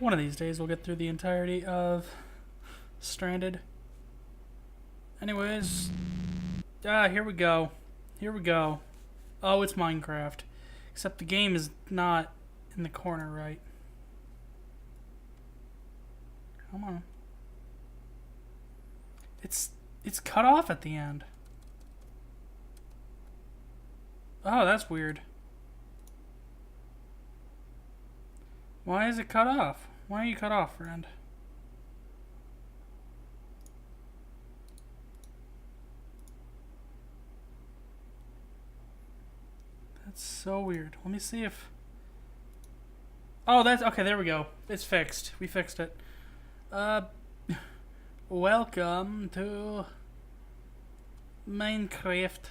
One of these days we'll get through the entirety of Stranded. Anyways, here we go. Here we go. Oh, it's Minecraft. Except the game is not in the corner right. Come on. It's cut off at the end. Oh, that's weird. Why is it cut off? Why are you cut off, friend? That's so weird. Let me see if... Oh, that's... Okay, there we go. It's fixed. We fixed it. Welcome to Minecraft.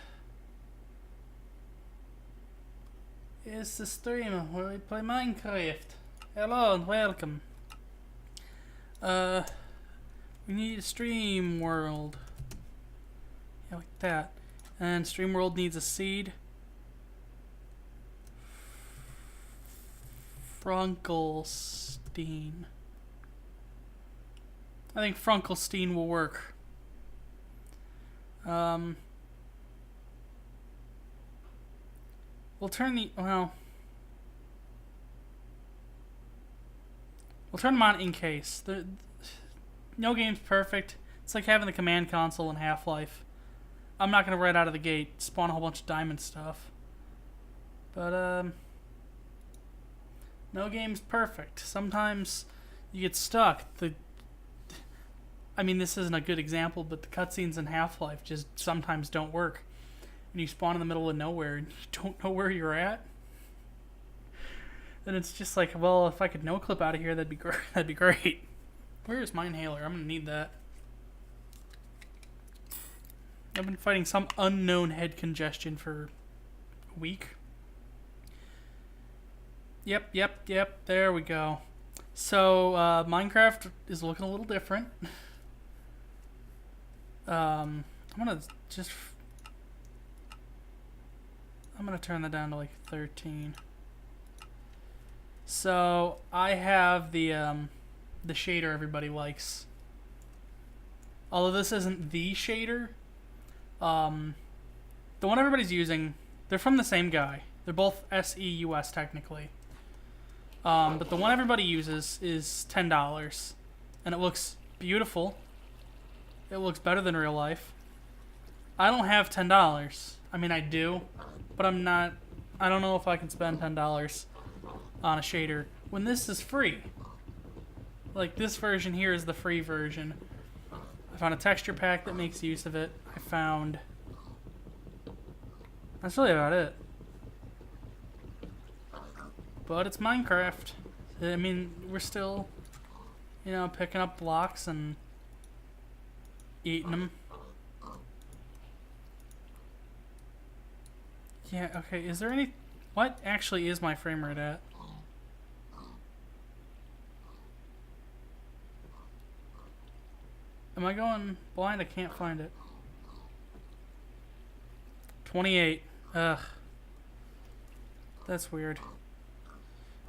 It's the stream where we play Minecraft. Hello and welcome. We need a stream world. Yeah, like that. And stream world needs a seed. Frankelstein. I think Frankelstein will work. We'll turn the... Well... We'll turn them on in case. No game's perfect. It's like having the command console in Half-Life. I'm not going to right out of the gate spawn a whole bunch of diamond stuff. But, no game's perfect. Sometimes you get stuck. I mean, this isn't a good example, but the cutscenes in Half-Life just sometimes don't work. And you spawn in the middle of nowhere and you don't know where you're at. And it's just like, well, if I could no-clip out of here, that'd be great. That'd be great. Where is my inhaler? I'm gonna need that. I've been fighting some unknown head congestion for a week. Yep. There we go. So, Minecraft is looking a little different. I'm gonna turn that down to like 13. So I have the shader everybody likes. Although this isn't the shader, the one everybody's using, they're from the same guy. They're both SEUS technically. But the one everybody uses is $10, and it looks beautiful. It looks better than real life. I don't have $10. I mean, I do, but I don't know if I can spend $10 on a shader when this is free. Like, this version here is the free version. I found a texture pack that makes use of it. That's really about it. But it's Minecraft. I mean, we're still, picking up blocks and eating them. Yeah, okay, is there any... What actually is my frame rate at? Am I going blind? I can't find it. 28. Ugh. That's weird.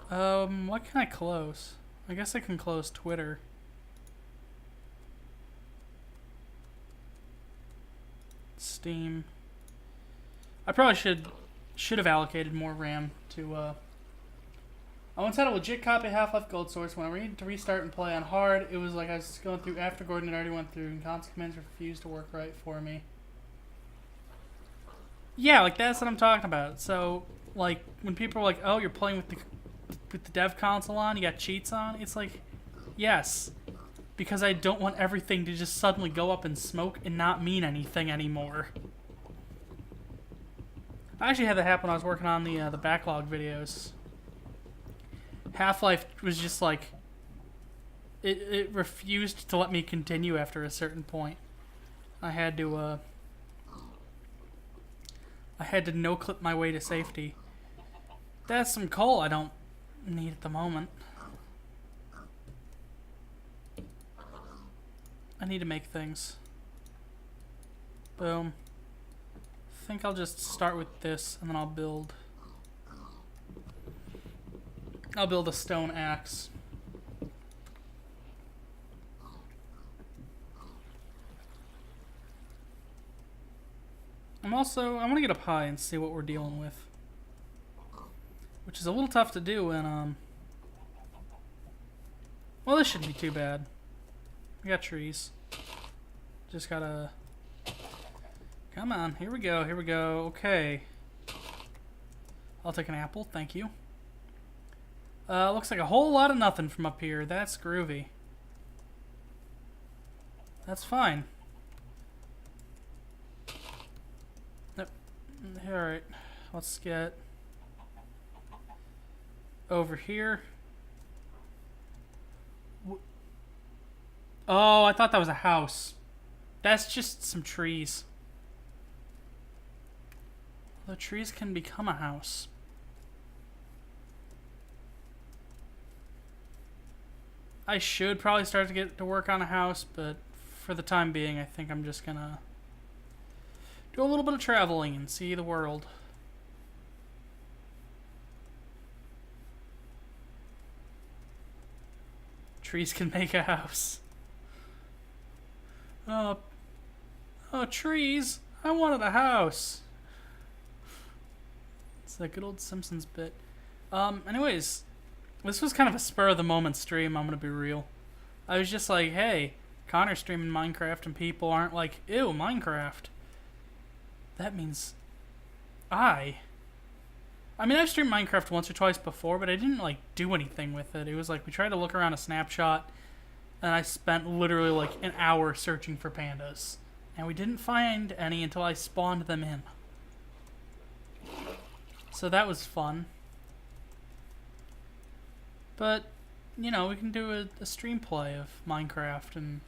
What can I close? I guess I can close Twitter. Steam. I probably should have allocated more RAM to, I once had a legit copy of Half-Life Gold Source. When I needed to restart and play on hard, it was like I was going through after Gordon had already went through, and console commands refused to work right for me. Yeah, like that's what I'm talking about. So, like, when people are like, oh, you're playing with the dev console on, you got cheats on, it's like, yes. Because I don't want everything to just suddenly go up in smoke and not mean anything anymore. I actually had that happen when I was working on the backlog videos. Half-Life was just like, it refused to let me continue after a certain point. I had to no-clip my way to safety. That's some coal I don't need at the moment. I need to make things. Boom. I think I'll just start with this, and then I'll build a stone axe. I want to get up high and see what we're dealing with. Which is a little tough to do in, well, this shouldn't be too bad. We got trees. Just gotta... Come on, here we go, here we go. Okay. I'll take an apple, thank you. Looks like a whole lot of nothing from up here. That's groovy. That's fine. Yep. Alright, let's get over here. Oh, I thought that was a house. That's just some trees. The trees can become a house. I should probably start to get to work on a house, but for the time being, I think I'm just gonna do a little bit of traveling and see the world. Trees can make a house. Oh, trees! I wanted a house. It's that good old Simpsons bit. Anyways, this was kind of a spur-of-the-moment stream, I'm gonna be real. I was just like, hey, Connor's streaming Minecraft, and people aren't like, ew, Minecraft. That means I mean, I've streamed Minecraft once or twice before, but I didn't, like, do anything with it. It was like, we tried to look around a snapshot, and I spent literally, like, an hour searching for pandas. And we didn't find any until I spawned them in. So that was fun. But, you know, we can do a stream play of Minecraft, and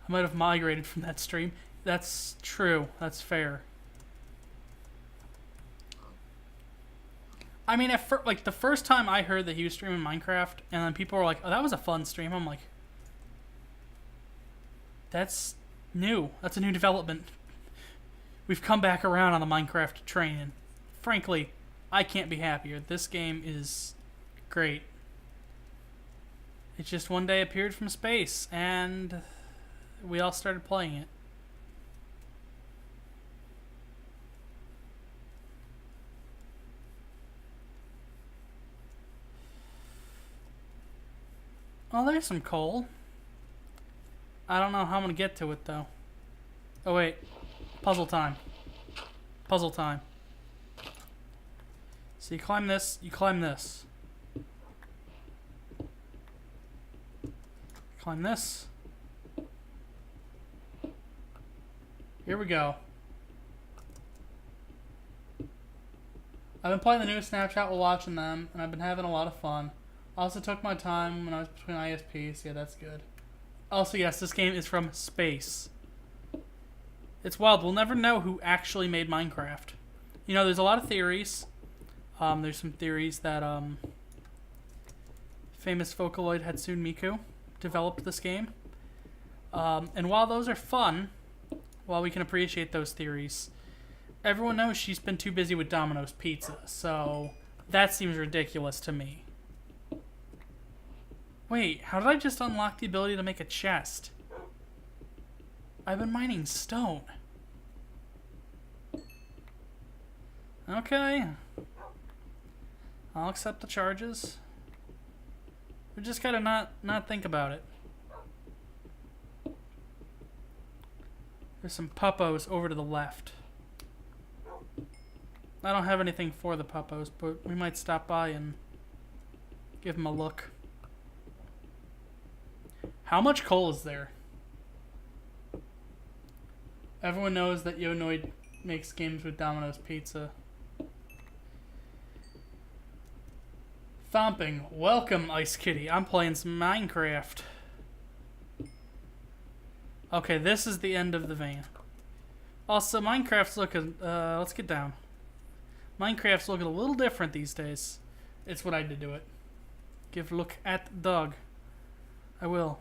I might have migrated from that stream. That's true. That's fair. I mean, like, the first time I heard that he was streaming Minecraft, and then people were like, oh, that was a fun stream, I'm like, that's new. That's a new development. We've come back around on the Minecraft train, and frankly, I can't be happier. This game is great. It just one day appeared from space, and we all started playing it. Oh, there's some coal. I don't know how I'm gonna get to it, though. Oh, wait. Puzzle time. Puzzle time. So you climb this, you climb this. Climb this. Here we go. I've been playing the new Snapchat while watching them, and I've been having a lot of fun. I also took my time when I was between ISPs. Yeah, that's good. Also, yes, this game is from space. It's wild. We'll never know who actually made Minecraft. You know, there's a lot of theories. There's some theories that famous Vocaloid Hatsune Miku developed this game. And while those are fun, while we can appreciate those theories, everyone knows she's been too busy with Domino's Pizza, so that seems ridiculous to me. Wait, how did I just unlock the ability to make a chest? I've been mining stone. Okay. I'll accept the charges. We just gotta not think about it. There's some puppos over to the left. I don't have anything for the puppos, but we might stop by and give them a look. How much coal is there? Everyone knows that Yonoid makes games with Domino's Pizza. Thumping. Welcome, Ice Kitty. I'm playing some Minecraft. Okay, this is the end of the vein. Also, Minecraft's looking... let's get down. Minecraft's looking a little different these days. It's what I did to it. Give a look at the dog. I will.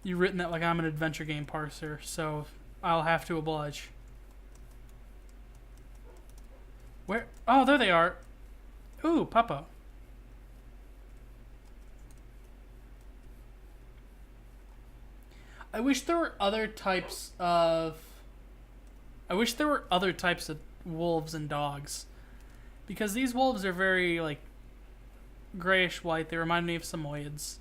You've written that like I'm an adventure game parser, so I'll have to oblige. Where? Oh, there they are. Ooh, Puppo. I wish there were other types of... I wish there were other types of wolves and dogs. Because these wolves are very, like, grayish-white. They remind me of Samoyeds.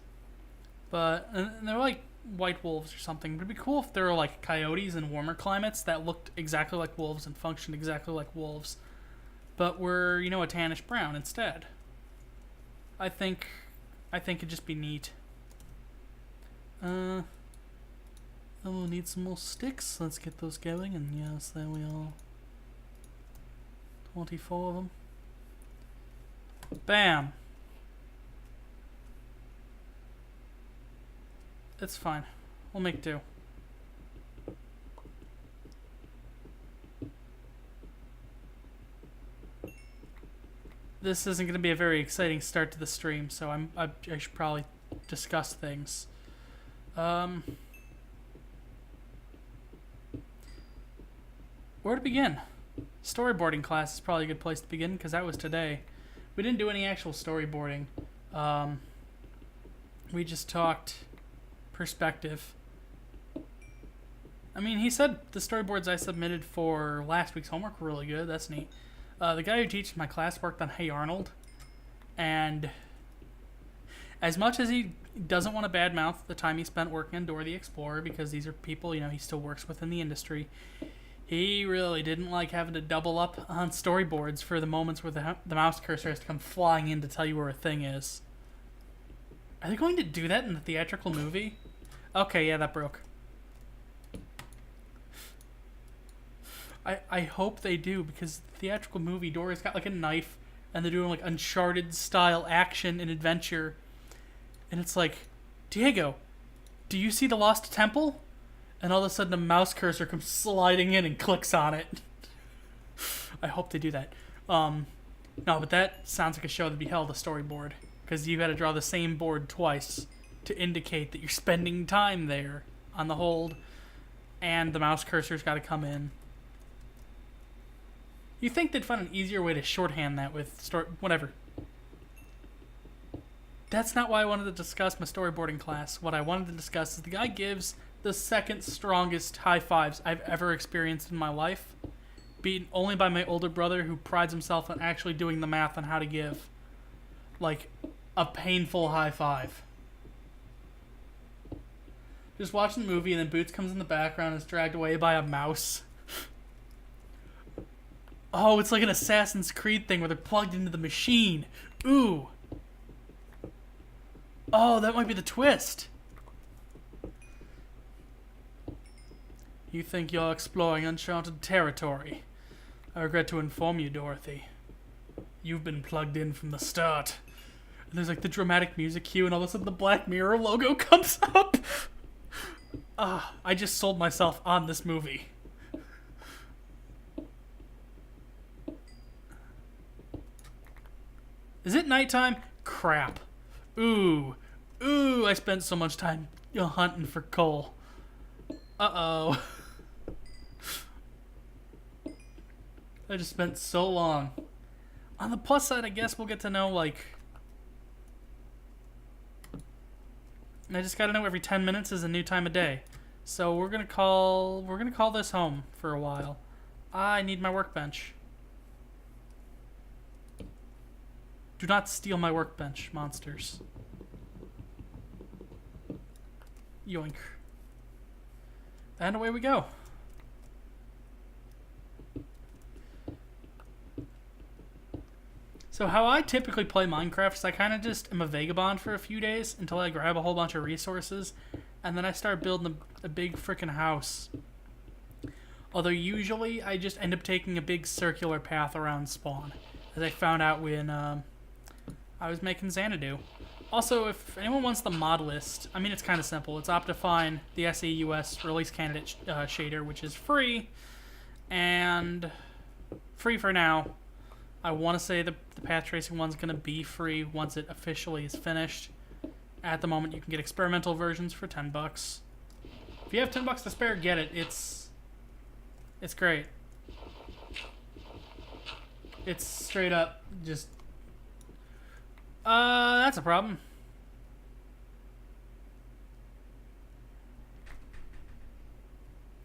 But, and they're like white wolves or something. But it'd be cool if there were, like, coyotes in warmer climates that looked exactly like wolves and functioned exactly like wolves. But were, you know, a tannish brown instead. I think it'd just be neat. And we'll need some more sticks. Let's get those going. And yes, there we are. 24 of them. Bam. It's fine. We'll make do. This isn't going to be a very exciting start to the stream, so I should probably discuss things. Where to begin? Storyboarding class is probably a good place to begin, because that was today. We didn't do any actual storyboarding. We just talked perspective. I mean, he said the storyboards I submitted for last week's homework were really good. That's neat. The guy who teaches my class worked on Hey Arnold, and as much as he doesn't want to badmouth the time he spent working on Dora the Explorer, because these are people, you know, he still works with in the industry, he really didn't like having to double up on storyboards for the moments where the mouse cursor has to come flying in to tell you where a thing is. Are they going to do that in the theatrical movie? Okay, yeah, that broke. I hope they do, because the theatrical movie, Dora's got like a knife, and they're doing like Uncharted style action and adventure. And it's like, Diego, do you see the Lost Temple? And all of a sudden a mouse cursor comes sliding in and clicks on it. I hope they do that. No, but that sounds like a show that'd be hell, the storyboard. Because you got to draw the same board twice to indicate that you're spending time there on the hold. And the mouse cursor's got to come in. You think they'd find an easier way to shorthand that with whatever. That's not why I wanted to discuss my storyboarding class. What I wanted to discuss is the guy gives the second strongest high fives I've ever experienced in my life, beaten only by my older brother, who prides himself on actually doing the math on how to give, like, a painful high five. Just watching the movie and then Boots comes in the background and is dragged away by a mouse. Oh, it's like an Assassin's Creed thing where they're plugged into the machine. Ooh. Oh, that might be the twist. You think you're exploring uncharted territory. I regret to inform you, Dorothy. You've been plugged in from the start. And there's like the dramatic music cue, and all of a sudden the Black Mirror logo comes up. I just sold myself on this movie. Is it nighttime? Crap. Ooh, I spent so much time hunting for coal. Uh-oh. I just spent so long. On the plus side, I guess we'll get to know, like... I just gotta know every 10 minutes is a new time of day. So we're gonna call this home for a while. I need my workbench. Do not steal my workbench, monsters. Yoink. And away we go. So how I typically play Minecraft is I kind of just am a vagabond for a few days until I grab a whole bunch of resources, and then I start building a big frickin' house. Although usually I just end up taking a big circular path around spawn, as I found out when I was making Xanadu. Also, if anyone wants the mod list, I mean, it's kind of simple. It's Optifine, the SEUS release candidate shader, which is free, and free for now. I want to say the path tracing one's going to be free once it officially is finished. At the moment, you can get experimental versions for $10. If you have $10 to spare, get it. It's great. It's straight up just... that's a problem.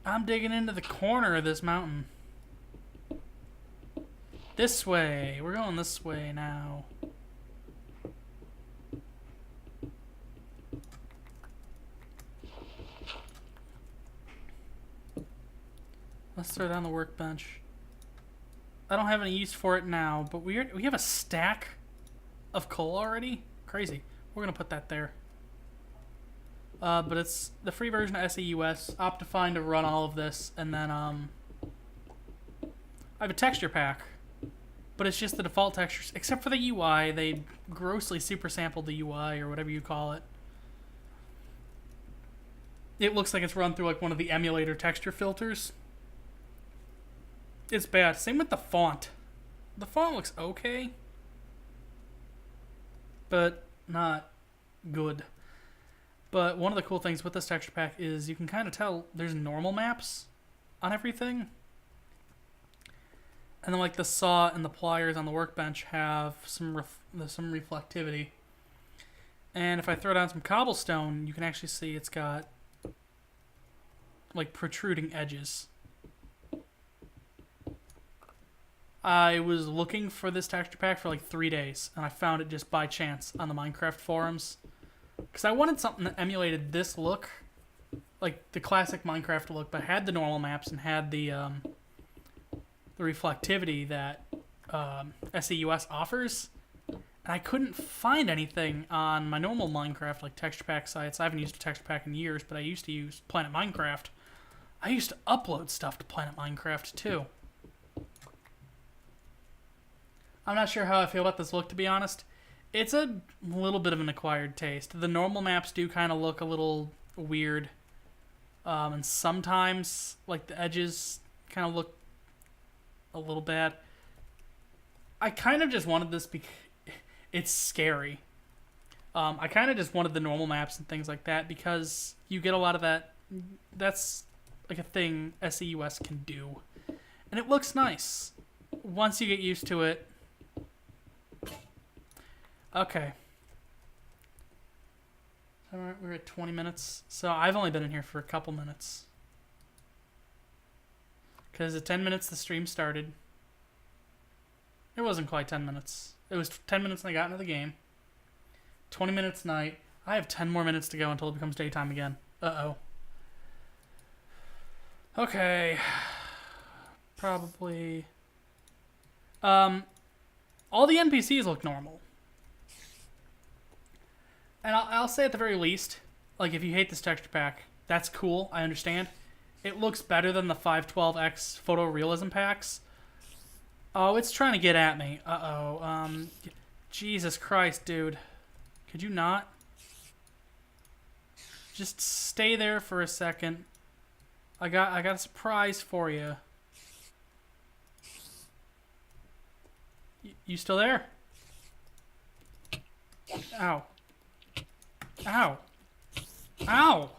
I'm digging into the corner of this mountain. This way. We're going this way now. Let's throw down the workbench. I don't have any use for it now, but we have a stack of coal already? Crazy. We're going to put that there. But it's the free version of SEUS. Optifine to run all of this, and then I have a texture pack. But it's just the default textures, except for the UI. They grossly super sampled the UI, or whatever you call it. It looks like it's run through like one of the emulator texture filters. It's bad. Same with the font. The font looks okay, but not good. But one of the cool things with this texture pack is you can kind of tell there's normal maps on everything. And then like the saw and the pliers on the workbench have some reflectivity. And if I throw down some cobblestone, you can actually see it's got like protruding edges. I was looking for this texture pack for like 3 days, and I found it just by chance on the Minecraft forums. Because I wanted something that emulated this look, like the classic Minecraft look, but had the normal maps and had the reflectivity that SEUS offers. And I couldn't find anything on my normal Minecraft, like texture pack sites. I haven't used a texture pack in years, but I used to use Planet Minecraft. I used to upload stuff to Planet Minecraft, too. I'm not sure how I feel about this look, to be honest. It's a little bit of an acquired taste. The normal maps do kind of look a little weird. And sometimes, like, the edges kind of look a little bad. I kind of just wanted this because it's scary. I kind of just wanted the normal maps and things like that because you get a lot of that. That's like a thing SEUS can do. And it looks nice. Once you get used to it. Okay. Alright, we're at 20 minutes. So I've only been in here for a couple minutes. Because at 10 minutes the stream started. It wasn't quite 10 minutes. It was 10 minutes when I got into the game. 20 minutes night. I have 10 more minutes to go until it becomes daytime again. Uh-oh. Okay. Probably. All the NPCs look normal. And I'll say at the very least, like if you hate this texture pack, that's cool, I understand. It looks better than the 512X photorealism packs. Oh, it's trying to get at me. Uh-oh. Jesus Christ, dude. Could you not? Just stay there for a second. I got a surprise for you. You still there? Ow. Ow. Ow!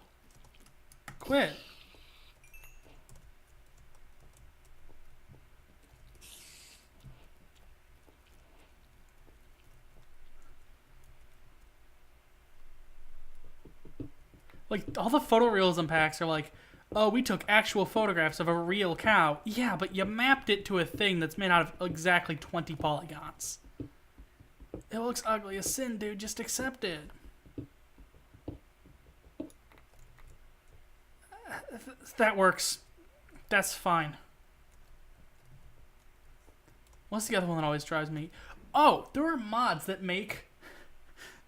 Quit. Like, all the photorealism packs are like, oh, we took actual photographs of a real cow. Yeah, but you mapped it to a thing that's made out of exactly 20 polygons. It looks ugly as sin, dude. Just accept it. That works. That's fine. What's the other one that always drives me? Oh, there are mods that make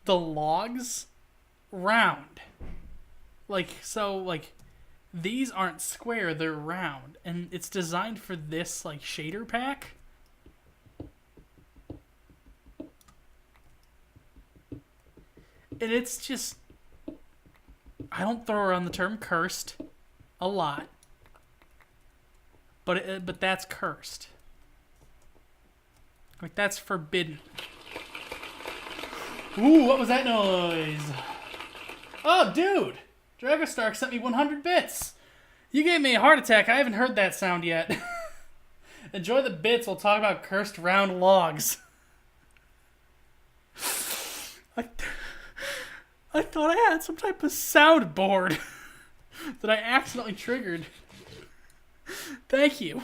the logs round. Like, so, like, these aren't square, they're round. And it's designed for this, like, shader pack. And it's just... I don't throw around the term cursed a lot. But that's cursed. Like, that's forbidden. Ooh, what was that noise? Oh, dude! Dragostark sent me 100 bits! You gave me a heart attack. I haven't heard that sound yet. Enjoy the bits. We'll talk about cursed round logs. I thought I had some type of soundboard that I accidentally triggered. Thank you.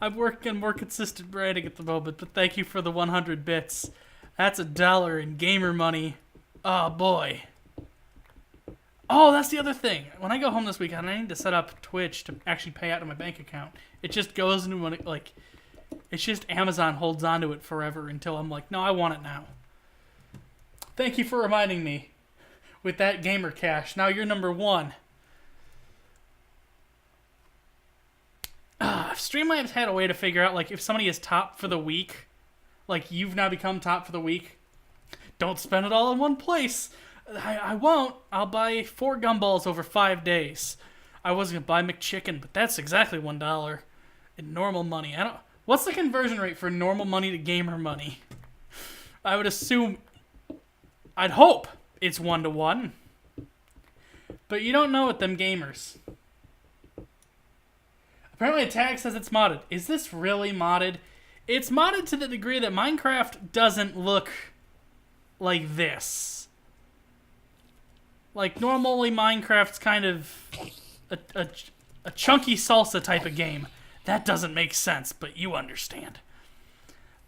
I'm working more consistent branding at the moment, but thank you for the 100 bits. That's $1 in gamer money. Oh, boy. Oh, that's the other thing. When I go home this weekend, I need to set up Twitch to actually pay out to my bank account. It just goes into, like, it's just Amazon holds onto it forever until I'm like, no, I want it now. Thank you for reminding me with that gamer cash. Now you're number 1. If Streamlabs had a way to figure out, like, if somebody is top for the week, like, you've now become top for the week, don't spend it all in one place. I won't. I'll buy 4 gumballs over 5 days. I was going to buy McChicken, but that's exactly $1 in normal money. What's the conversion rate for normal money to gamer money? I would assume, I'd hope it's 1-to-1. But you don't know with them gamers. Apparently a tag says it's modded. Is this really modded? It's modded to the degree that Minecraft doesn't look like this. Like, normally Minecraft's kind of a chunky salsa type of game. That doesn't make sense, but you understand.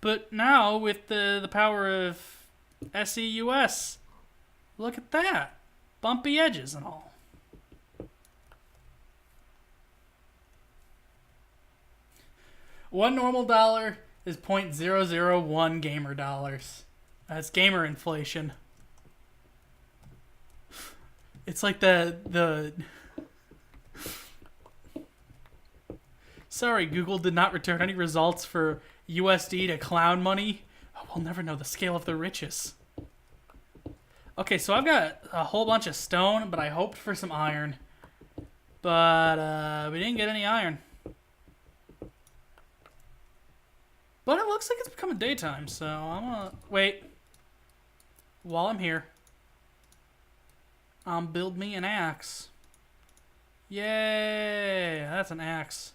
But now, with the power of SEUS, look at that. Bumpy edges and all. One normal dollar is 0.001 gamer dollars. That's gamer inflation. It's like the Sorry, Google did not return any results for USD to clown money. Oh, we'll never know the scale of the riches. Okay, so I've got a whole bunch of stone, but I hoped for some iron. But we didn't get any iron. But it looks like it's becoming daytime, so I'm gonna wait. While I'm here, build me an axe. Yay! That's an axe.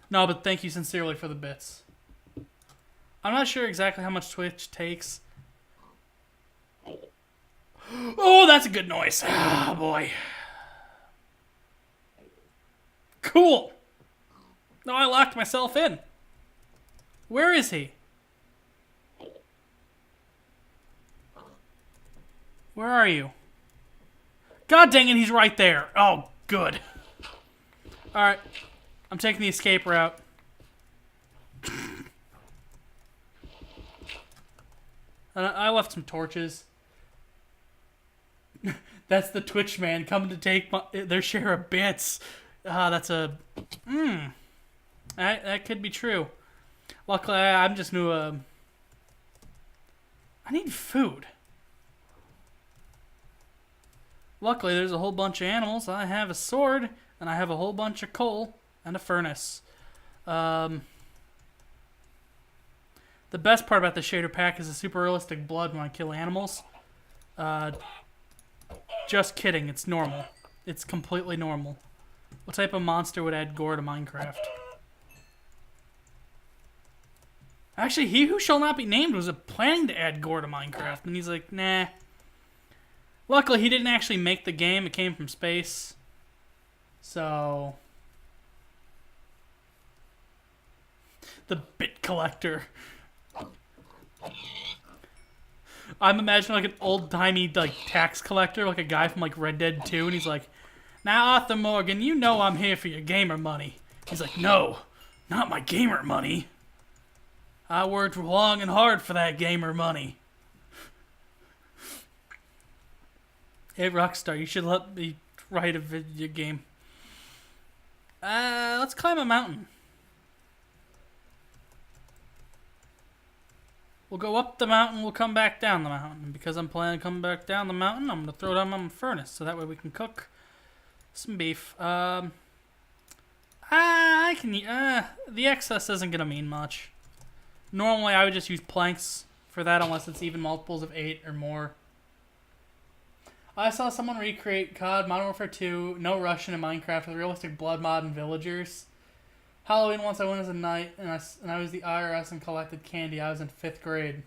No, but thank you sincerely for the bits. I'm not sure exactly how much Twitch takes. Oh, that's a good noise. Ah, boy. Cool. No, I locked myself in. Where is he? Where are you? God dang it, he's right there. Oh, good. Alright. I'm taking the escape route. I left some torches. That's the Twitch man coming to take their share of bits. That's a... That could be true. Luckily, I'm just new. I need food. Luckily, there's a whole bunch of animals. I have a sword, and I have a whole bunch of coal and a furnace. The best part about the shader pack is the super realistic blood when I kill animals. Just kidding, it's normal. It's completely normal. What type of monster would add gore to Minecraft? Actually, he who shall not be named was planning to add gore to Minecraft, and he's like, nah. Luckily, he didn't actually make the game. It came from space. So... The bit collector. I'm imagining like an old-timey like tax collector, like a guy from like Red Dead 2, and he's like, now, Arthur Morgan, you know I'm here for your gamer money. He's like, no, not my gamer money. I worked long and hard for that gamer money. Hey, Rockstar, you should let me write a video game. Let's climb a mountain. We'll go up the mountain, we'll come back down the mountain. And because I'm planning to come back down the mountain, I'm going to throw down my furnace, so that way we can cook some beef. The excess isn't going to mean much. Normally, I would just use planks for that unless it's even multiples of 8 or more. I saw someone recreate COD Modern Warfare 2, No Russian in Minecraft with realistic blood mod and villagers. Halloween once I went as a knight and I was the IRS and collected candy. I was in 5th grade.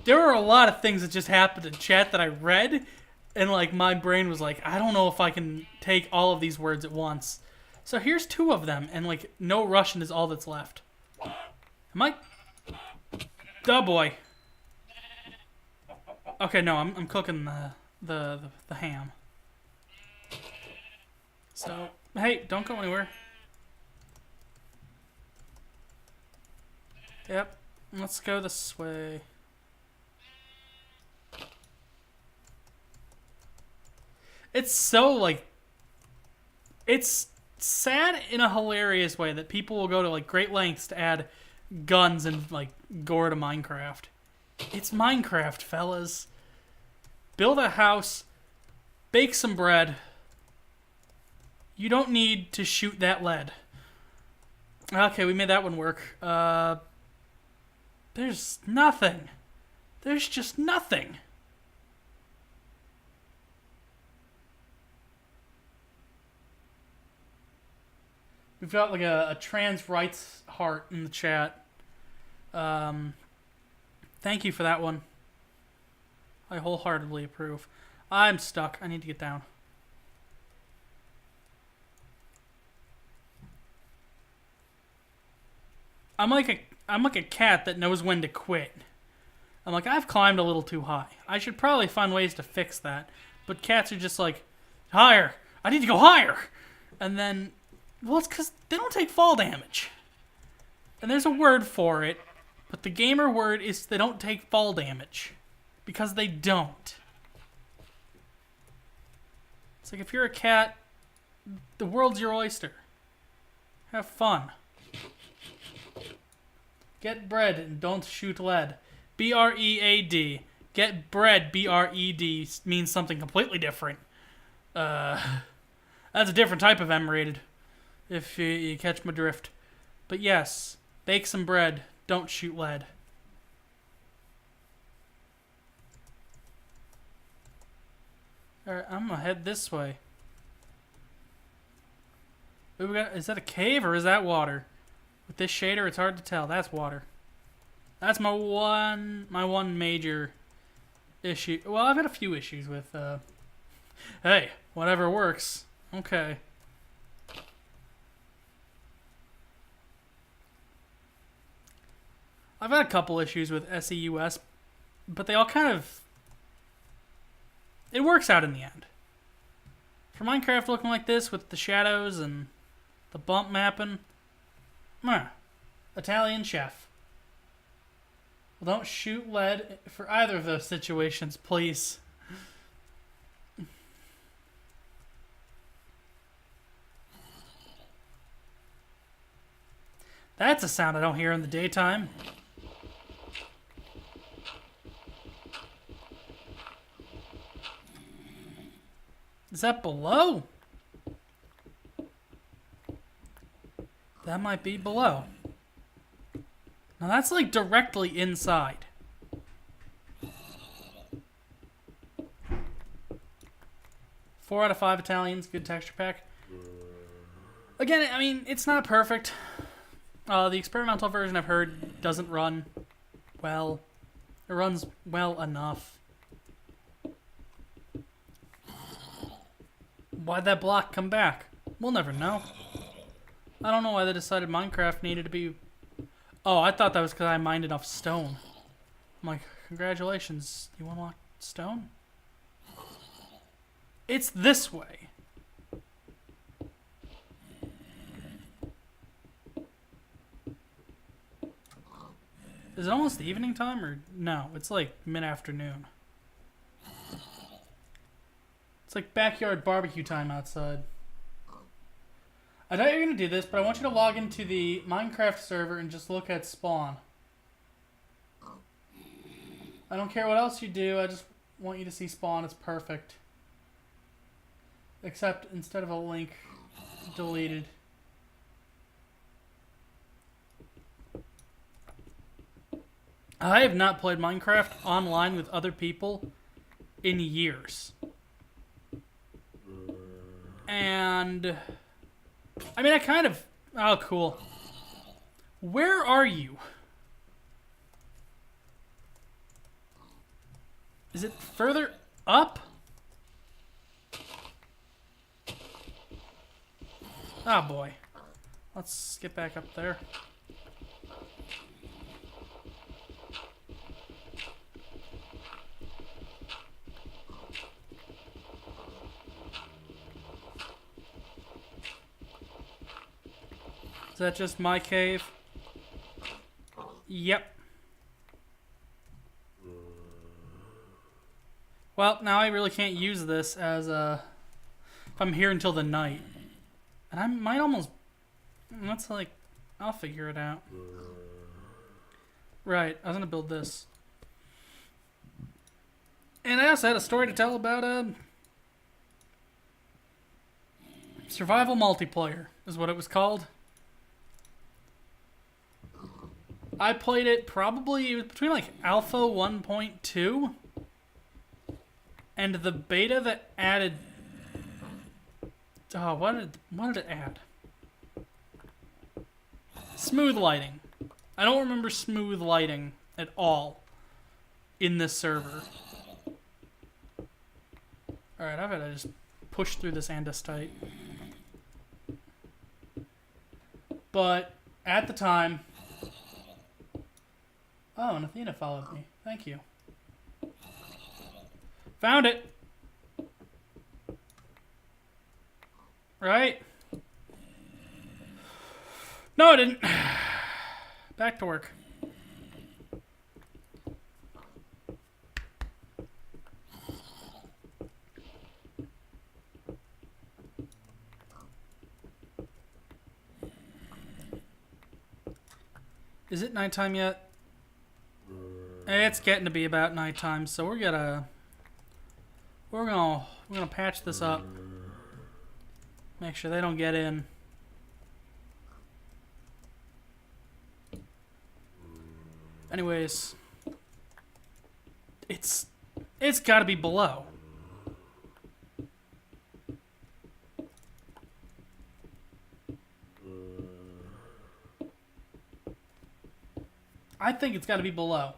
There were a lot of things that just happened in chat that I read, and like my brain was like, I don't know if I can take all of these words at once. So here's 2 of them, and like no Russian is all that's left. Am I? Oh boy. Okay, no, I'm cooking the ham. So hey, don't go anywhere. Yep, let's go this way. It's so, like, it's sad in a hilarious way that people will go to, like, great lengths to add guns and, like, gore to Minecraft. It's Minecraft, fellas. Build a house, bake some bread. You don't need to shoot that lead. Okay, we made that one work. There's nothing. There's just nothing. We've got like a trans rights heart in the chat. Thank you for that one. I wholeheartedly approve. I'm stuck. I need to get down. I'm like a cat that knows when to quit. I'm like, I've climbed a little too high. I should probably find ways to fix that. But cats are just like, higher. I need to go higher. And then, well, it's because they don't take fall damage. And there's a word for it, but the gamer word is they don't take fall damage. Because they don't. It's like if you're a cat, the world's your oyster. Have fun. Get bread and don't shoot lead. B-R-E-A-D. Get bread, B-R-E-D, means something completely different. That's a different type of M-rated, if you catch my drift. But yes, bake some bread, don't shoot lead. Alright, I'm gonna head this way. Ooh, is that a cave or is that water? With this shader, it's hard to tell. That's water. That's my one major issue. Well, I've had a few issues with, hey, whatever works. Okay. I've had a couple issues with SEUS, but they all kind of... It works out in the end. For Minecraft looking like this with the shadows and the bump mapping, Italian chef. Well, don't shoot lead for either of those situations, please. That's a sound I don't hear in the daytime. Is that below? That might be below. Now that's like directly inside. Four out of 5 Italians, good texture pack. Again, I mean, it's not perfect. The experimental version I've heard doesn't run well. It runs well enough. Why'd that block come back? We'll never know. I don't know why they decided Minecraft needed to be... Oh, I thought that was because I mined enough stone. I'm like, congratulations. You want to unlock stone? It's this way. Is it almost evening time or no? It's like mid-afternoon. It's like backyard barbecue time outside. I doubt you're going to do this, but I want you to log into the Minecraft server and just look at spawn. I don't care what else you do, I just want you to see spawn. It's perfect. Except instead of a link, deleted. I have not played Minecraft online with other people in years. And... I mean, I kind of... Oh, cool. Where are you? Is it further up? Oh boy. Let's get back up there. Is that just my cave? Yep. Well, now I really can't use this as if I'm here until the night. And I might almost... That's like... I'll figure it out. Right, I was gonna build this. And I also had a story to tell about survival multiplayer, is what it was called. I played it probably, it was between like Alpha 1.2 and the beta that added... Oh, what did it add? Smooth lighting. I don't remember smooth lighting at all in this server. Alright, I've got to just push through this andesite. But at the time... Oh, and Athena followed me. Thank you. Found it! Right? No, I didn't. Back to work. Is it nighttime yet? It's getting to be about nighttime, so we're gonna patch this up. Make sure they don't get in. Anyways, it's got to be below. I think it's got to be below.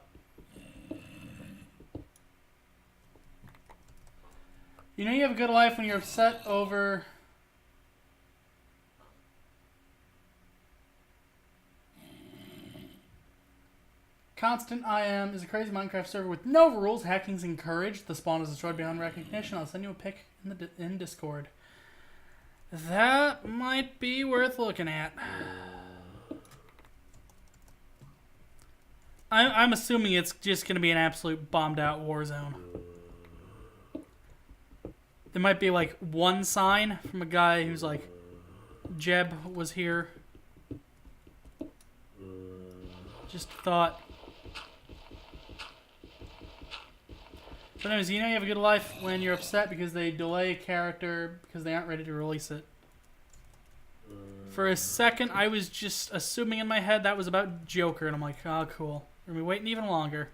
You know you have a good life when you're upset over... Constant IM is a crazy Minecraft server with no rules. Hacking's encouraged. The spawn is destroyed beyond recognition. I'll send you a pic in Discord. That might be worth looking at. I'm assuming it's just going to be an absolute bombed out war zone. There might be like one sign from a guy who's like, Jeb was here. Just thought. But anyways, you know you have a good life when you're upset because they delay a character because they aren't ready to release it. For a second, I was just assuming in my head that was about Joker, and I'm like, oh, cool. We're gonna be waiting even longer.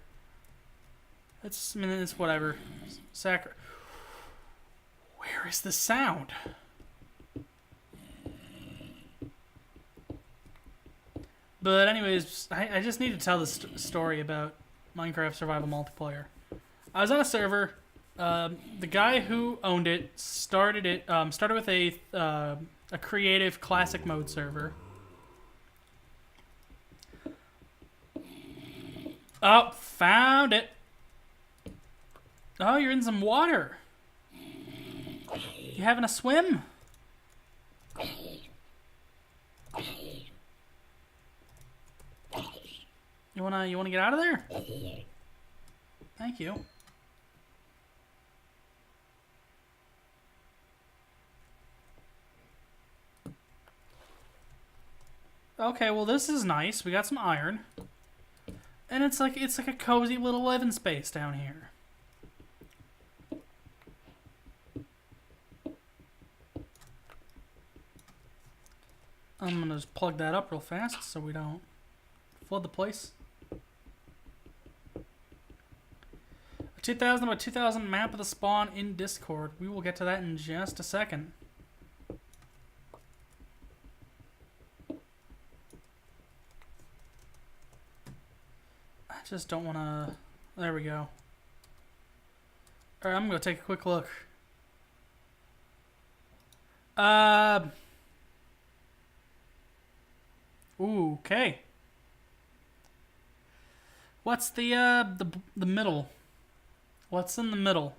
It's, I mean, it's whatever. Where is the sound? But anyways, I just need to tell this story about Minecraft Survival Multiplayer. I was on a server. The guy who owned it started with a creative classic mode server. Oh, found it. Oh, you're in some water. You having a swim? You wanna get out of there? Thank you. Okay, well this is nice. We got some iron. And it's like a cozy little living space down here. I'm gonna just plug that up real fast so we don't flood the place. A 2000 by 2000 map of the spawn in Discord. We will get to that in just a second. I just don't want to... There we go. Alright, I'm gonna take a quick look. Ooh, okay. What's the middle? What's in the middle?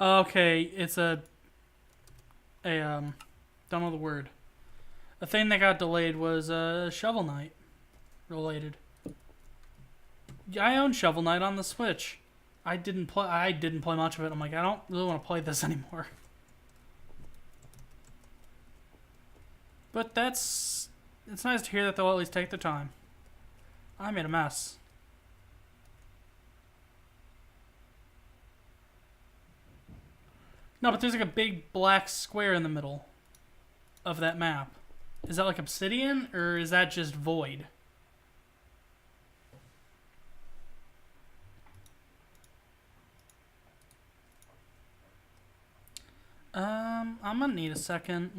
Okay, it's a don't know the word. A thing that got delayed was Shovel Knight related. Yeah, I own Shovel Knight on the Switch. I didn't play much of it. I'm like, I don't really want to play this anymore. But it's nice to hear that they'll at least take the time. I made a mess. No, but there's like a big black square in the middle of that map. Is that like obsidian, or is that just void? I'm gonna need a second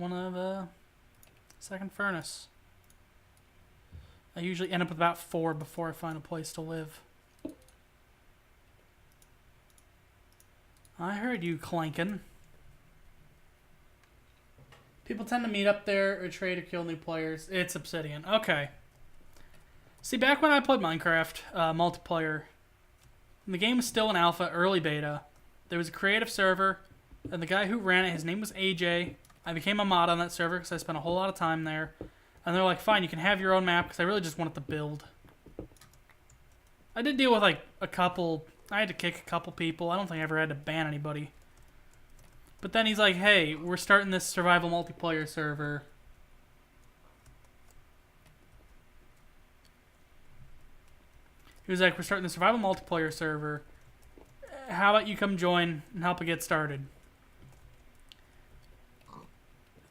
second furnace. I usually end up with about 4 before I find a place to live. I heard you clanking. People tend to meet up there or trade or kill new players. It's obsidian. Okay. See, back when I played Minecraft multiplayer, the game was still in alpha, early beta. There was a creative server, and the guy who ran it, his name was AJ. I became a mod on that server because I spent a whole lot of time there. And they're like, fine, you can have your own map, because I really just wanted to build. I did deal with like a couple. I had to kick a couple people. I don't think I ever had to ban anybody. But then he's like, hey, we're starting this survival multiplayer server. He was like, we're starting the survival multiplayer server. How about you come join and help it get started?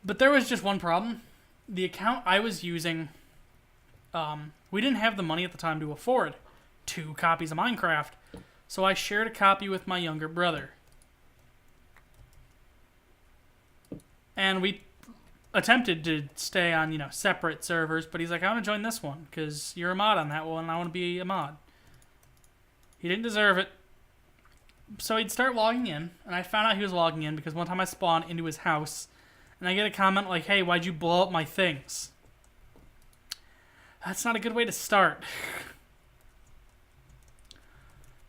But there was just one problem. The account I was using, we didn't have the money at the time to afford 2 copies of Minecraft. So I shared a copy with my younger brother. And we attempted to stay on, separate servers, but he's like, I want to join this one because you're a mod on that one and I want to be a mod. He didn't deserve it. So he'd start logging in, and I found out he was logging in because one time I spawned into his house, and I get a comment like, hey, why'd you blow up my things? That's not a good way to start.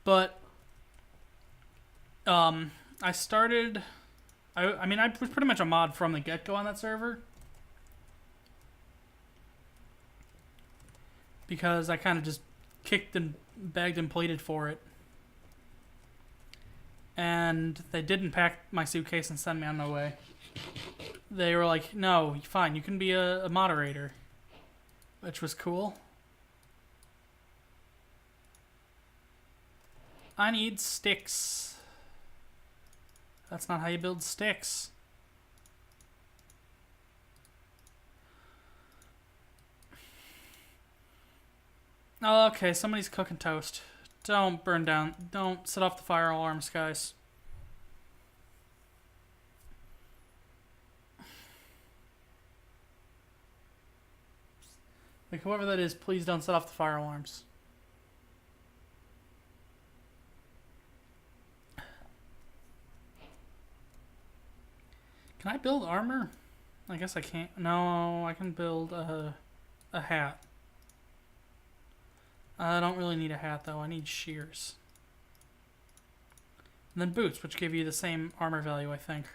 But, I started... I mean, I was pretty much a mod from the get-go on that server. Because I kind of just kicked and begged and pleaded for it. And they didn't pack my suitcase and send me on my way. They were like, no, fine, you can be a moderator. Which was cool. I need sticks. That's not how you build sticks. Oh, okay, somebody's cooking toast. Don't burn down. Don't set off the fire alarms, guys. Like, whoever that is, please don't set off the fire alarms. Can I build armor? I guess I can't. No, I can build a hat. I don't really need a hat, though. I need shears. And then boots, which give you the same armor value, I think.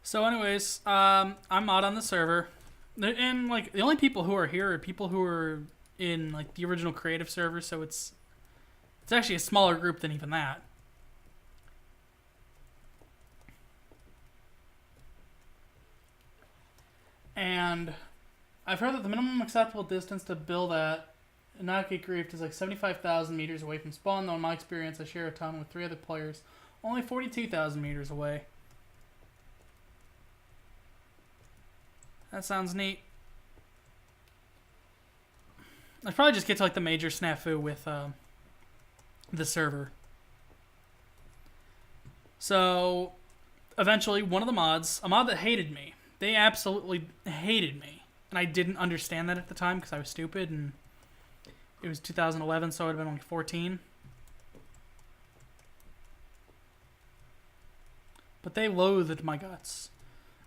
So anyways, I'm mod on the server. And, like, the only people who are here are people who are in, like, the original creative server, so it's actually a smaller group than even that. And I've heard that the minimum acceptable distance to build at and not get griefed is like 75,000 meters away from spawn, though in my experience I share a ton with 3 other players, only 42,000 meters away. That sounds neat. I'd probably just get to like the major snafu with the server. So eventually one of the mods, a mod that hated me, they absolutely hated me. And I didn't understand that at the time because I was stupid and it was 2011, so I would have been only 14. But they loathed my guts.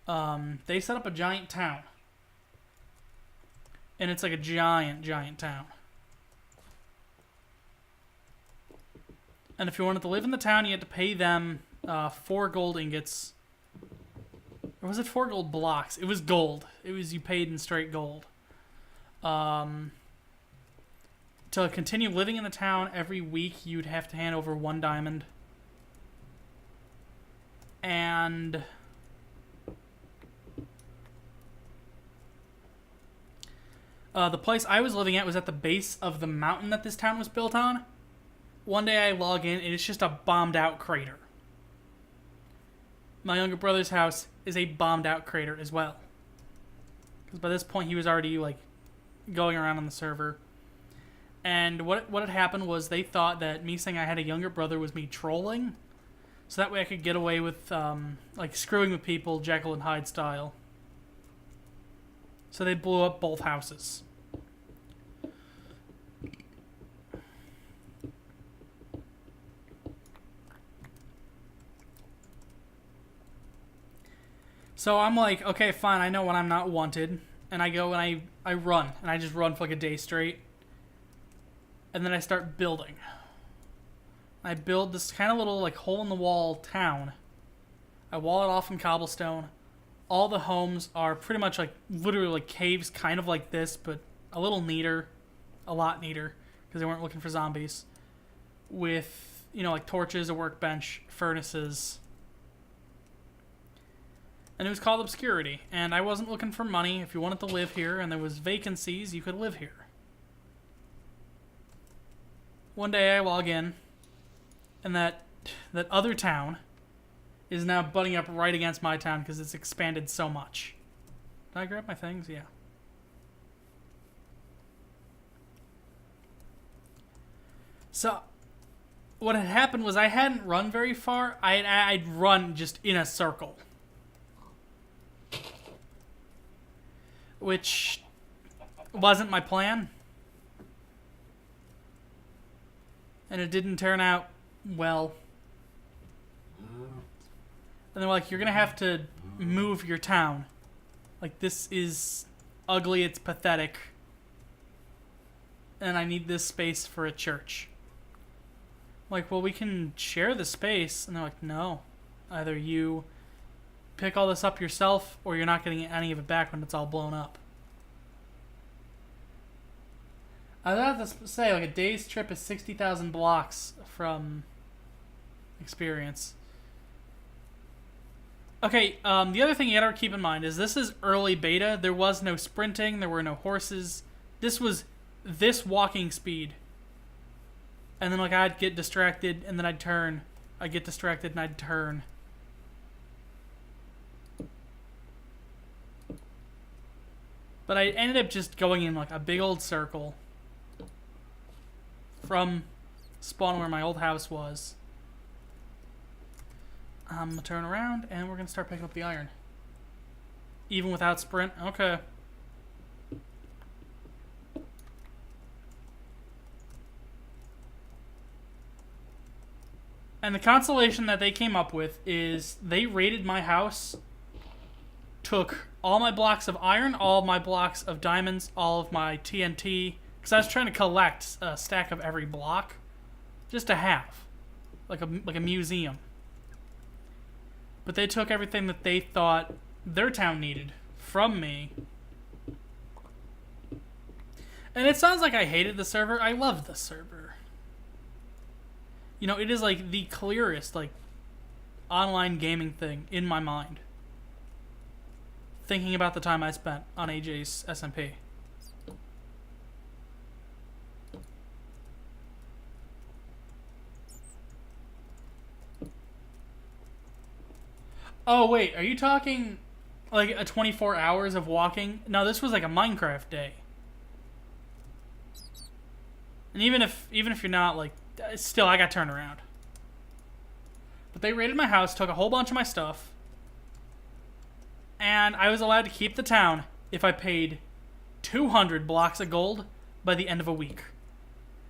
They set up a giant town. And it's like a giant, giant town. And if you wanted to live in the town, you had to pay them 4 gold ingots. Or was it 4 gold blocks? It was gold. It was you paid in straight gold. To continue living in the town, every week you'd have to hand over 1 diamond. And the place I was living at was at the base of the mountain that this town was built on. One day I log in, and it's just a bombed out crater. My younger brother's house is a bombed out crater as well. Because by this point he was already like going around on the server. And what had happened was they thought that me saying I had a younger brother was me trolling. So that way I could get away with like screwing with people, Jekyll and Hyde style. So they blew up both houses. So I'm like, okay, fine, I know when I'm not wanted. And I go and I run. And I just run for like a day straight. And then I start building. I build this kind of little like hole-in-the-wall town. I wall it off in cobblestone. All the homes are pretty much like literally like caves, kind of like this, but a little neater. A lot neater. Because they weren't looking for zombies. With, you know, like torches, a workbench, furnaces. And it was called Obscurity. And I wasn't looking for money. If you wanted to live here and there was vacancies, you could live here. One day I log in, and that other town is now butting up right against my town because it's expanded so much. Did I grab my things? Yeah. So, what had happened was I hadn't run very far. I'd run just in a circle. Which wasn't my plan. And it didn't turn out well. And they're like, you're going to have to move your town. Like, this is ugly, it's pathetic. And I need this space for a church. I'm like, well, we can share the space. And they're like, no. Either you pick all this up yourself, or you're not getting any of it back when it's all blown up. I'd have to say, like, a day's trip is 60,000 blocks from experience. Okay, the other thing you gotta keep in mind is this is early beta. There was no sprinting. There were no horses. This was this walking speed. And then, like, I'd get distracted, and then I'd turn. I'd get distracted, and I'd turn. But I ended up just going in, like, a big old circle from spawn where my old house was. I'm going to turn around, and we're going to start picking up the iron. Even without sprint? Okay. And the consolation that they came up with is they raided my house, took all my blocks of iron, all of my blocks of diamonds, all of my TNT, because I was trying to collect a stack of every block, just to have, like a museum. But they took everything that they thought their town needed from me. And it sounds like I hated the server. I loved the server. You know, it is like the clearest, like, online gaming thing in my mind. Thinking about the time I spent on AJ's SMP. Oh, wait, are you talking like a 24 hours of walking? No, this was like a Minecraft day. And even if you're not, like, still, I got turned around. But they raided my house, took a whole bunch of my stuff, and I was allowed to keep the town if I paid 200 blocks of gold by the end of a week.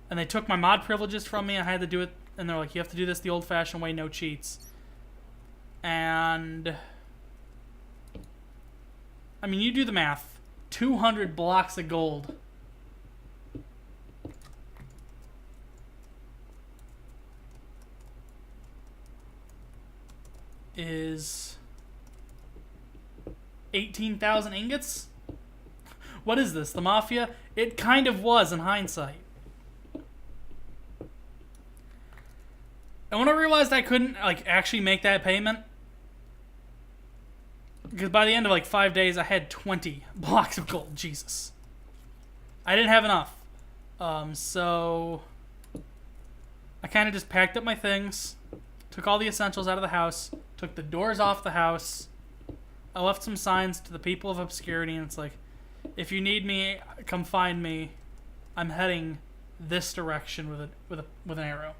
And they took my mod privileges from me. I had to do it, and they're like, you have to do this the old-fashioned way, no cheats. And I mean, you do the math. 200 blocks of gold is 18,000 ingots? What is this, the Mafia? It kind of was in hindsight. And when I realized I couldn't, like, actually make that payment, because by the end of, like, 5 days, I had 20 blocks of gold. Jesus. I didn't have enough. So I kind of just packed up my things, took all the essentials out of the house, took the doors off the house. I left some signs to the people of obscurity, and it's like, if you need me, come find me. I'm heading this direction with an arrow.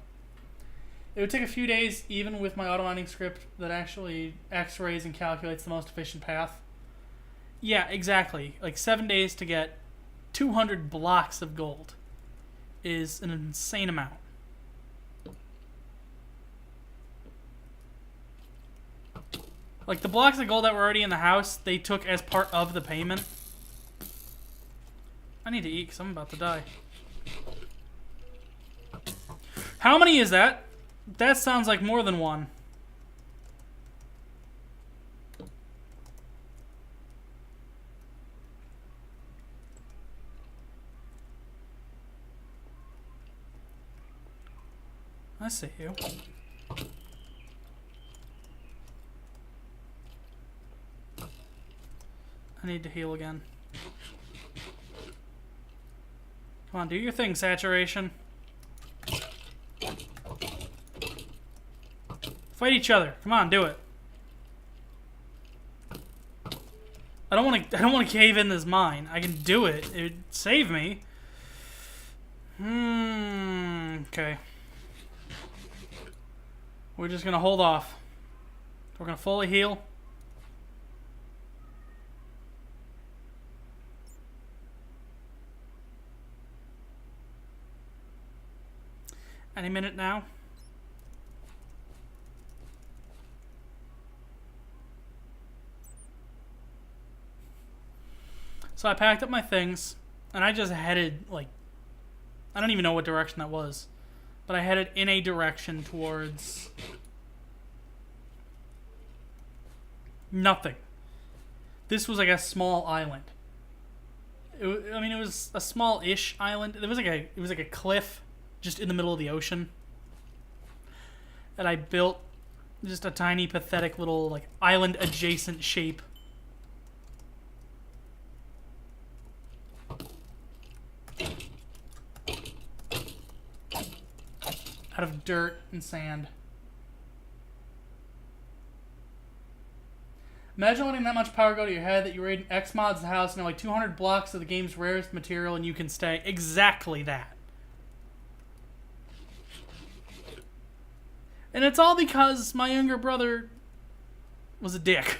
It would take a few days, even with my auto-mining script that actually x-rays and calculates the most efficient path. Yeah, exactly. Like 7 days to get 200 blocks of gold is an insane amount. Like the blocks of gold that were already in the house, they took as part of the payment. I need to eat because I'm about to die. How many is that? That sounds like more than one. I see you. I need to heal again. Come on, do your thing, Saturation. Fight each other. Come on, do it. I don't want to cave in this mine. I can do it. It would save me. Okay. We're just gonna hold off. We're gonna fully heal. Any minute now. So I packed up my things, and I just headed, like, I don't even know what direction that was, but I headed in a direction towards nothing. This was like a small island. I mean, it was a small-ish island. It was like a cliff just in the middle of the ocean. And I built just a tiny, pathetic little, like, island-adjacent shape. Out of dirt and sand. Imagine letting that much power go to your head that you raid X mods the house and have like 200 blocks of the game's rarest material and you can stay. Exactly that. And it's all because my younger brother was a dick.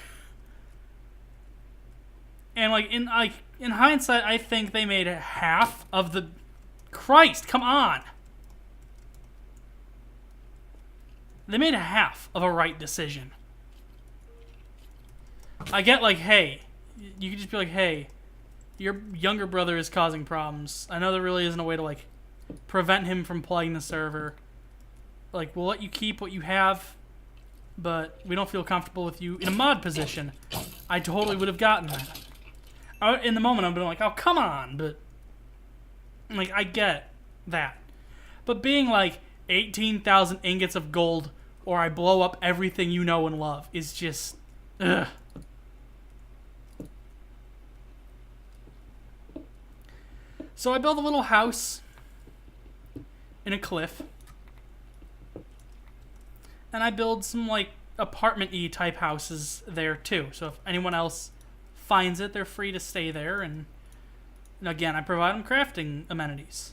And like in hindsight, I think they made half of the... Christ, come on! They made a half of a right decision. I get like, hey, you could just be like, hey, your younger brother is causing problems. I know there really isn't a way to like prevent him from playing the server. Like, we'll let you keep what you have, but we don't feel comfortable with you in a mod position. I totally would have gotten that. In the moment, I've been like, oh, come on, but like, I get that. But being like 18,000 ingots of gold, or I blow up everything you know and love, is just, ugh. So I built a little house in a cliff. And I build some, like, apartment-y type houses there, too. So if anyone else finds it, they're free to stay there. And again, I provide them crafting amenities.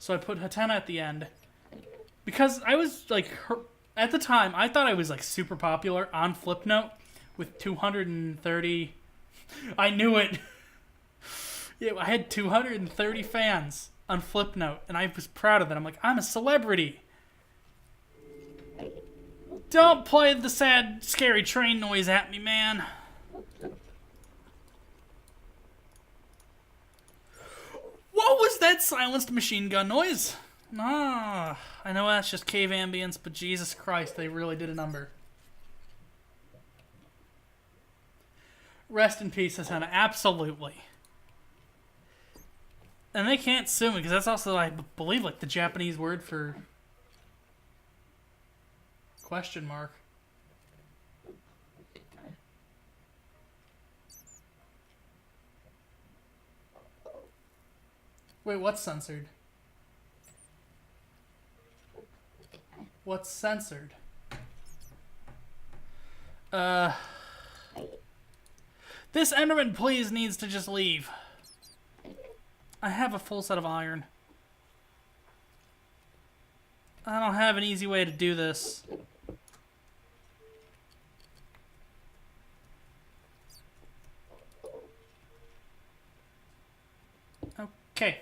So I put Hatena at the end. Because I was, like, at the time, I thought I was, like, super popular on Flipnote with 230... I knew it! Yeah, I had 230 fans on Flipnote, and I was proud of that. I'm like, I'm a celebrity! Don't play the sad, scary train noise at me, man. What was that silenced machine gun noise? Ah, I know that's just cave ambience, but Jesus Christ, they really did a number. Rest in peace, Hatena. Absolutely. And they can't sue me, because that's also, I believe, like, the Japanese word for... question mark. Wait, what's censored? What's censored? This Enderman, please, needs to just leave. I have a full set of iron. I don't have an easy way to do this. Okay.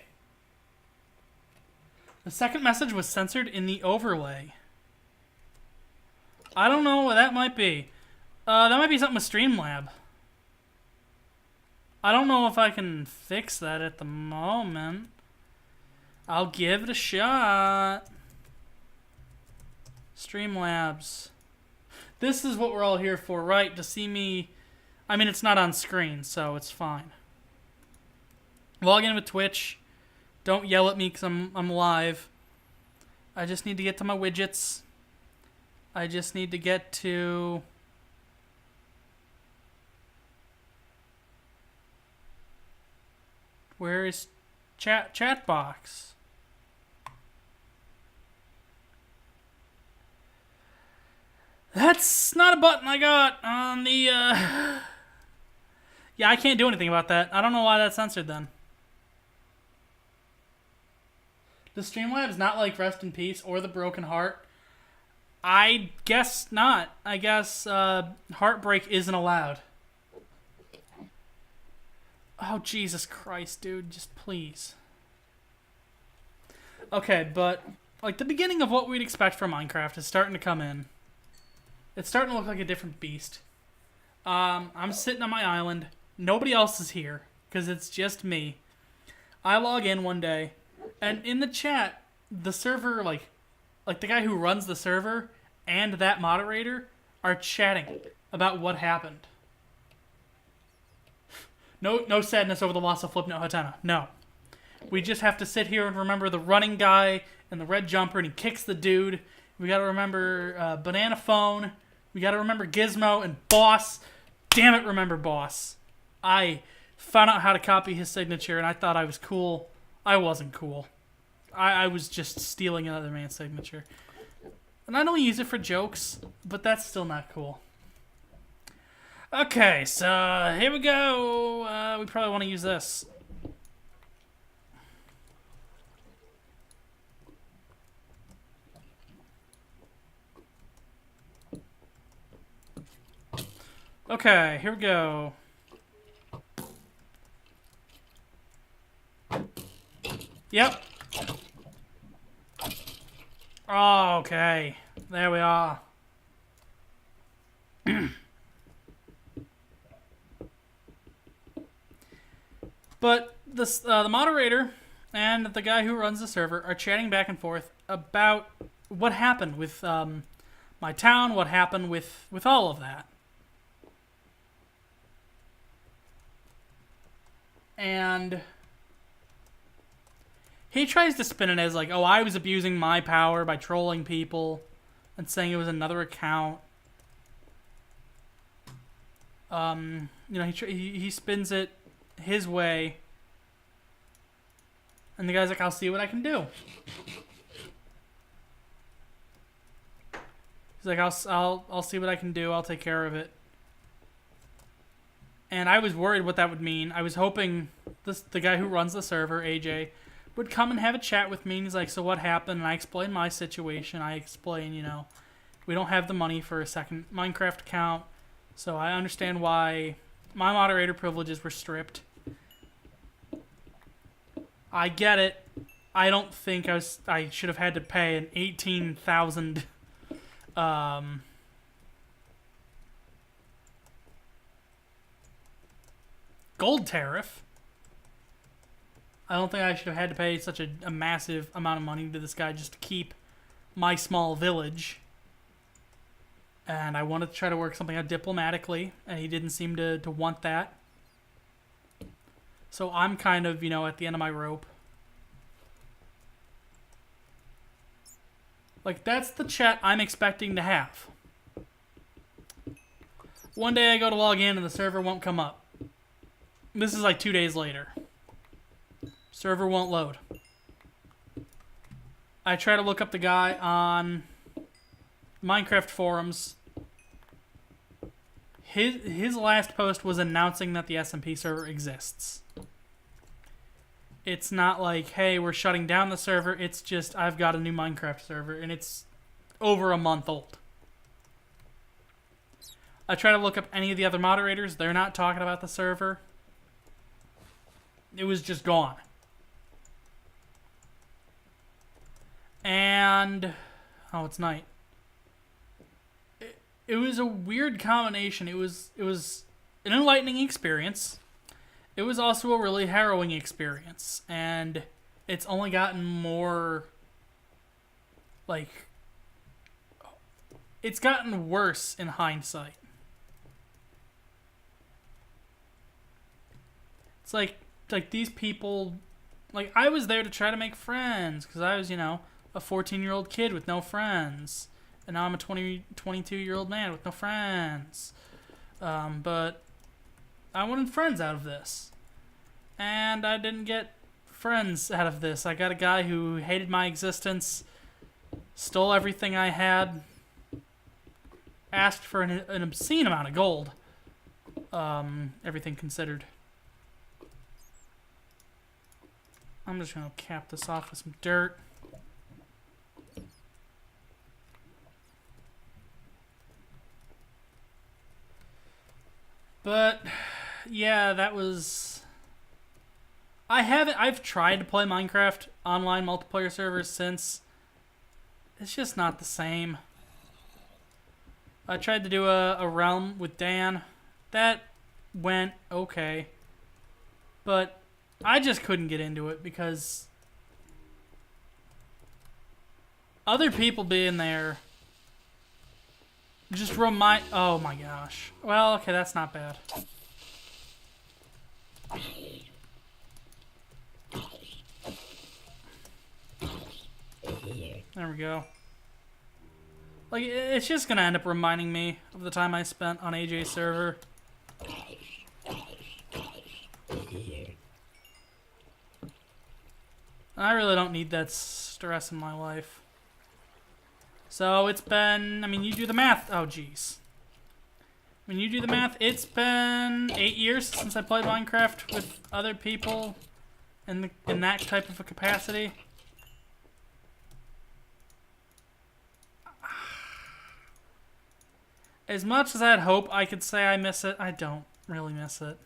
The second message was censored in the overlay. I don't know what that might be. That might be something with Streamlab. I don't know if I can fix that at the moment. I'll give it a shot. Streamlabs. This is what we're all here for, right? To see me... I mean, it's not on screen, so it's fine. Log in with Twitch. Don't yell at me because I'm live. I just need to get to my widgets. I just need to get to... Where is chat box? That's not a button I got on the, Yeah, I can't do anything about that. I don't know why that's censored then. The Streamlabs not like Rest in Peace or The Broken Heart? I guess not. I guess, Heartbreak isn't allowed. Oh, Jesus Christ, dude. Just please. Okay, but, like, the beginning of what we'd expect from Minecraft is starting to come in. It's starting to look like a different beast. I'm sitting on my island. Nobody else is here, because it's just me. I log in one day, and in the chat, the server, like the guy who runs the server and that moderator are chatting about what happened. No sadness over the loss of Flipnote Hatena. No. We just have to sit here and remember the running guy and the red jumper, and he kicks the dude. We gotta remember Banana Phone. We gotta remember Gizmo and Boss. Damn it, remember Boss. I found out how to copy his signature, and I thought I was cool. I wasn't cool. I was just stealing another man's signature. And I don't use it for jokes, but that's still not cool. Okay, so here we go. We probably want to use this. Okay, here we go. Yep. Oh, okay. There we are. But the moderator and the guy who runs the server are chatting back and forth about what happened with my town, what happened with all of that. And he tries to spin it as like, oh, I was abusing my power by trolling people and saying it was another account. You know, he spins it his way, and the guy's like, I'll see what I can do. He's like, I'll see what I can do. I'll take care of it. And I was worried what that would mean. I was hoping the guy who runs the server, AJ, would come and have a chat with me, and he's like, so what happened? And I explained my situation. I explained, we don't have the money for a second Minecraft account, so I understand why my moderator privileges were stripped. I get it. I don't think I should have had to pay an 18,000 gold tariff. I don't think I should have had to pay such a massive amount of money to this guy just to keep my small village. And I wanted to try to work something out diplomatically, and he didn't seem to want that. So I'm kind of, at the end of my rope. Like, that's the chat I'm expecting to have. One day I go to log in and the server won't come up. This is like 2 days later. Server won't load. I try to look up the guy on Minecraft forums. His last post was announcing that the SMP server exists. It's not like, hey, we're shutting down the server. It's just, I've got a new Minecraft server, and it's over a month old. I try to look up any of the other moderators. They're not talking about the server. It was just gone. And, oh, it's night. It was a weird combination. It was an enlightening experience. It was also a really harrowing experience. And it's only gotten more, like, it's gotten worse in hindsight. It's like these people, like, I was there to try to make friends because I was, a 14-year-old kid with no friends. And now I'm a 22-year-old man with no friends. But I wanted friends out of this. And I didn't get friends out of this. I got a guy who hated my existence, stole everything I had, asked for an obscene amount of gold. Everything considered. I'm just going to cap this off with some dirt. But, yeah, that was... I've tried to play Minecraft online multiplayer servers since. It's just not the same. I tried to do a realm with Dan. That went okay. But I just couldn't get into it because other people being there just remind... Oh my gosh. Well, okay, that's not bad. There we go. Like, it's just gonna end up reminding me of the time I spent on AJ's server. I really don't need that stress in my life. So it's been, I mean, you do the math. Oh, jeez. When you do the math, it's been 8 years since I played Minecraft with other people in that type of a capacity. As much as I'd hope I could say I miss it, I don't really miss it.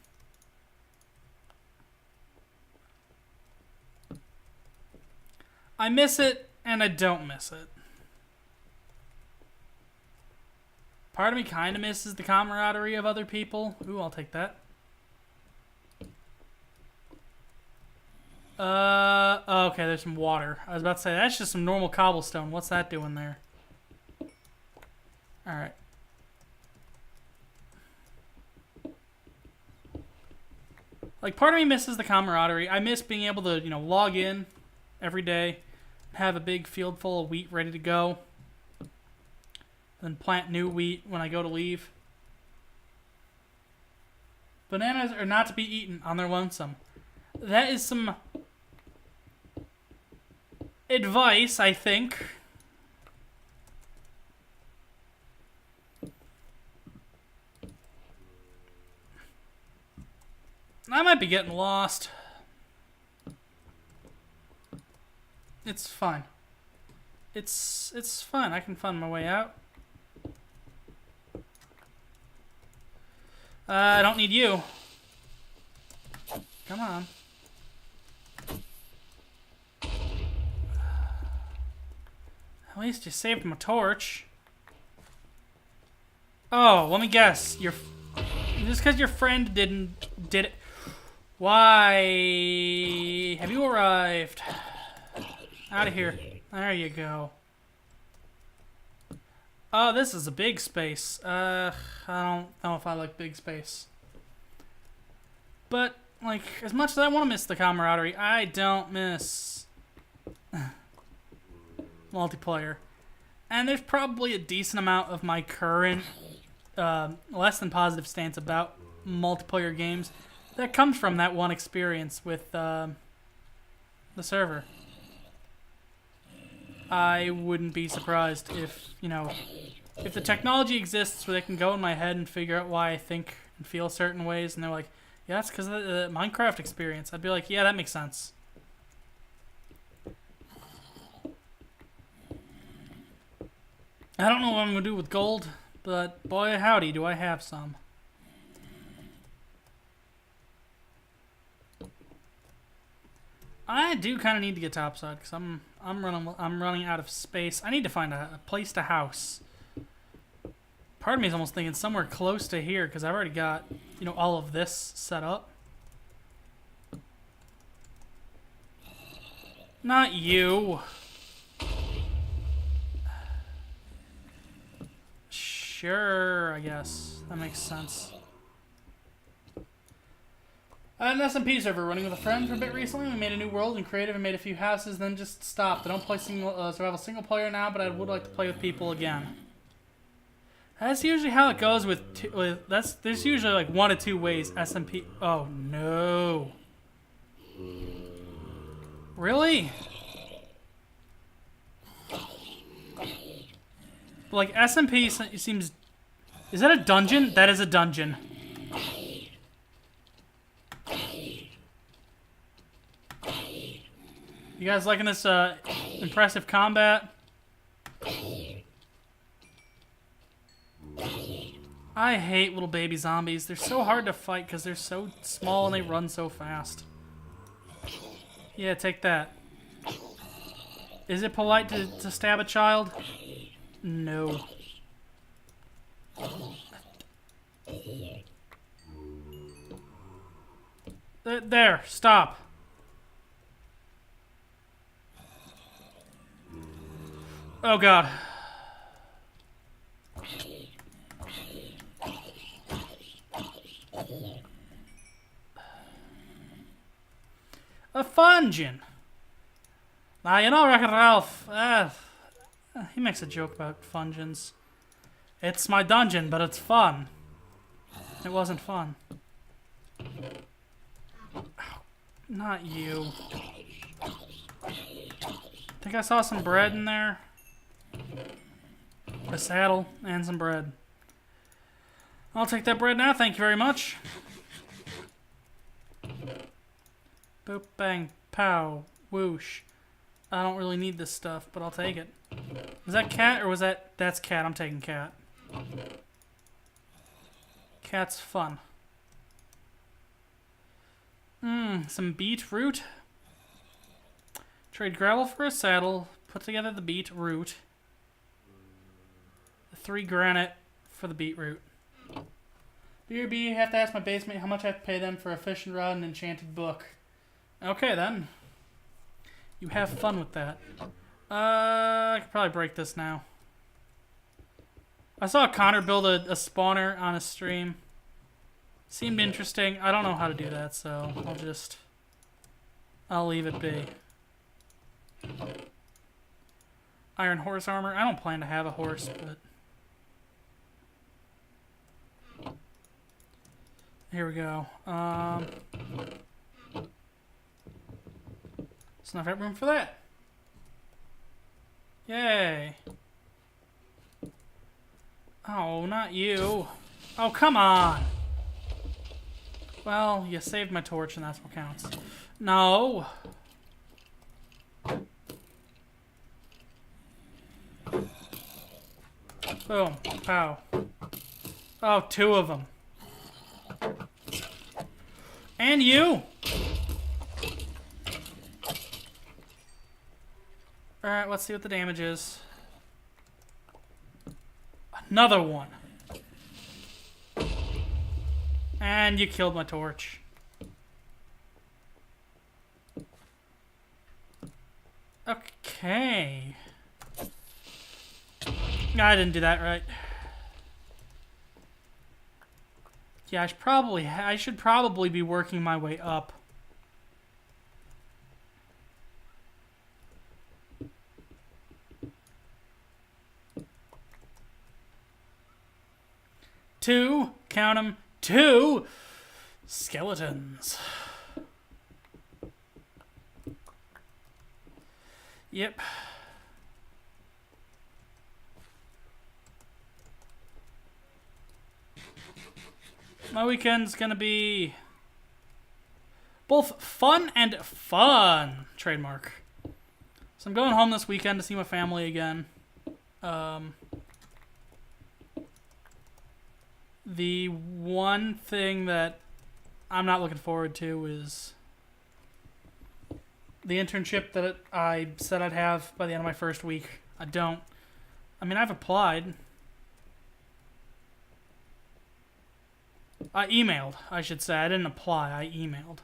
I miss it, and I don't miss it. Part of me kind of misses the camaraderie of other people. Ooh, I'll take that. Okay, there's some water. I was about to say, that's just some normal cobblestone. What's that doing there? Alright. Like, part of me misses the camaraderie. I miss being able to, log in every day, have a big field full of wheat ready to go, then plant new wheat when I go to leave. Bananas are not to be eaten on their lonesome. That is some advice, I think. I might be getting lost. It's fine. It's fine. I can find my way out. I don't need you. Come on. At least you saved my torch. Oh, let me guess. Just because your friend did it. Why have you arrived? Out of here. There you go. Oh, this is a big space. I don't know if I like big space. But, like, as much as I want to miss the camaraderie, I don't miss multiplayer. And there's probably a decent amount of my current less than positive stance about multiplayer games that comes from that one experience with the server. I wouldn't be surprised if, you know, if the technology exists where they can go in my head and figure out why I think and feel certain ways, and they're like, yeah, that's because of the Minecraft experience. I'd be like, yeah, that makes sense. I don't know what I'm going to do with gold, but boy howdy, do I have some. I do kind of need to get topside because I'm running out of space. I need to find a place to house. Part of me is almost thinking somewhere close to here because I've already got, you know, all of this set up. Not you. Sure, I guess that makes sense. An SMP server running with a friend for a bit recently. We made a new world and creative and made a few houses, then just stopped. I don't play survival single player now, but I would like to play with people again. That's usually how it goes there's usually like 1 or 2 ways SMP. Oh no. Really? Like SMP seems. Is that a dungeon? That is a dungeon. You guys liking this impressive combat? I hate little baby zombies. They're so hard to fight because they're so small and they run so fast. Yeah, take that. Is it polite to stab a child? No. There, stop. Oh god. A fungin. Now, you know, Wreck-It Ralph, he makes a joke about fungins. It's my dungeon, but it's fun. It wasn't fun. Oh, not you. Think I saw some bread in there? A saddle and some bread. I'll take that bread now, thank you very much. Boop, bang, pow, whoosh. I don't really need this stuff, but I'll take it. Was that cat or was that... That's cat, I'm taking cat. Cat's fun. Some beetroot. Trade gravel for a saddle. Put together the beetroot. 3 granite for the beetroot. BRB, you have to ask my basement how much I have to pay them for a fishing rod and enchanted book. Okay, then. You have fun with that. I could probably break this now. I saw Connor build a spawner on a stream. Seemed interesting. I don't know how to do that, so I'll leave it be. Iron horse armor. I don't plan to have a horse, but... Here we go. Let's not have room for that. Yay. Oh, not you. Oh, come on. Well, you saved my torch and that's what counts. No. Boom. Pow. Oh, two of them. And you! Alright, let's see what the damage is. Another one. And you killed my torch. Okay. I didn't do that right. Yeah, I should probably be working my way up. Two, count 'em, two skeletons. Yep. My weekend's gonna be both fun and fun. Trademark. So I'm going home this weekend to see my family again. The one thing that I'm not looking forward to is the internship that I said I'd have by the end of my first week. I don't. I mean, I've applied. I emailed, I should say. I didn't apply, I emailed.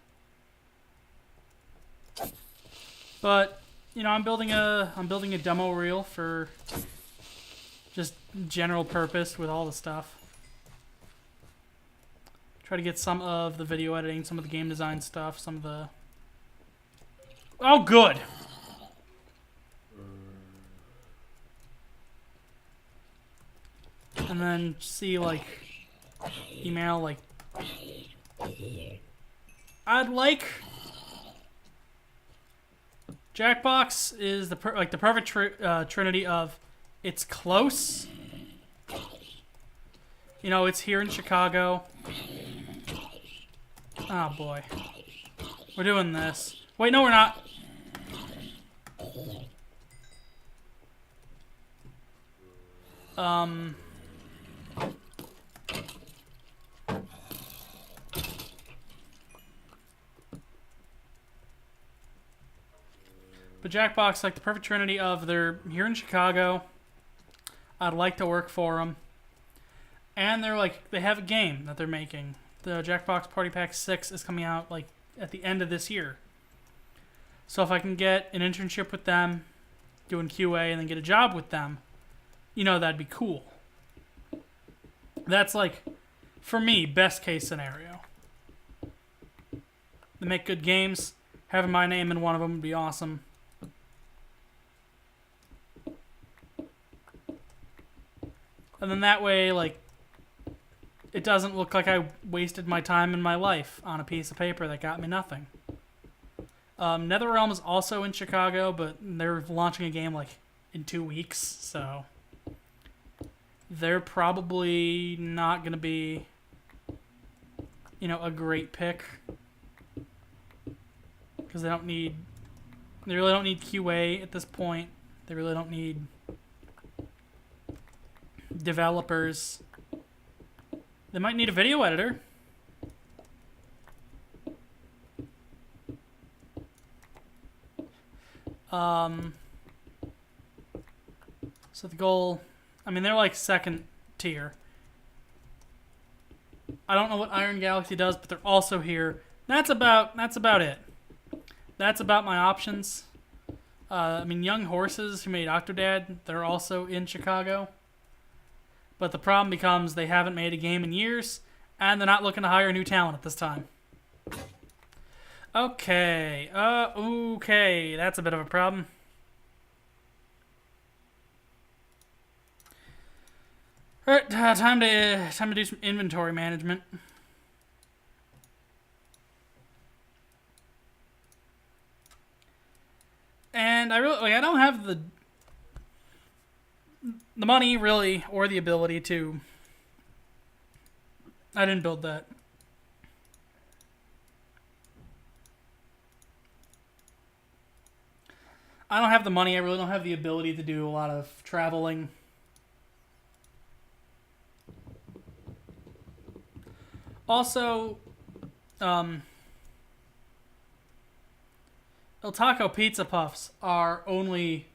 But, you know, I'm building a demo reel for just general purpose with all the stuff. Try to get some of the video editing, some of the game design stuff, some of the... Oh, good! And then see, like, email, like... I'd like... Jackbox is the perfect trinity of it's close. You know, it's here in Chicago. Oh, boy. We're doing this. Wait, no, we're not. But Jackbox, like the perfect trinity of they're here in Chicago. I'd like to work for them. And they're like, they have a game that they're making. The Jackbox Party Pack 6 is coming out like at the end of this year. So if I can get an internship with them, doing QA, and then get a job with them, you know, that'd be cool. That's like, for me, best case scenario. They make good games. Having my name in one of them would be awesome. And then that way, like, it doesn't look like I wasted my time and my life on a piece of paper that got me nothing. NetherRealm is also in Chicago, but they're launching a game, like, in 2 weeks, so... They're probably not going to be, you know, a great pick. Because they really don't need QA at this point. They really don't need developers. They might need a video editor. So the goal, I mean, they're like second tier. I don't know what Iron Galaxy does, but they're also here. That's about it. That's about my options. I mean, Young Horses, who made Octodad, they're also in Chicago. But the problem becomes they haven't made a game in years, and they're not looking to hire new talent at this time. Okay. Okay. That's a bit of a problem. Alright, time to do some inventory management. And I don't have the money really or the ability to. I didn't build that. I don't have the money. I really don't have the ability to do a lot of traveling. Also, El Taco Pizza Puffs are only...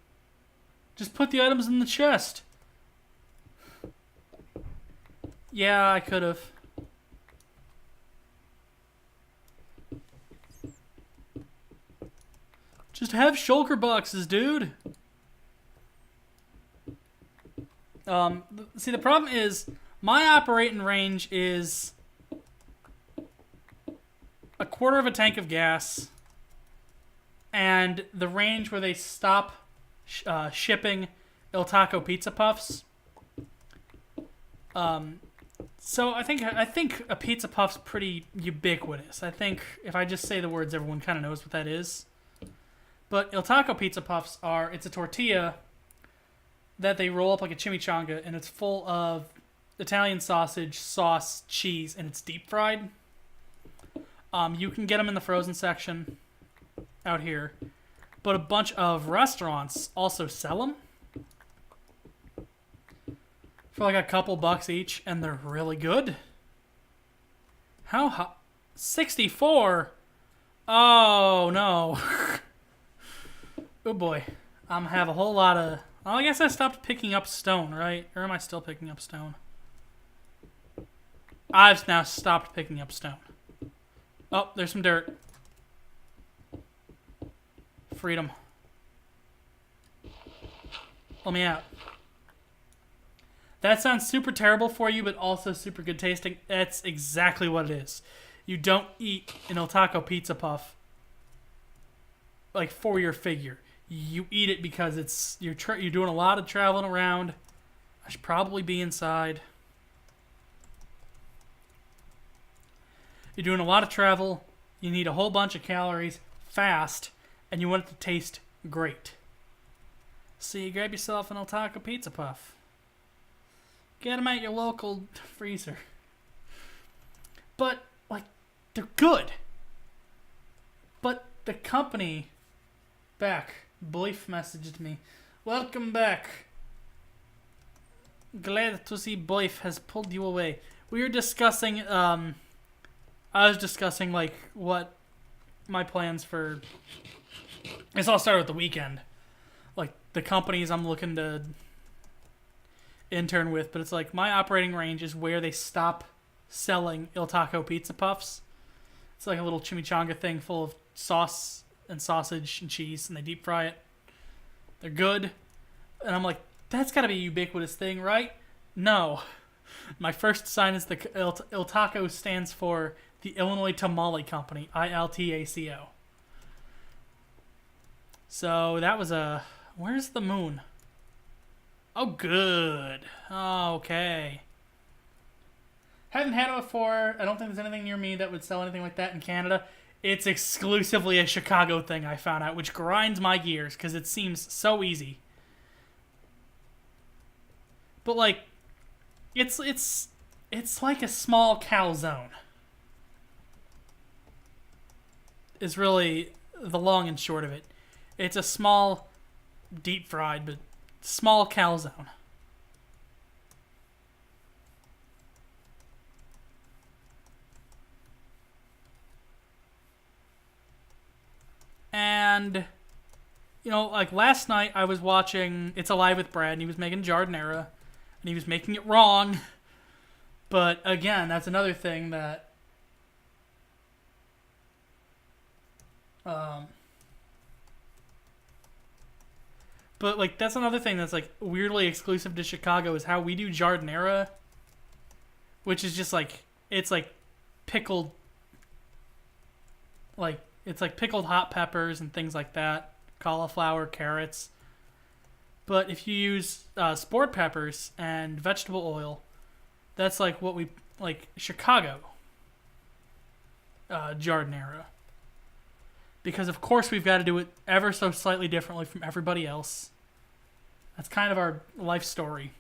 Just put the items in the chest. Yeah, I could have. Just have shulker boxes, dude. See, the problem is my operating range is a quarter of a tank of gas, and the range where they stop shipping El Taco Pizza Puffs. So I think a pizza puff's pretty ubiquitous. I think if I just say the words, everyone kind of knows what that is. But El Taco Pizza Puffs it's a tortilla that they roll up like a chimichanga, and it's full of Italian sausage, sauce, cheese, and it's deep fried. You can get them in the frozen section out here, but a bunch of restaurants also sell them for like a couple bucks each, and they're really good. How high? 64? Oh, no. Oh, boy. I'm gonna have a whole lot of... Well, I guess I stopped picking up stone, right? Or am I still picking up stone? I've now stopped picking up stone. Oh, there's some dirt. Freedom. Let me out. That sounds super terrible for you, but also super good tasting. That's exactly what it is. You don't eat an El Taco Pizza Puff like for your figure. You eat it because you're doing a lot of traveling around. I should probably be inside. You're doing a lot of travel. You need a whole bunch of calories fast, and you want it to taste great. So you grab yourself an El Taco Pizza Puff. Get them at your local freezer. But, like, they're good. But the company Boif messaged me. Welcome back. Glad to see Boif has pulled you away. We were discussing, I was discussing, like, what my plans for... This all started with the weekend. Like, the companies I'm looking to intern with, but it's like my operating range is where they stop selling El Taco Pizza Puffs. It's like a little chimichanga thing full of sauce and sausage and cheese, and they deep fry it. They're good. And I'm like, that's got to be a ubiquitous thing, right? No. My first sign is the El Taco stands for the Illinois Tamale Company, ILTACO. So that was where's the moon? Oh, good. Okay. Haven't had it before. I don't think there's anything near me that would sell anything like that in Canada. It's exclusively a Chicago thing, I found out, which grinds my gears because it seems so easy. But like, it's like a small calzone. Is really the long and short of it. It's a small, deep fried, but small calzone. And, you know, like last night I was watching It's Alive with Brad, and he was making jardinera, and he was making it wrong. But again, that's another thing that but like that's another thing that's like weirdly exclusive to Chicago is how we do jardinera, which is just like it's like pickled pickled hot peppers and things like that, cauliflower, carrots. But if you use sport peppers and vegetable oil, that's like what we like Chicago jardinera. Because of course we've got to do it ever so slightly differently from everybody else. That's kind of our life story.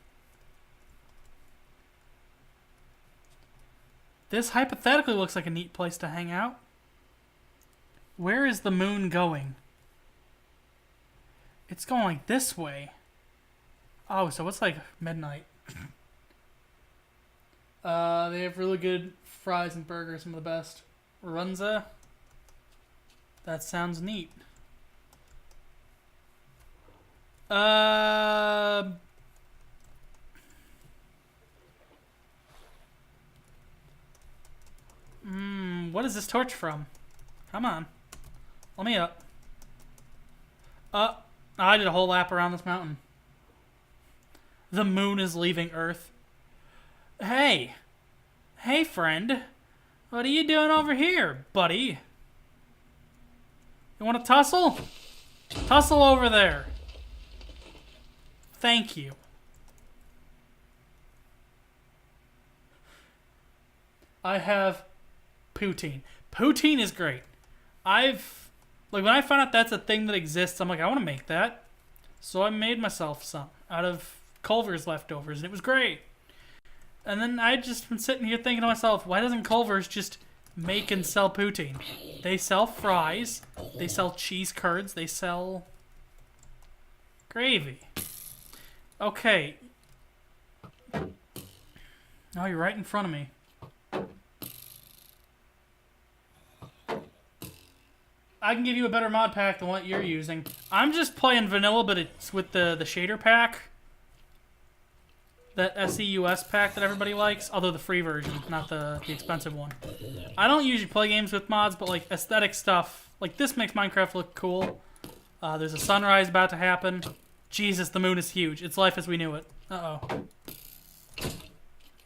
This hypothetically looks like a neat place to hang out. Where is the moon going? It's going like this way. Oh, so it's like midnight. They have really good fries and burgers, some of the best. Runza. That sounds neat. What is this torch from? Come on. Let me up. I did a whole lap around this mountain. The moon is leaving Earth. Hey. Hey, friend. What are you doing over here, buddy? You want to tussle? Tussle over there. Thank you. I have poutine. Poutine is great. When I found out that's a thing that exists, I'm like, I want to make that. So I made myself some out of Culver's leftovers, and it was great. And then I just been sitting here thinking to myself, why doesn't Culver's just make and sell poutine? They sell fries, they sell cheese curds, they sell gravy. Okay. Oh, you're right in front of me. I can give you a better mod pack than what you're using. I'm just playing vanilla, but it's with the shader pack. That SEUS pack that everybody likes. Although the free version, not the expensive one. I don't usually play games with mods, but like aesthetic stuff. Like this makes Minecraft look cool. There's a sunrise about to happen. Jesus, the moon is huge. It's life as we knew it. Uh-oh.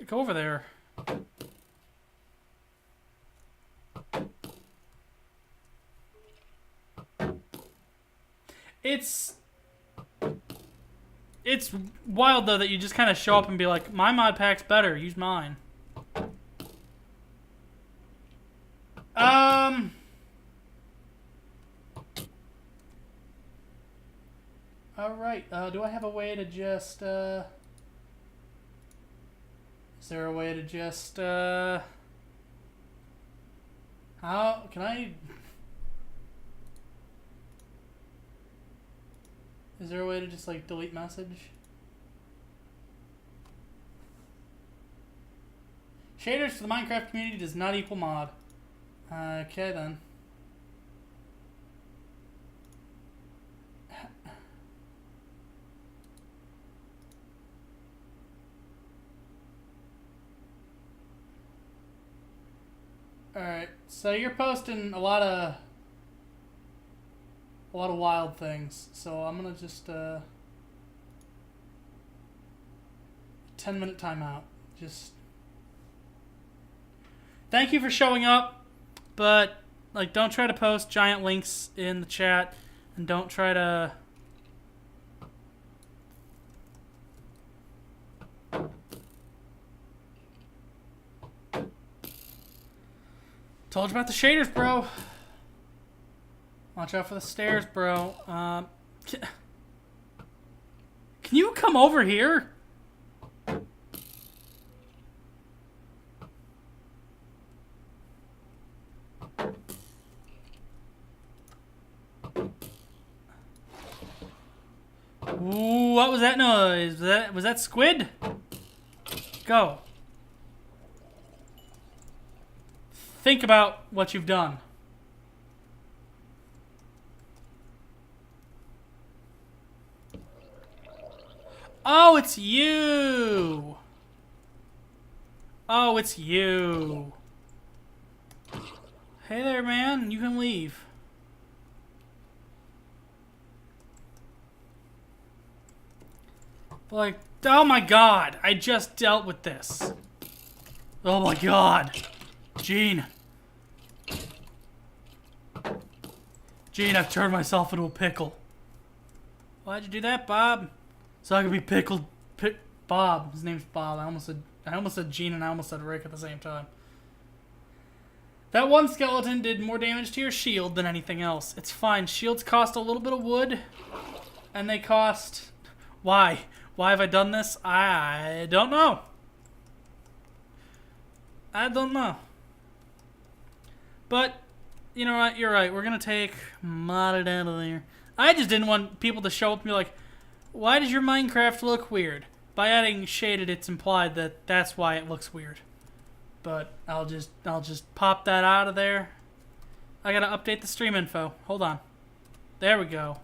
Go over there. It's wild, though, that you just kind of show up and be like, my mod pack's better, use mine. Alright, do I have a way to just, is there a way to just, how, can I... Is there a way to just, like, delete message? Shaders for the Minecraft community does not equal mod. Okay, then. Alright, so you're posting a lot of wild things, so I'm gonna just 10-minute timeout. Just thank you for showing up, but like don't try to post giant links in the chat, and don't try to told you about the shaders, bro. Watch out for the stairs, bro. Can you come over here? Ooh, what was that noise? Was that squid? Go. Think about what you've done. Oh, it's you! Oh, it's you. Hey there, man. You can leave. Like, oh my god. I just dealt with this. Oh my god. Gene. Gene, I've turned myself into a pickle. Why'd you do that, Bob? So I could be pickled. Bob. His name's Bob. I almost said Gene and I almost said Rick at the same time. That one skeleton did more damage to your shield than anything else. It's fine. Shields cost a little bit of wood. And they cost... Why? Why have I done this? I don't know. I don't know. But, you know what? You're right. We're going to take modded out of there. I just didn't want people to show up and be like, why does your Minecraft look weird? By adding shaded, it's implied that that's why it looks weird. but I'll just pop that out of there. I gotta update the stream info. Hold on. There we go.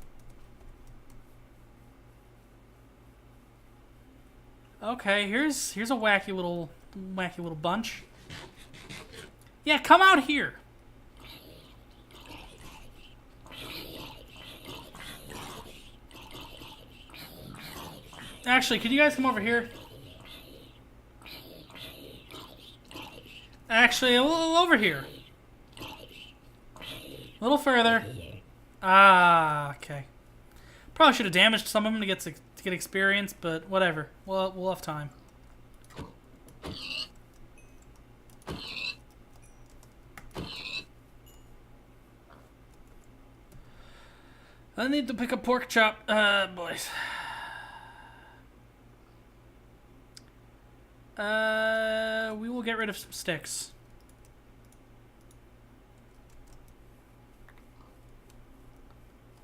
Okay, here's a wacky little bunch. Yeah, come out here. Actually, could you guys come over here? Actually, a little over here. A little further. Ah, okay. Probably should have damaged some of them to get experience, but whatever. We'll have time. I need to pick a pork chop, boys. We will get rid of some sticks.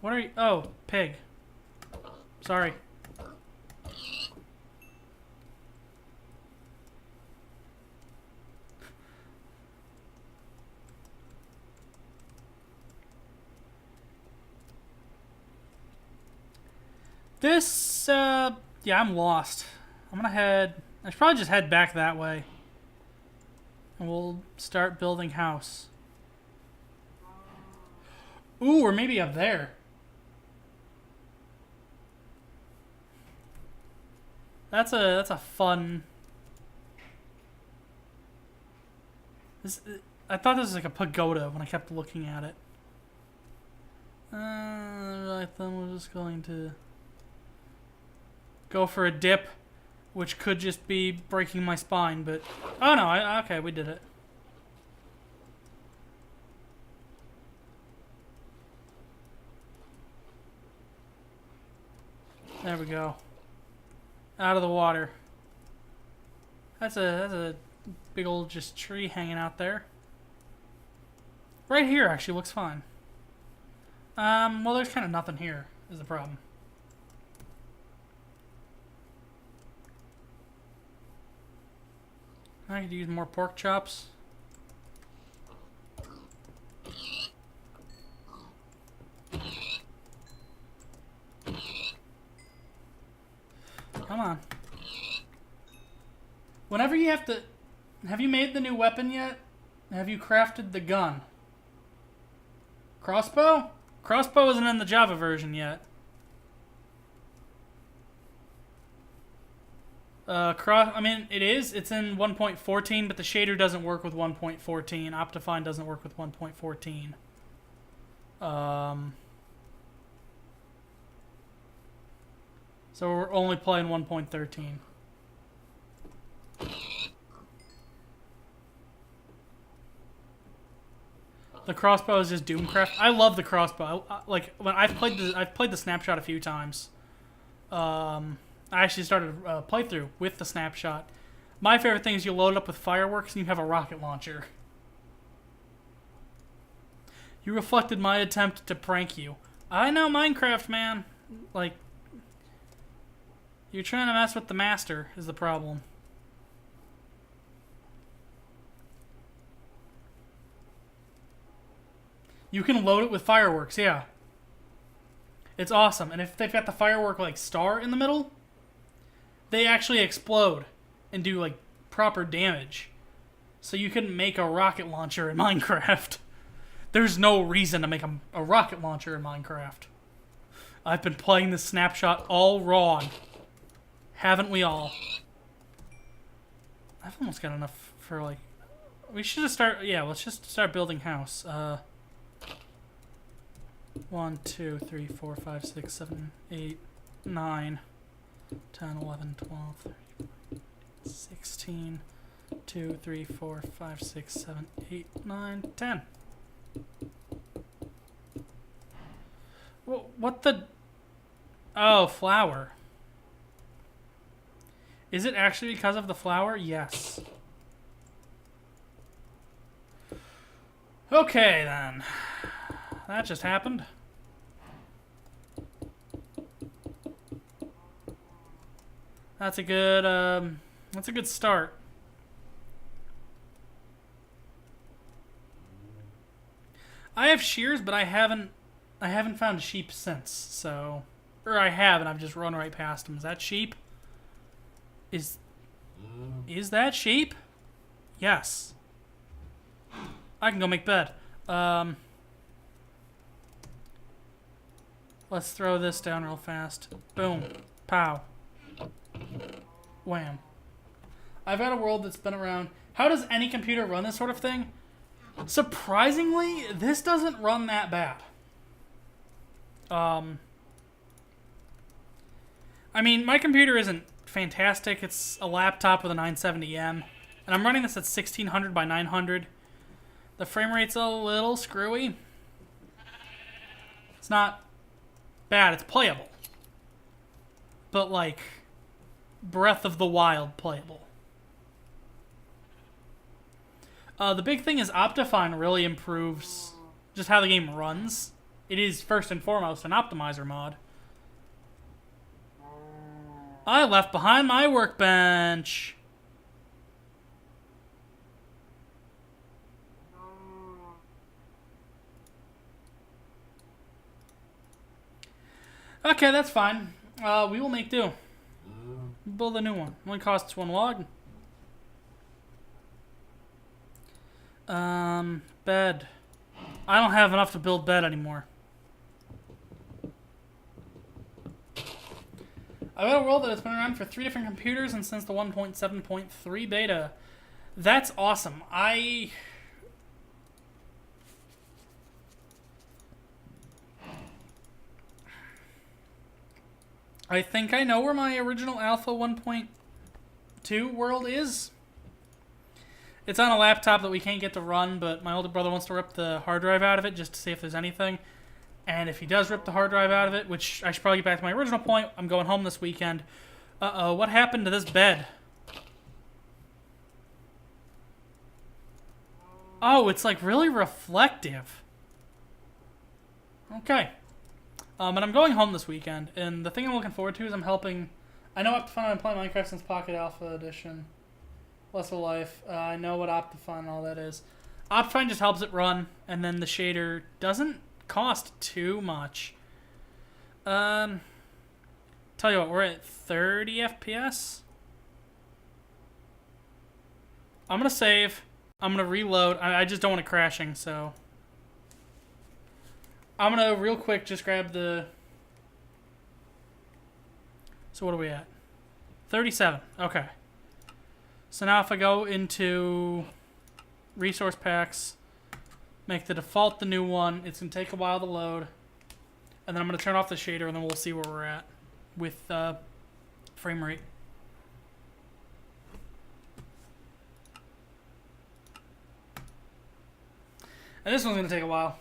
What are you? Oh, pig. Sorry. This, yeah, I'm lost. I'm gonna head... I should probably just head back that way. And we'll start building house. Ooh, or maybe up there. That's a fun... I thought this was like a pagoda when I kept looking at it. I thought we're just going to go for a dip, which could just be breaking my spine, but... Oh no, okay, we did it. There we go. Out of the water. That's a big old just tree hanging out there. Right here actually looks fine. Well, there's kind of nothing here, is the problem. I could use more pork chops. Come on. Whenever you have to... Have you made the new weapon yet? Have you crafted the gun? Crossbow? Crossbow isn't in the Java version yet. I mean, it is. It's in 1.14, but the shader doesn't work with 1.14. Optifine doesn't work with 1.14. So we're only playing 1.13. The crossbow is just Doomcraft. I love the crossbow. Like when I've played the snapshot a few times. I actually started a playthrough with the snapshot. My favorite thing is you load it up with fireworks and you have a rocket launcher. You reflected my attempt to prank you. I know Minecraft, man. Like, you're trying to mess with the master is the problem. You can load it with fireworks, yeah. It's awesome. And if they've got the firework, like, star in the middle, they actually explode and do, like, proper damage. So you couldn't make a rocket launcher in Minecraft. There's no reason to make a rocket launcher in Minecraft. I've been playing this snapshot all wrong. Haven't we all? I've almost got enough for, like... We should just start... Yeah, let's just start building house. 1, 2, 3, 4, 5, 6, 7, 8, 9, 10, 11, 12, 13, 16, 2, 3, 4, 5, 6, 7, 8, 9, 10. What the... Oh, flour. Is it actually because of the flour? Yes. Okay, then. That just happened. That's a good start. I have shears, but I haven't found sheep since. So, or I have, and I've just run right past them. Is that sheep? Is that sheep? Yes. I can go make bed. Let's throw this down real fast. Boom. Pow. Wham. I've got a world that's been around. How does any computer run this sort of thing? Surprisingly, this doesn't run that bad. I mean, my computer isn't fantastic. It's a laptop with a 970M, and I'm running this at 1600 by 900. The frame rate's a little screwy. It's not bad. It's playable. But, like, Breath of the Wild playable. The big thing is Optifine really improves just how the game runs. It is, first and foremost, an optimizer mod. I left behind my workbench. Okay, that's fine. We will make do. Build a new one. Only costs 1 log. Bed. I don't have enough to build bed anymore. I've got a world that has been around for 3 different computers and since the 1.7.3 beta. That's awesome. I think I know where my original Alpha 1.2 world is. It's on a laptop that we can't get to run, but my older brother wants to rip the hard drive out of it just to see if there's anything. And if he does rip the hard drive out of it, which I should probably get back to my original point, I'm going home this weekend. Uh-oh, what happened to this bed? Oh, it's like really reflective. Okay. And I'm going home this weekend, and the thing I'm looking forward to is I'm helping... I know Optifine, I've been playing Minecraft since Pocket Alpha Edition. Less of life. I know what Optifine and all that is. Optifine just helps it run, and then the shader doesn't cost too much. Tell you what, we're at 30 FPS. I'm gonna save. I'm gonna reload. I just don't want it crashing, so I'm gonna real quick just grab the. So what are we at? 37. Okay. So now if I go into resource packs, make the default the new one, it's going to take a while to load. And then I'm going to turn off the shader and then we'll see where we're at with frame rate. And this one's going to take a while.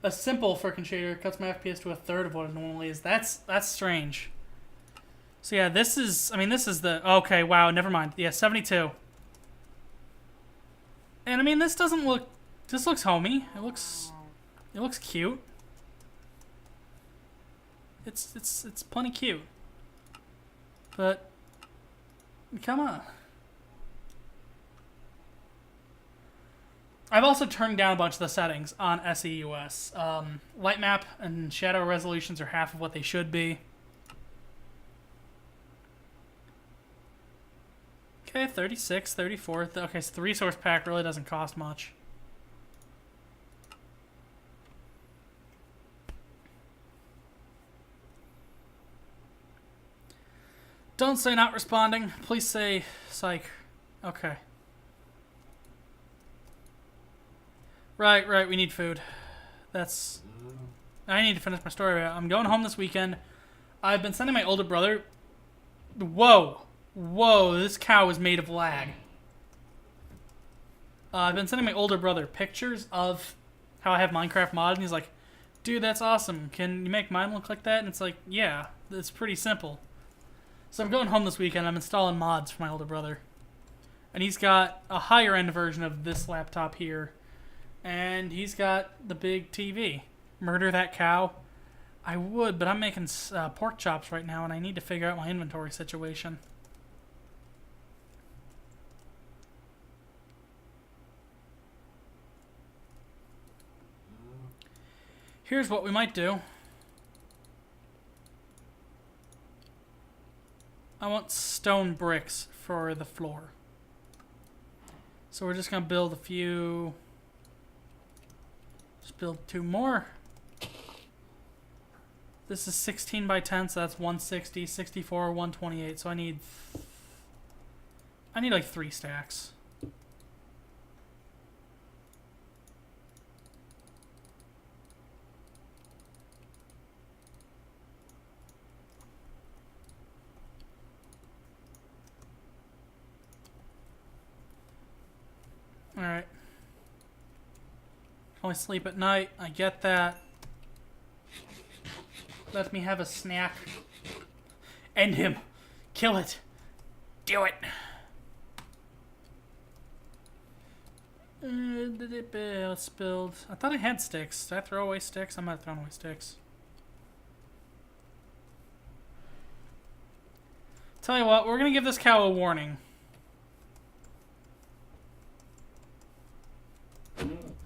A simple frickin' shader cuts my FPS to 1/3 of what it normally is. That's strange. So yeah, this is, I mean, this is the, okay, wow, never mind. Yeah, 72. And I mean, this doesn't look, this looks homey. It looks cute. It's plenty cute. But, come on. I've also turned down a bunch of the settings on SEUS. Light map and shadow resolutions are half of what they should be. Okay, 36, 34. Okay, so the resource pack really doesn't cost much. Don't say not responding. Please say psych. Okay. Right, we need food. That's... I need to finish my story. I'm going home this weekend. I've been sending my older brother... Whoa, this cow is made of lag. I've been sending my older brother pictures of how I have Minecraft modded, and he's like, dude, that's awesome. Can you make mine look like that? And it's like, yeah, it's pretty simple. So I'm going home this weekend. I'm installing mods for my older brother. And he's got a higher end version of this laptop here. And he's got the big TV. Murder that cow? I would, but I'm making pork chops right now, and I need to figure out my inventory situation. Here's what we might do. I want stone bricks for the floor. So we're just gonna build a few. Just build 2 more. This is 16 by 10, so that's 160, 64, 128. So I need like 3 stacks. Alright. Only sleep at night. I get that. Let me have a snack. End him. Kill it. Do it. Let's build. I thought I had sticks. Did I throw away sticks? I might have thrown away sticks. Tell you what, we're going to give this cow a warning.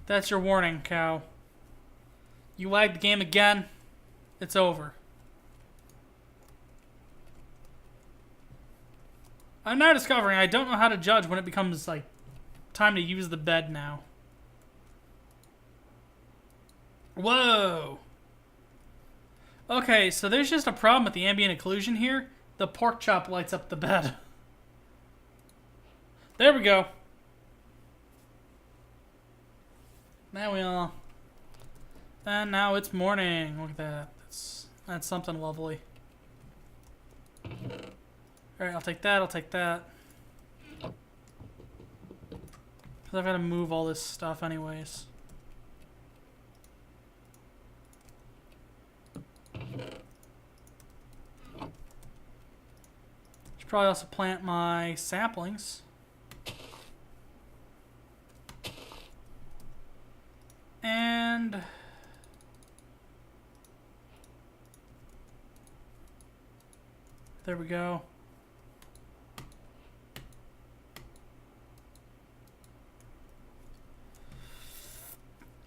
That's your warning, cow. You lagged the game again, it's over. I'm now discovering I don't know how to judge when it becomes, like, time to use the bed now. Whoa! Okay, so there's just a problem with the ambient occlusion here. The pork chop lights up the bed. There we go. Now we all. And now it's morning. Look at that. That's something lovely. Alright, I'll take that, I'll take that. Because I've got to move all this stuff anyways. Should probably also plant my saplings. And there we go.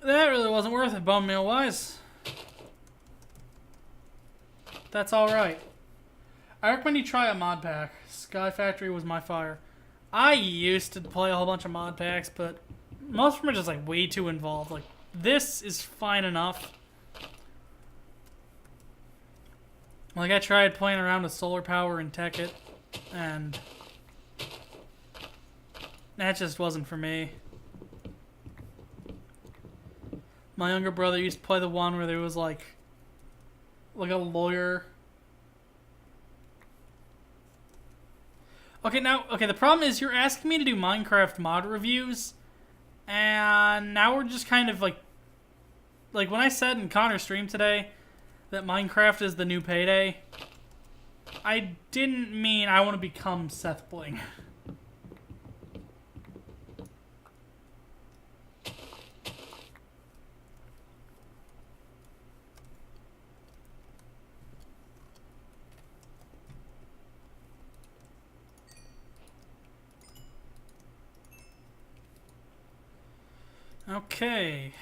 That really wasn't worth it, bone meal wise. That's alright. I recommend you try a mod pack. Sky Factory was my fire. I used to play a whole bunch of mod packs, but most of them are just like way too involved. Like, this is fine enough. Like, I tried playing around with solar power and Tekkit, and that just wasn't for me. My younger brother used to play the one where there was like a lawyer. Okay, the problem is you're asking me to do Minecraft mod reviews, and now we're just kind of like when I said in Connor's stream today that Minecraft is the new payday, I didn't mean I want to become Seth Bling. Okay.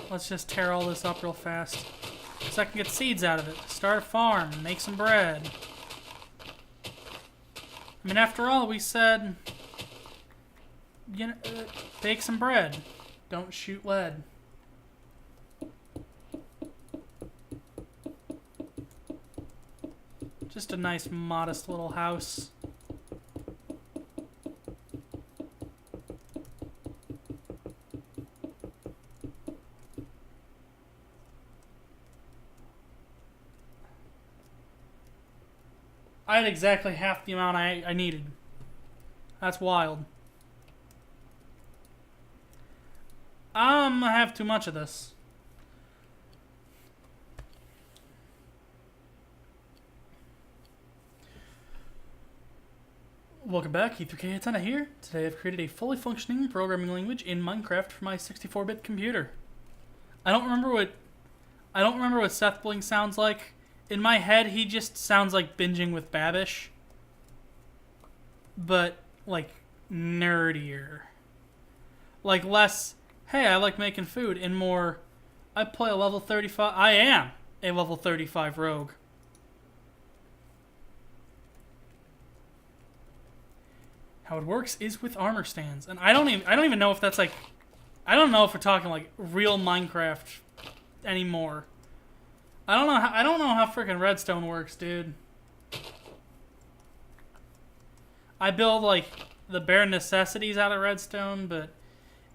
Let's just tear all this up real fast so I can get seeds out of it. Start a farm, make some bread. I mean, after all, we said, you know, bake some bread. Don't shoot lead. Just a nice, modest little house. I had exactly half the amount I needed. That's wild. I'm gonna have too much of this. Welcome back, E3K Antenna here. Today I've created a fully functioning programming language in Minecraft for my 64-bit computer. I don't remember what Seth Bling sounds like. In my head, he just sounds like binging with Babish. but like nerdier. Like less, hey, I like making food, and more, I play a level 35. I am a level 35 rogue. How it works is with armor stands, and I don't even know if that's like, I don't know if we're talking like real Minecraft anymore. I don't know how freaking redstone works, dude. I build like the bare necessities out of redstone, but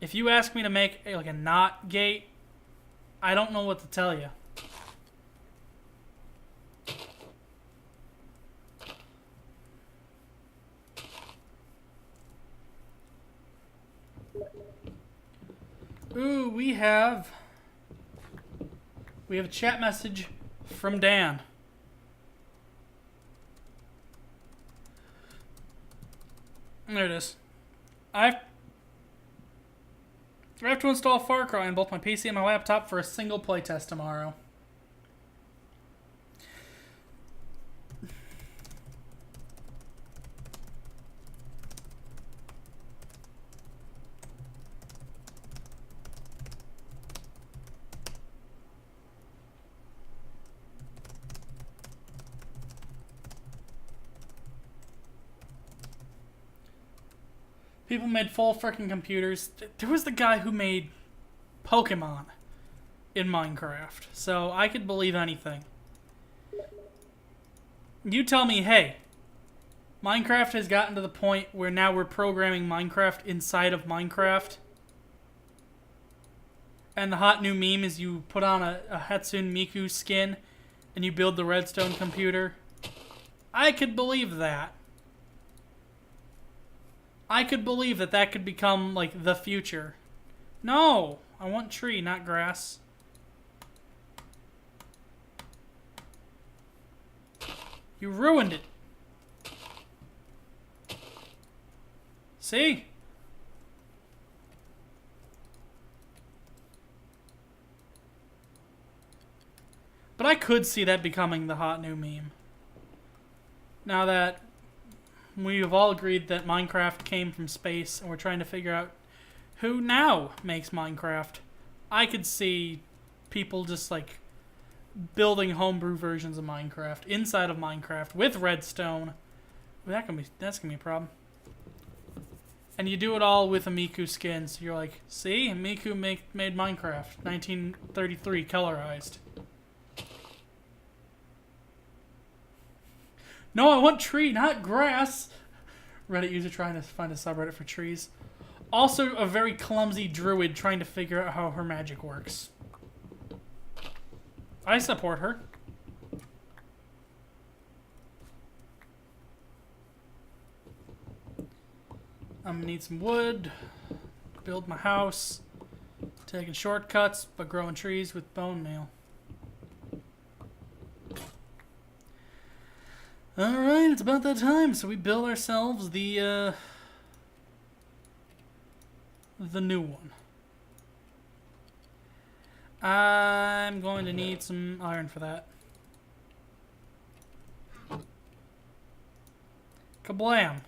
if you ask me to make like a knot gate, I don't know what to tell you. Ooh, we have a chat message from Dan. There it is. I have to install Far Cry on both my PC and my laptop for a single playtest tomorrow. People made full freaking computers. There was the guy who made Pokemon in Minecraft, so I could believe anything. You tell me, hey, Minecraft has gotten to the point where now we're programming Minecraft inside of Minecraft, and the hot new meme is you put on a Hatsune Miku skin and you build the redstone computer. I could believe that. I could believe that that could become, like, the future. No! I want tree, not grass. You ruined it. See? But I could see that becoming the hot new meme. Now that we have all agreed that Minecraft came from space and we're trying to figure out who now makes Minecraft, I could see people just like building homebrew versions of Minecraft inside of Minecraft with redstone. That's gonna be a problem. And you do it all with a Miku skin, so you're like, see, Miku made Minecraft, 1933, colorized. No, I want tree, not grass. Reddit user trying to find a subreddit for trees. Also, a very clumsy druid trying to figure out how her magic works. I support her. I'm gonna need some wood. Build my house. Taking shortcuts, but growing trees with bone meal. Alright, it's about that time, so we build ourselves the new one. I'm going to need some iron for that. Kablam.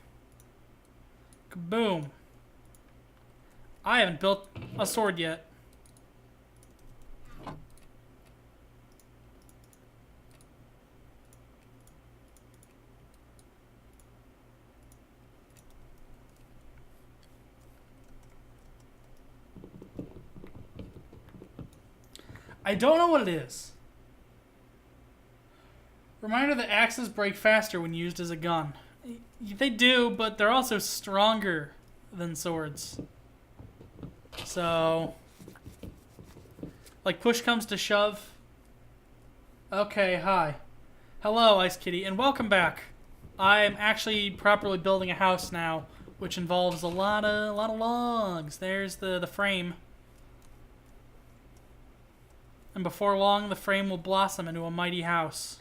Kaboom. I haven't built a sword yet. I don't know what it is. Reminder that axes break faster when used as a gun. They do, but they're also stronger than swords. So, like push comes to shove. Okay, hi. Hello, Ice Kitty, and welcome back. I'm actually properly building a house now, which involves a lot of logs. There's the frame. And before long, the frame will blossom into a mighty house.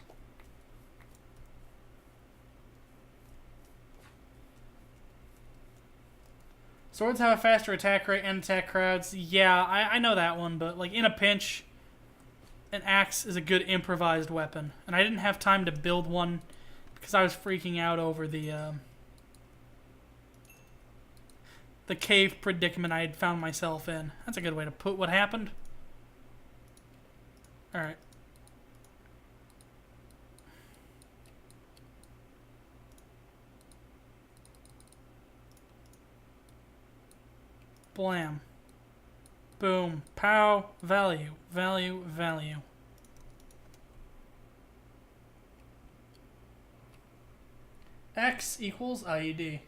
Swords have a faster attack rate and attack crowds. Yeah, I know that one, but like in a pinch, an axe is a good improvised weapon. And I didn't have time to build one because I was freaking out over the the cave predicament I had found myself in. That's a good way to put what happened. Alright. Blam. Boom. Pow. Value. Value. Value. X equals IED.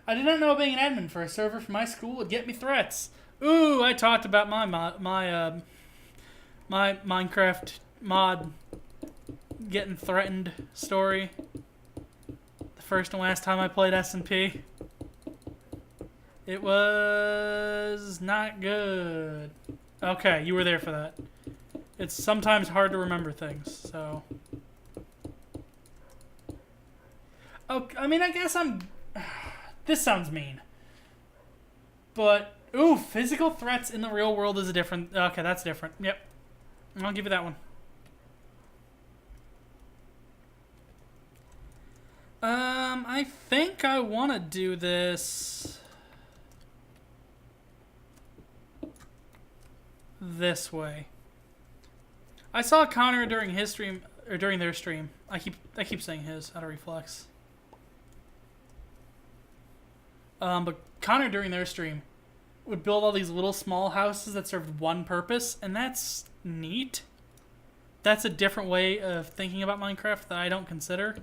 I did not know being an admin for a server for my school would get me threats. Ooh, I talked about my Minecraft mod getting threatened story. The first and last time I played S&P. It was not good. Okay, you were there for that. It's sometimes hard to remember things, so. Oh, I mean, I guess I'm. This sounds mean. But, ooh, physical threats in the real world is a different. Okay, that's different. Yep. I'll give you that one. I think I want to do this this way. I saw Connor during his stream, or during their stream. I keep saying his out of reflex. But Connor during their stream would build all these little small houses that served one purpose, and that's neat. That's a different way of thinking about Minecraft that I don't consider.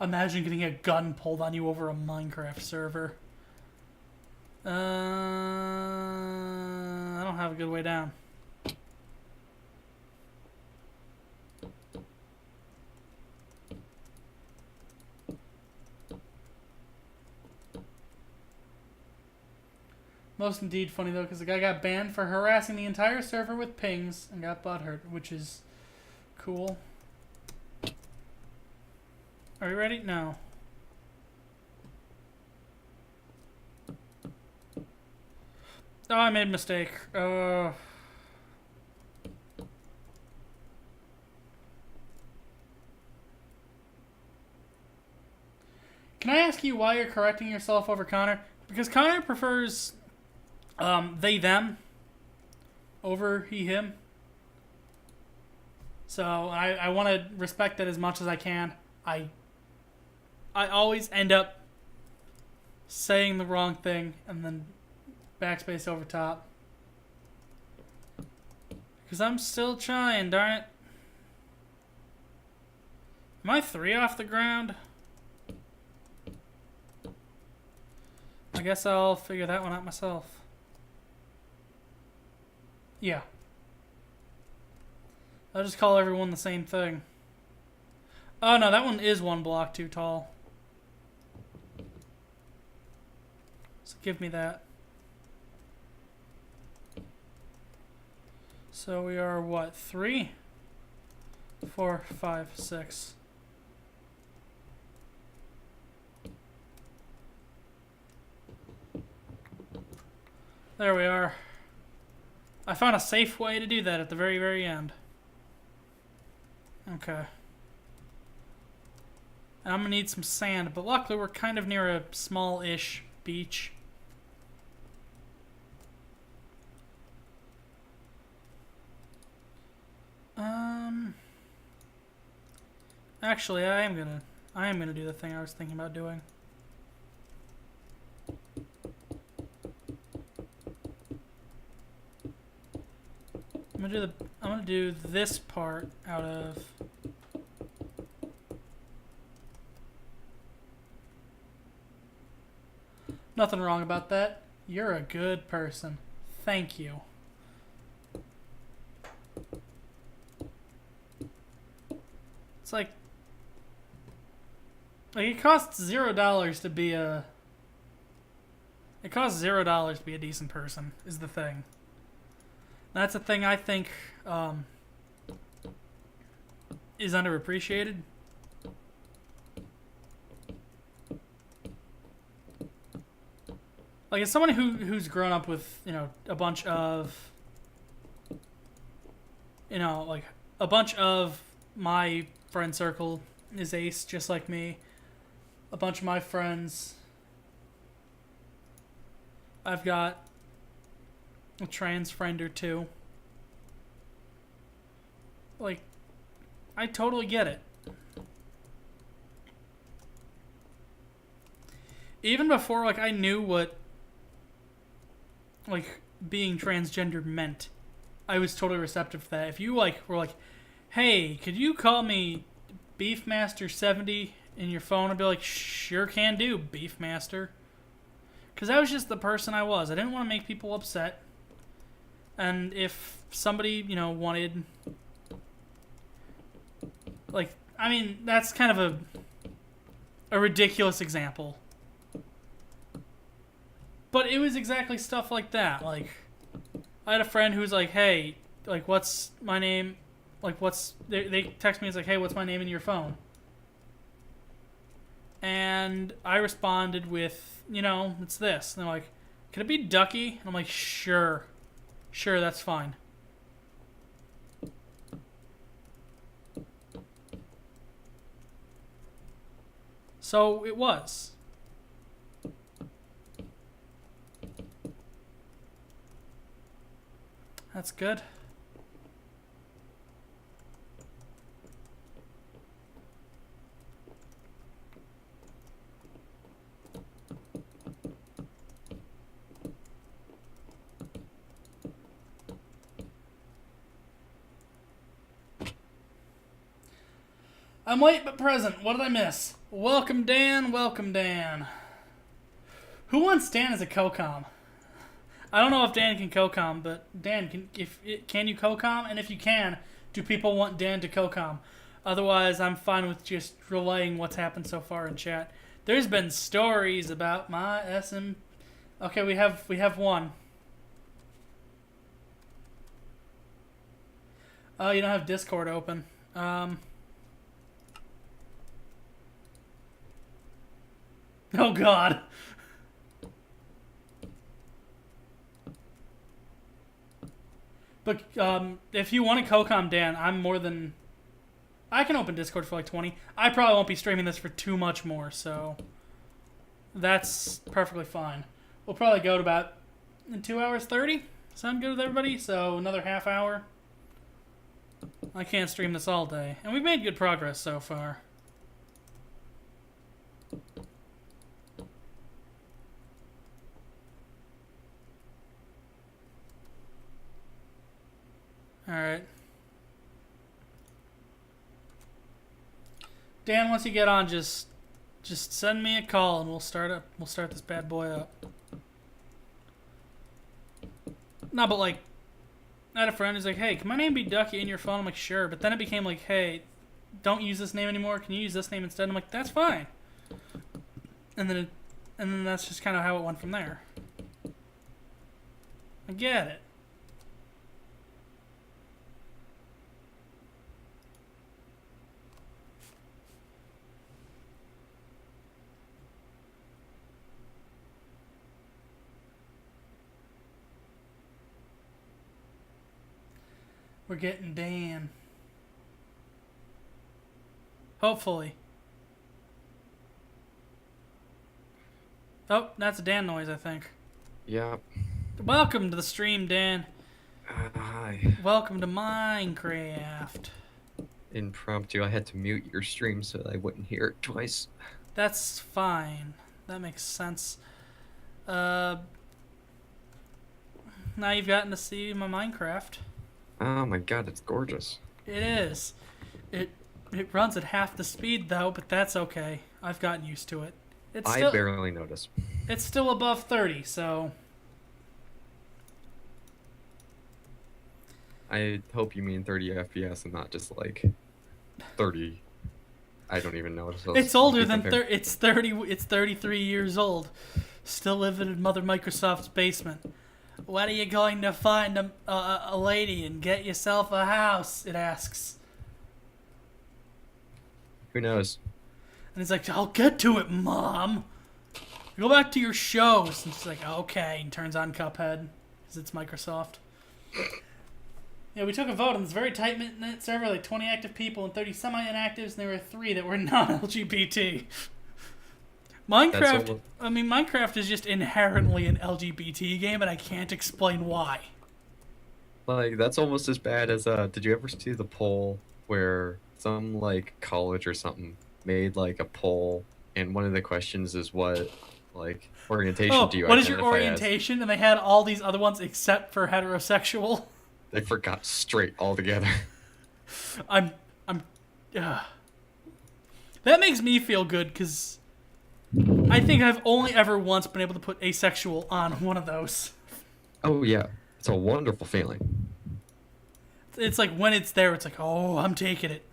Imagine getting a gun pulled on you over a Minecraft server. I don't have a good way down. Most indeed funny though, because the guy got banned for harassing the entire server with pings and got butthurt, which is cool. Are you ready? No. Oh, I made a mistake. Can I ask you why you're correcting yourself over Connor? Because Connor prefers they, them over he, him. So I want to respect that as much as I can. I always end up saying the wrong thing and then backspace over top. Because I'm still trying, darn it. Am I 3 off the ground? I guess I'll figure that one out myself. Yeah. I'll just call everyone the same thing. Oh no, that one is 1 block too tall. So give me that. So we are what? 3, 4, 5, 6. There we are. I found a safe way to do that at the very, very end. Okay. And I'm gonna need some sand, but luckily we're kind of near a small-ish beach. Actually, I am gonna do the thing I was thinking about doing. I'm gonna do this part out of nothing wrong about that. You're a good person. Thank you. It's like it costs $0 to be a. It costs $0 to be a decent person. Is the thing. That's a thing I think is underappreciated. Like, as someone who's grown up with, you know, a bunch of, you know, like a bunch of my friend circle is ace, just like me. A bunch of my friends, I've got a trans friend or two. Like, I totally get it. Even before, like, I knew what, like, being transgender meant, I was totally receptive to that. If you, like, were like, hey, could you call me Beefmaster70 in your phone? I'd be like, sure can do, Beefmaster. Because that was just the person I was. I didn't want to make people upset. And if somebody, you know, wanted... Like, I mean, that's kind of a ridiculous example. But it was exactly stuff like that. Like, I had a friend who was like, hey, like, what's my name? Like, what's... They text me, it's like, hey, what's my name in your phone? And I responded with, you know, it's this. And they're like, can it be Ducky? And I'm like, sure. Sure, that's fine. So it was. That's good. I'm late but present. What did I miss? Welcome, Dan. Welcome, Dan. Who wants Dan as a co-com? I don't know if Dan can co-com, but Dan, can you co-com? And if you can, do people want Dan to co-com? Otherwise, I'm fine with just relaying what's happened so far in chat. There's been stories about my SM. Okay, we have one. Oh, you don't have Discord open. Oh God. But if you want to co-com Dan, I'm more than... I can open Discord for like 20. I probably won't be streaming this for too much more, so... That's perfectly fine. We'll probably go to about 2 hours 30. Sound good with everybody? So another half hour. I can't stream this all day. And we've made good progress so far. Alright. Dan, once you get on, just send me a call and we'll start this bad boy up. No, but like, I had a friend who's like, hey, can my name be Ducky in your phone? I'm like, sure. But then it became like, hey, don't use this name anymore. Can you use this name instead? I'm like, that's fine. And then that's just kind of how it went from there. I get it. We're getting Dan. Hopefully. Oh, that's a Dan noise, I think. Yep. Welcome to the stream, Dan. Hi. Welcome to Minecraft. Impromptu. I had to mute your stream so that I wouldn't hear it twice. That's fine. That makes sense. Now you've gotten to see my Minecraft. Oh my god, it's gorgeous. It is. It runs at half the speed though, but that's okay. I've gotten used to it. I barely notice. It's still above 30, so... I hope you mean 30 FPS and not just like 30. I don't even know. It's older than 30. It's 33 years old. Still living in Mother Microsoft's basement. When are you going to find a lady and get yourself a house? It asks. Who knows? And he's like, I'll get to it, Mom. Go back to your shows. And she's like, okay. And turns on Cuphead because it's Microsoft. Yeah, we took a vote on this very tight-knit server, like 20 active people and 30 semi-inactives, and there were 3 that were non-LGBT. Minecraft is just inherently an LGBT game, and I can't explain why. Like, that's almost as bad as, did you ever see the poll where some, like, college or something made, like, a poll, and one of the questions is what, like, orientation do you what identify is your orientation? as? And they had all these other ones except for heterosexual. They forgot straight altogether. I'm, that makes me feel good, because I think I've only ever once been able to put asexual on one of those. Oh, yeah. It's a wonderful feeling. It's like when it's there, it's like, oh, I'm taking it.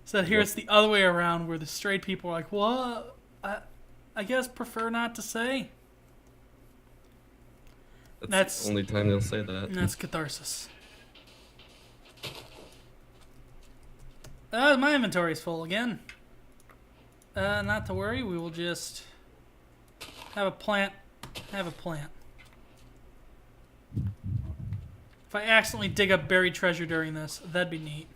So here it's the other way around, where the straight people are like, well, I guess prefer not to say. That's the only time they'll say that. That's catharsis. My inventory's full again. Not to worry, we will just have a plant. If I accidentally dig up buried treasure during this, that'd be neat.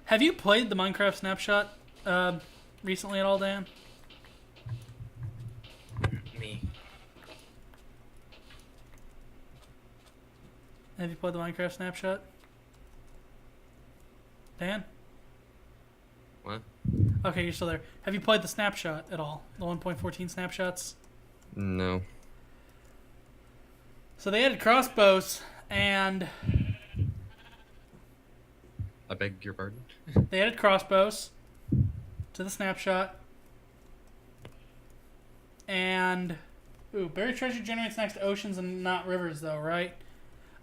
Have you played the Minecraft Snapshot recently at all, Dan? Me. Have you played the Minecraft Snapshot? Dan? What? Okay, you're still there. Have you played the Snapshot at all? The 1.14 snapshots? No. So they added crossbows, and I beg your pardon? they added crossbows to the snapshot. And buried treasure generates next to oceans and not rivers, though, right?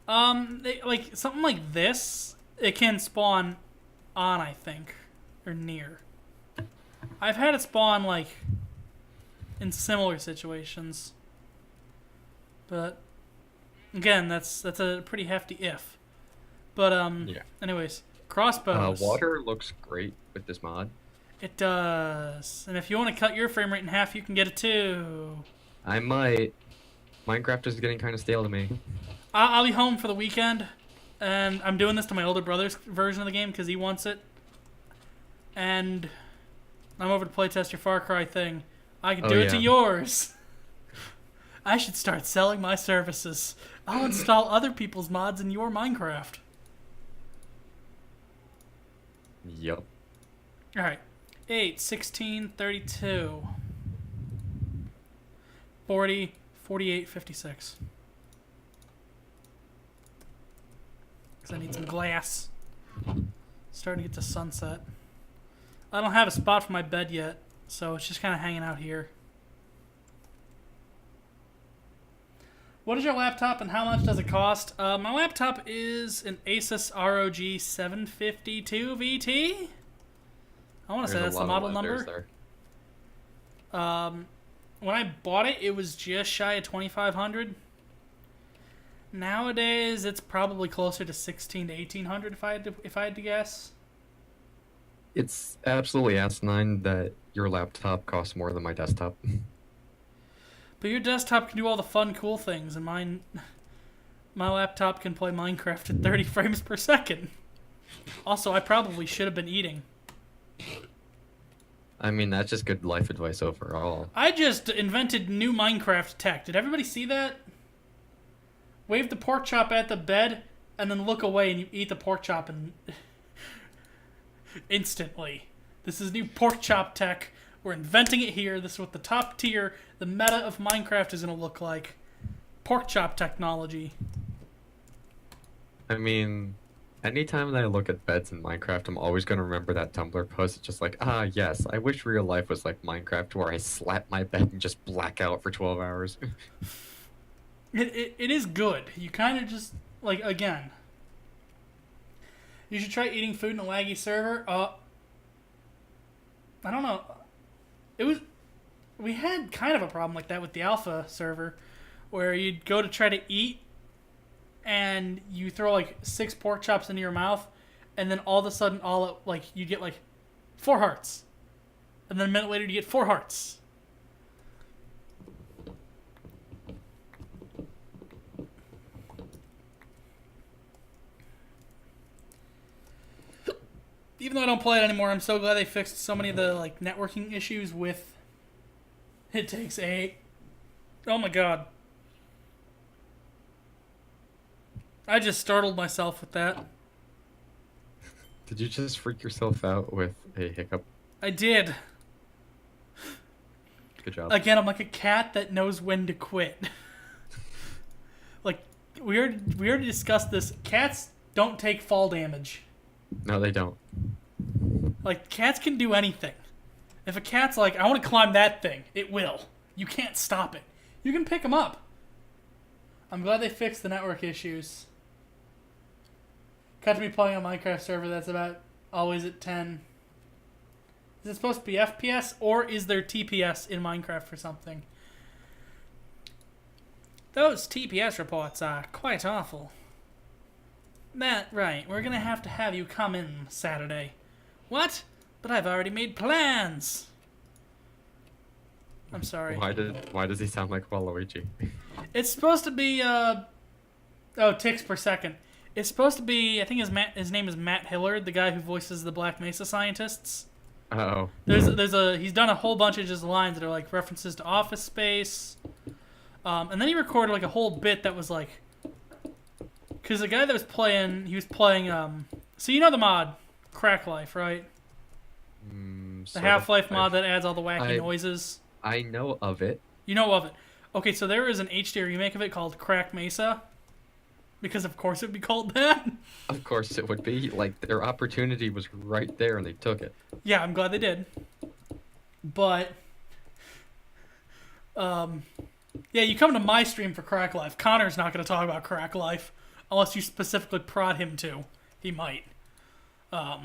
Like something like this, it can spawn on, I think, or near. I've had it spawn like in similar situations, but again, that's a pretty hefty if. But Yeah. anyways, crossbows. Water looks great with this mod. It does, and if you want to cut your frame rate in half, you can get it too. I might. Minecraft is getting kind of stale to me. I'll be home for the weekend, and I'm doing this to my older brother's version of the game because he wants it. And I'm over to playtest your Far Cry thing. I can do it to yours. I should start selling my services. I'll install other people's mods in your Minecraft. Yup. Alright. 8, 16, 32. 40, 48, 56. Because I need some glass. Starting to get to sunset. I don't have a spot for my bed yet, so it's just kind of hanging out here. What is your laptop and how much does it cost? My laptop is an Asus ROG 752 VT. I want to say that's the model number. When I bought it, it was just shy of $2,500. Nowadays, it's probably closer to $1,600 to $1,800 if I had to guess. It's absolutely asinine that your laptop costs more than my desktop. But your desktop can do all the fun, cool things, and my laptop can play Minecraft at 30 frames per second. Also, I probably should have been eating. I mean, that's just good life advice overall. I just invented new Minecraft tech. Did everybody see that? Wave the pork chop at the bed, and then look away, and you eat the pork chop and instantly. This is new pork chop tech. We're inventing it here. This is what the top tier, the meta of Minecraft is going to look like. Pork chop technology. I mean, anytime that I look at beds in Minecraft, I'm always going to remember that Tumblr post. It's just like, yes, I wish real life was like Minecraft, where I slap my bed and just black out for 12 hours. It is good. You kind of just, like, again, you should try eating food in a laggy server. I don't know. We had kind of a problem like that with the alpha server, where you'd go to try to eat, and you throw like 6 pork chops into your mouth, and then all of a sudden, you get like 4 hearts, and then a minute later you get 4 hearts. Even though I don't play it anymore, I'm so glad they fixed so many of the like networking issues with It Takes Eight. Oh my god. I just startled myself with that. Did you just freak yourself out with a hiccup? I did. Good job. Again, I'm like a cat that knows when to quit. Like, we already discussed this. Cats don't take fall damage. No, they don't. Like, cats can do anything. If a cat's like, I want to climb that thing, it will. You can't stop it. You can pick them up. I'm glad they fixed the network issues. Got to be playing on Minecraft server that's about always at 10. Is it supposed to be FPS, or is there TPS in Minecraft for something? Those TPS reports are quite awful. Matt, right, we're gonna have to have you come in Saturday. What? But I've already made plans. I'm sorry. Why does he sound like Waluigi? It's supposed to be ticks per second. It's supposed to be, I think his name is Matt Hillard, the guy who voices the Black Mesa scientists. Oh. He's done a whole bunch of just lines that are like references to Office Space. And then he recorded like a whole bit that was like, because the guy that was playing, he was playing so you know the mod Crack Life, right? The Half-Life mod that adds all the wacky noises. I know of it. You know of it. Okay, so there is an HD remake of it called Crack Mesa. Because of course it would be called that. Of course it would be. Like, their opportunity was right there and they took it. Yeah, I'm glad they did. But, yeah, you come to my stream for Crack Life. Connor's not going to talk about Crack Life unless you specifically prod him to. He might. But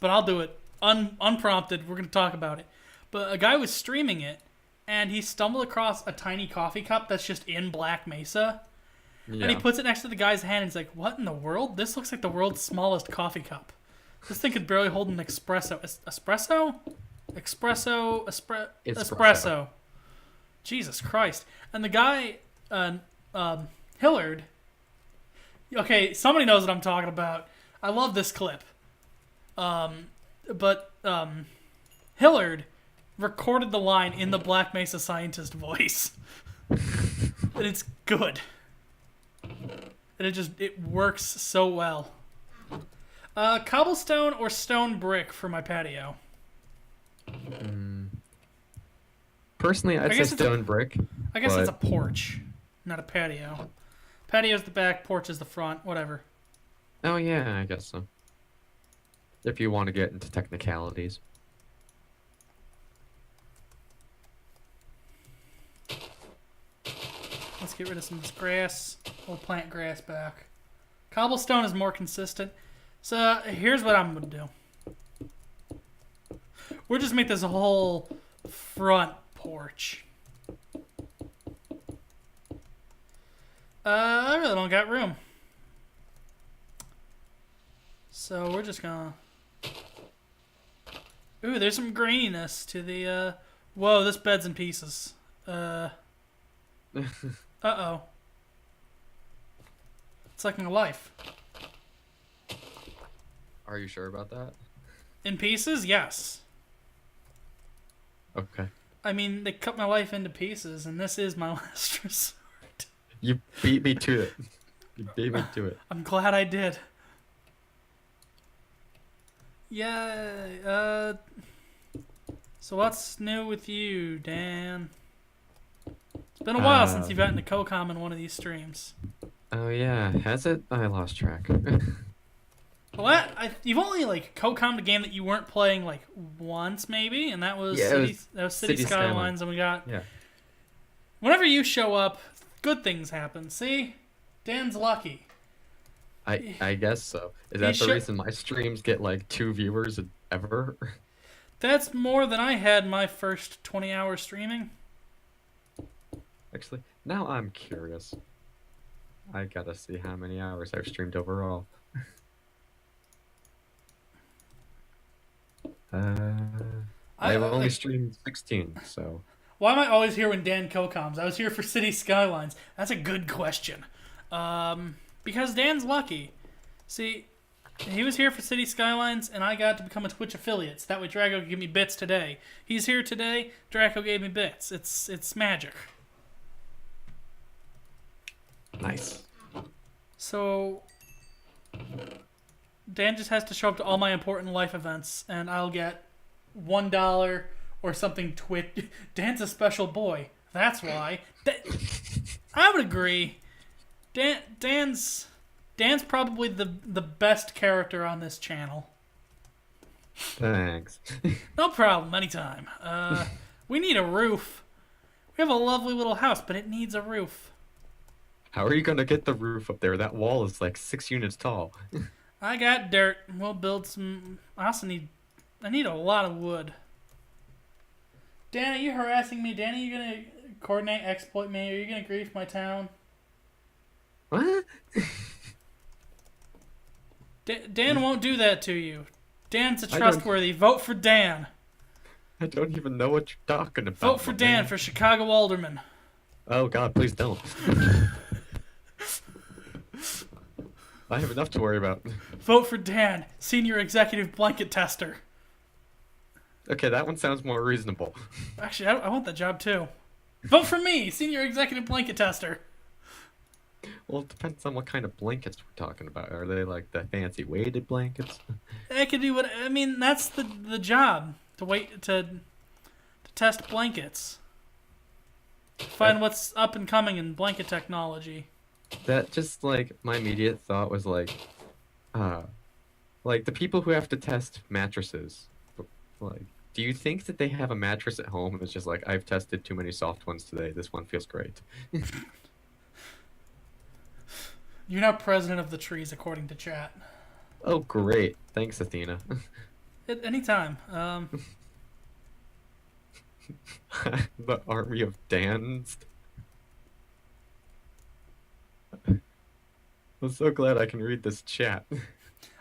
I'll do it. Unprompted, we're going to talk about it. But a guy was streaming it, and he stumbled across a tiny coffee cup that's just in Black Mesa. Yeah. And he puts it next to the guy's hand, and he's like, what in the world? This looks like the world's smallest coffee cup. This thing could barely hold an espresso. Espresso. Jesus Christ. And the guy, Hillard, okay, somebody knows what I'm talking about. I love this clip. But Hillard recorded the line in the Black Mesa scientist voice. And it's good. And it works so well. Cobblestone or stone brick for my patio? Personally, I'd say stone brick. I guess it's a porch, not a patio. Patio's the back, porch is the front, whatever. Oh yeah, I guess so. If you want to get into technicalities. Let's get rid of some of this grass. We'll plant grass back. Cobblestone is more consistent. So here's what I'm going to do. We'll just make this a whole front porch. I really don't got room. So we're just going to... Ooh, there's some graininess to the... Whoa, this bed's in pieces. Uh-oh. It's like my life. Are you sure about that? In pieces? Yes. Okay. I mean, they cut my life into pieces, and this is my last resort. You beat me to it. You beat me to it. I'm glad I did. Yeah, so what's new with you, Dan? It's been a while since you've gotten to COCOM in one of these streams. Oh yeah, has it? I lost track. Well, you've only like COCOM'd a game that you weren't playing like once, maybe, and that was City Skylines, and we got. Yeah. Whenever you show up, good things happen. See, Dan's lucky. I guess so. Is that the reason my streams get like 2 viewers ever? That's more than I had my first 20 hours streaming. Actually, now I'm curious. I gotta see how many hours I've streamed overall. I've only streamed 16, so... Why am I always here when Dan COCOMs? I was here for City Skylines. That's a good question. Because Dan's lucky. See, He was here for City Skylines, and I got to become a Twitch affiliate. So that way Draco could give me bits today. He's here today, Draco gave me bits. It's magic. Nice. So Dan just has to show up to all my important life events, and I'll get $1 or something Twitch. Dan's a special boy. That's why. I would agree. Dan's probably the best character on this channel. Thanks. No problem, anytime. We need a roof. We have a lovely little house, but it needs a roof. How are you gonna get the roof up there? That wall is like 6 units tall. I got dirt. We'll build some. I need a lot of wood. Dan, are you harassing me? Dan, are you gonna coordinate, exploit me? Are you gonna grief my town? What? Dan won't do that to you. Dan's a trustworthy. Vote for Dan. I don't even know what you're talking about. Vote for Dan for Chicago Alderman. Oh God, please don't. I have enough to worry about. Vote for Dan, Senior Executive Blanket Tester. Okay, that one sounds more reasonable. Actually, I want that job too. Vote for me, Senior Executive Blanket Tester. Well, it depends on what kind of blankets we're talking about. Are they like the fancy weighted blankets? I could do what I mean. That's the job to test blankets. Find what's up and coming in blanket technology. That just like my immediate thought was like the people who have to test mattresses. Like, do you think that they have a mattress at home and it's just like, I've tested too many soft ones today. This one feels great. You're now president of the trees, according to chat. Oh, great. Thanks, Athena. At any time. The army of Dans. I'm so glad I can read this chat.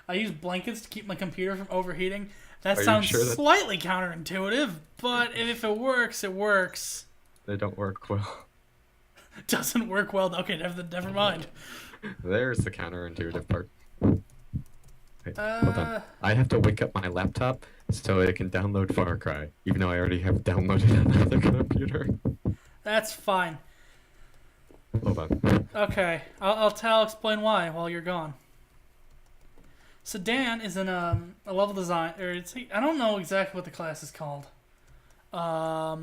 I use blankets to keep my computer from overheating. That Are you sounds sure slightly counterintuitive, but if it works, it works. They don't work well. Doesn't work well. Okay, never mind. There's the counterintuitive part. Wait, hold on. I have to wake up my laptop so it can download Far Cry, even though I already have downloaded another computer. That's fine. Hold on. Okay, I'll explain why while you're gone. So Dan is in a level design, or I don't know exactly what the class is called. But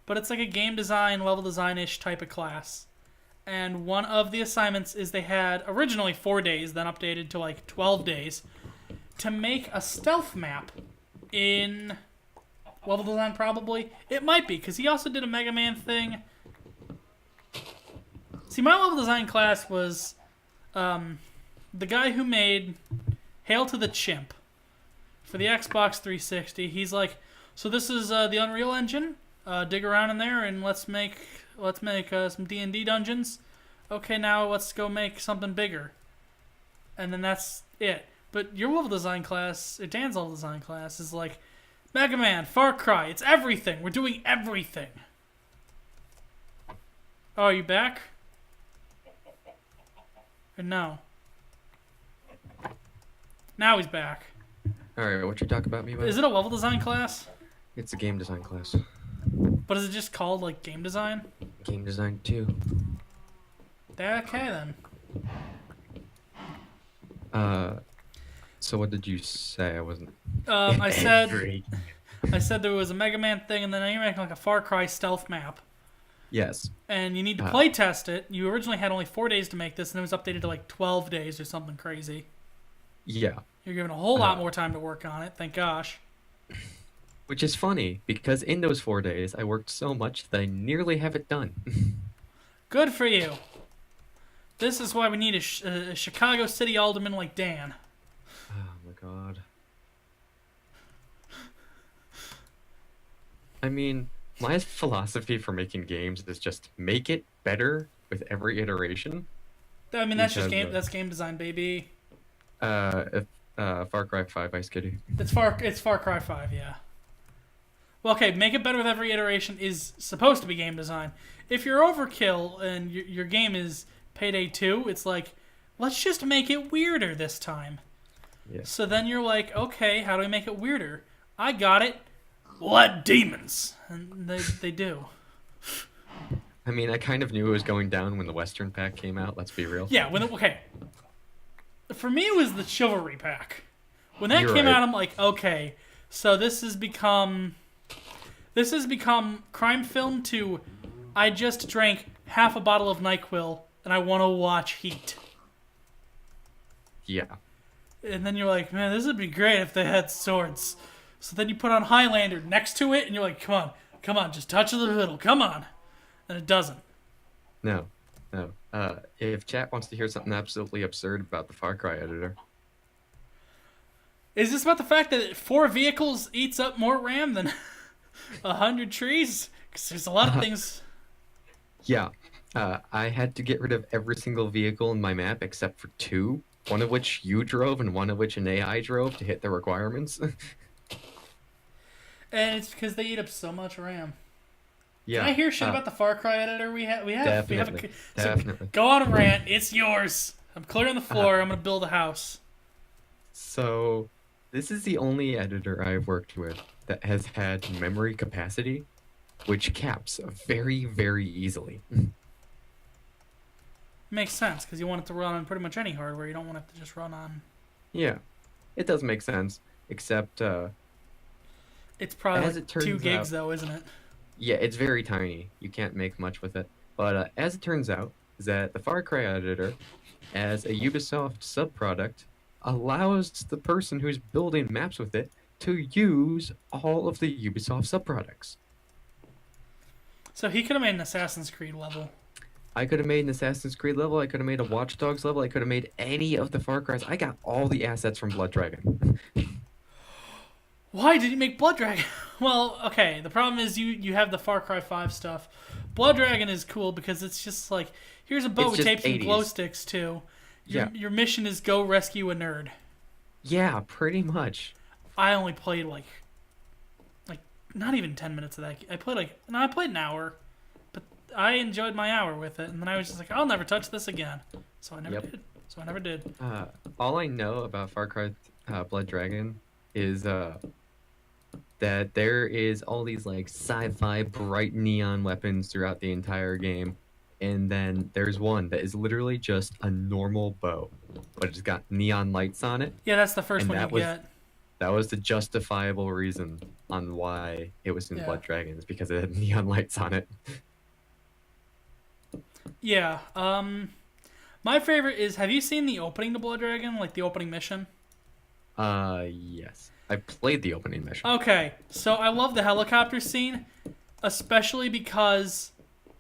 it's like a game design, level design-ish type of class. And one of the assignments is they had originally 4 days, then updated to like 12 days, to make a stealth map in level design probably. It might be, because he also did a Mega Man thing. See, my level design class was the guy who made Hail to the Chimp for the Xbox 360. He's like, so this is the Unreal Engine. Dig around in there and let's make some D&D dungeons. Okay, now let's go make something bigger. And then that's it. But your level design class, or Dan's level design class, is like Mega Man, Far Cry. It's everything. We're doing everything. Oh, are you back? Or no? Now he's back. Alright, what you talk about me about? Is it a level design class? It's a game design class. But is it just called, like, game design? Game design 2. Okay, then. So what did you say? I wasn't... I said there was a Mega Man thing, and then you're making, like, a Far Cry stealth map. Yes. And you need to play test it. You originally had only 4 days to make this, and it was updated to, like, 12 days or something crazy. Yeah. You're given a whole lot more time to work on it, thank gosh. Which is funny, because in those 4 days, I worked so much that I nearly have it done. Good for you. This is why we need a Chicago City Alderman like Dan. Oh my god. I mean, my philosophy for making games is just make it better with every iteration. I mean, that's just that's game design, baby. Far Cry 5 Ice Kitty. It's Far Cry 5, yeah. Well, okay, make it better with every iteration is supposed to be game design. If you're overkill and your game is Payday 2, it's like, let's just make it weirder this time. Yeah. So then you're like, okay, how do we make it weirder? I got it. Let demons. And they do. I mean, I kind of knew it was going down when the Western pack came out, let's be real. Yeah, okay. For me, it was the Chivalry pack. When that You're came right. out, I'm like, okay, so this has become crime film to I just drank half a bottle of NyQuil and I want to watch Heat. Yeah. And then you're like, man, this would be great if they had swords. So then you put on Highlander next to it and you're like, come on, just touch the middle, come on. And it doesn't. No. If chat wants to hear something absolutely absurd about the Far Cry editor, Is this about the fact that 4 vehicles eats up more RAM than 100 trees? Because there's a lot of things. yeah, I had to get rid of every single vehicle in my map except for 2, one of which you drove and one of which an AI drove to hit the requirements. And it's because they eat up so much RAM. Yeah. Can I hear shit about the Far Cry editor? We have. Definitely. Definitely. Go on a rant. It's yours. I'm clearing the floor. I'm gonna build a house. So, this is the only editor I've worked with that has had memory capacity, which caps very, very easily. Makes sense because you want it to run on pretty much any hardware. You don't want it to just run on. Yeah, it does make sense, except It's probably as like it turns 2 gigs out- though, isn't it? yeah, it's very tiny. You can't make much with it. But as it turns out, is that the Far Cry editor, as a Ubisoft subproduct, allows the person who's building maps with it to use all of the Ubisoft subproducts. So he could have made an Assassin's Creed level. I could have made an Assassin's Creed level, I could have made a Watch Dogs level, I could have made any of the Far Cries. I got all the assets from Blood Dragon. Why did you make Blood Dragon? Well, okay. The problem is you have the Far Cry 5 stuff. Blood Dragon is cool because it's just like, here's a bow It's with just tapes and 80s. glow sticks too. Yeah. Your mission is go rescue a nerd. Yeah, pretty much. I only played like not even 10 minutes of that. I played an hour, but I enjoyed my hour with it, and then I was just like, I'll never touch this again. So I never did. All I know about Far Cry Blood Dragon is that there is all these like sci-fi bright neon weapons throughout the entire game, and then there's one that is literally just a normal bow, but it's got neon lights on it. Yeah, that's the first And one that you was- get. That was the justifiable reason on why it was in Yeah. Blood Dragon, is because it had neon lights on it. Yeah. My favorite is, have you seen the opening to Blood Dragon? Like the opening mission? Yes. I played the opening mission. Okay, so I love the helicopter scene, especially because,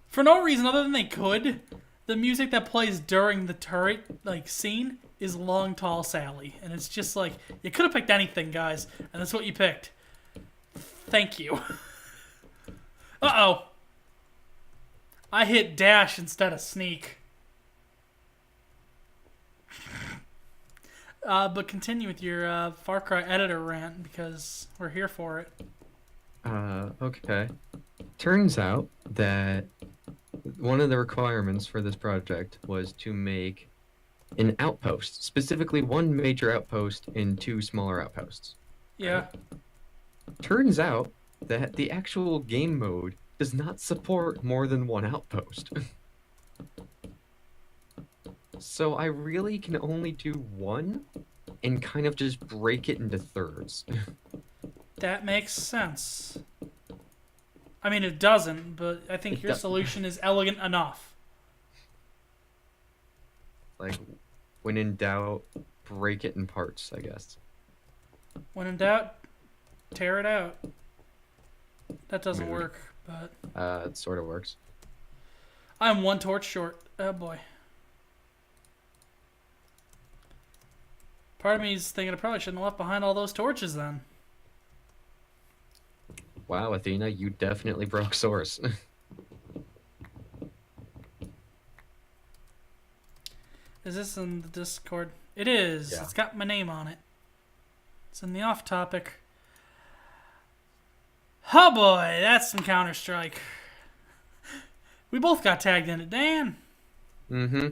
for no reason other than they could, the music that plays during the turret scene is Long Tall Sally, and it's just like, you could have picked anything, guys, and that's what you picked. Thank you. Uh-oh. I hit dash instead of sneak. But continue with your Far Cry editor rant, because we're here for it. Okay. Turns out that one of the requirements for this project was to make an outpost, specifically one major outpost and 2 smaller outposts. Yeah. Turns out that the actual game mode does not support more than 1 outpost. So I really can only do 1 and kind of just break it into thirds. That makes sense. I mean, it doesn't, but I think It your does- solution is elegant enough. Like, when in doubt, break it in parts, I guess. When in doubt, tear it out. That doesn't Mood. work, but It sort of works. I'm 1 torch short. Oh boy. Part of me is thinking I probably shouldn't have left behind all those torches then. Wow, Athena, you definitely broke source. Is this in the Discord? It is. Yeah. It's got my name on it. It's in the off topic. Oh boy, that's some Counter-Strike. We both got tagged in it, Dan. Mm-hmm.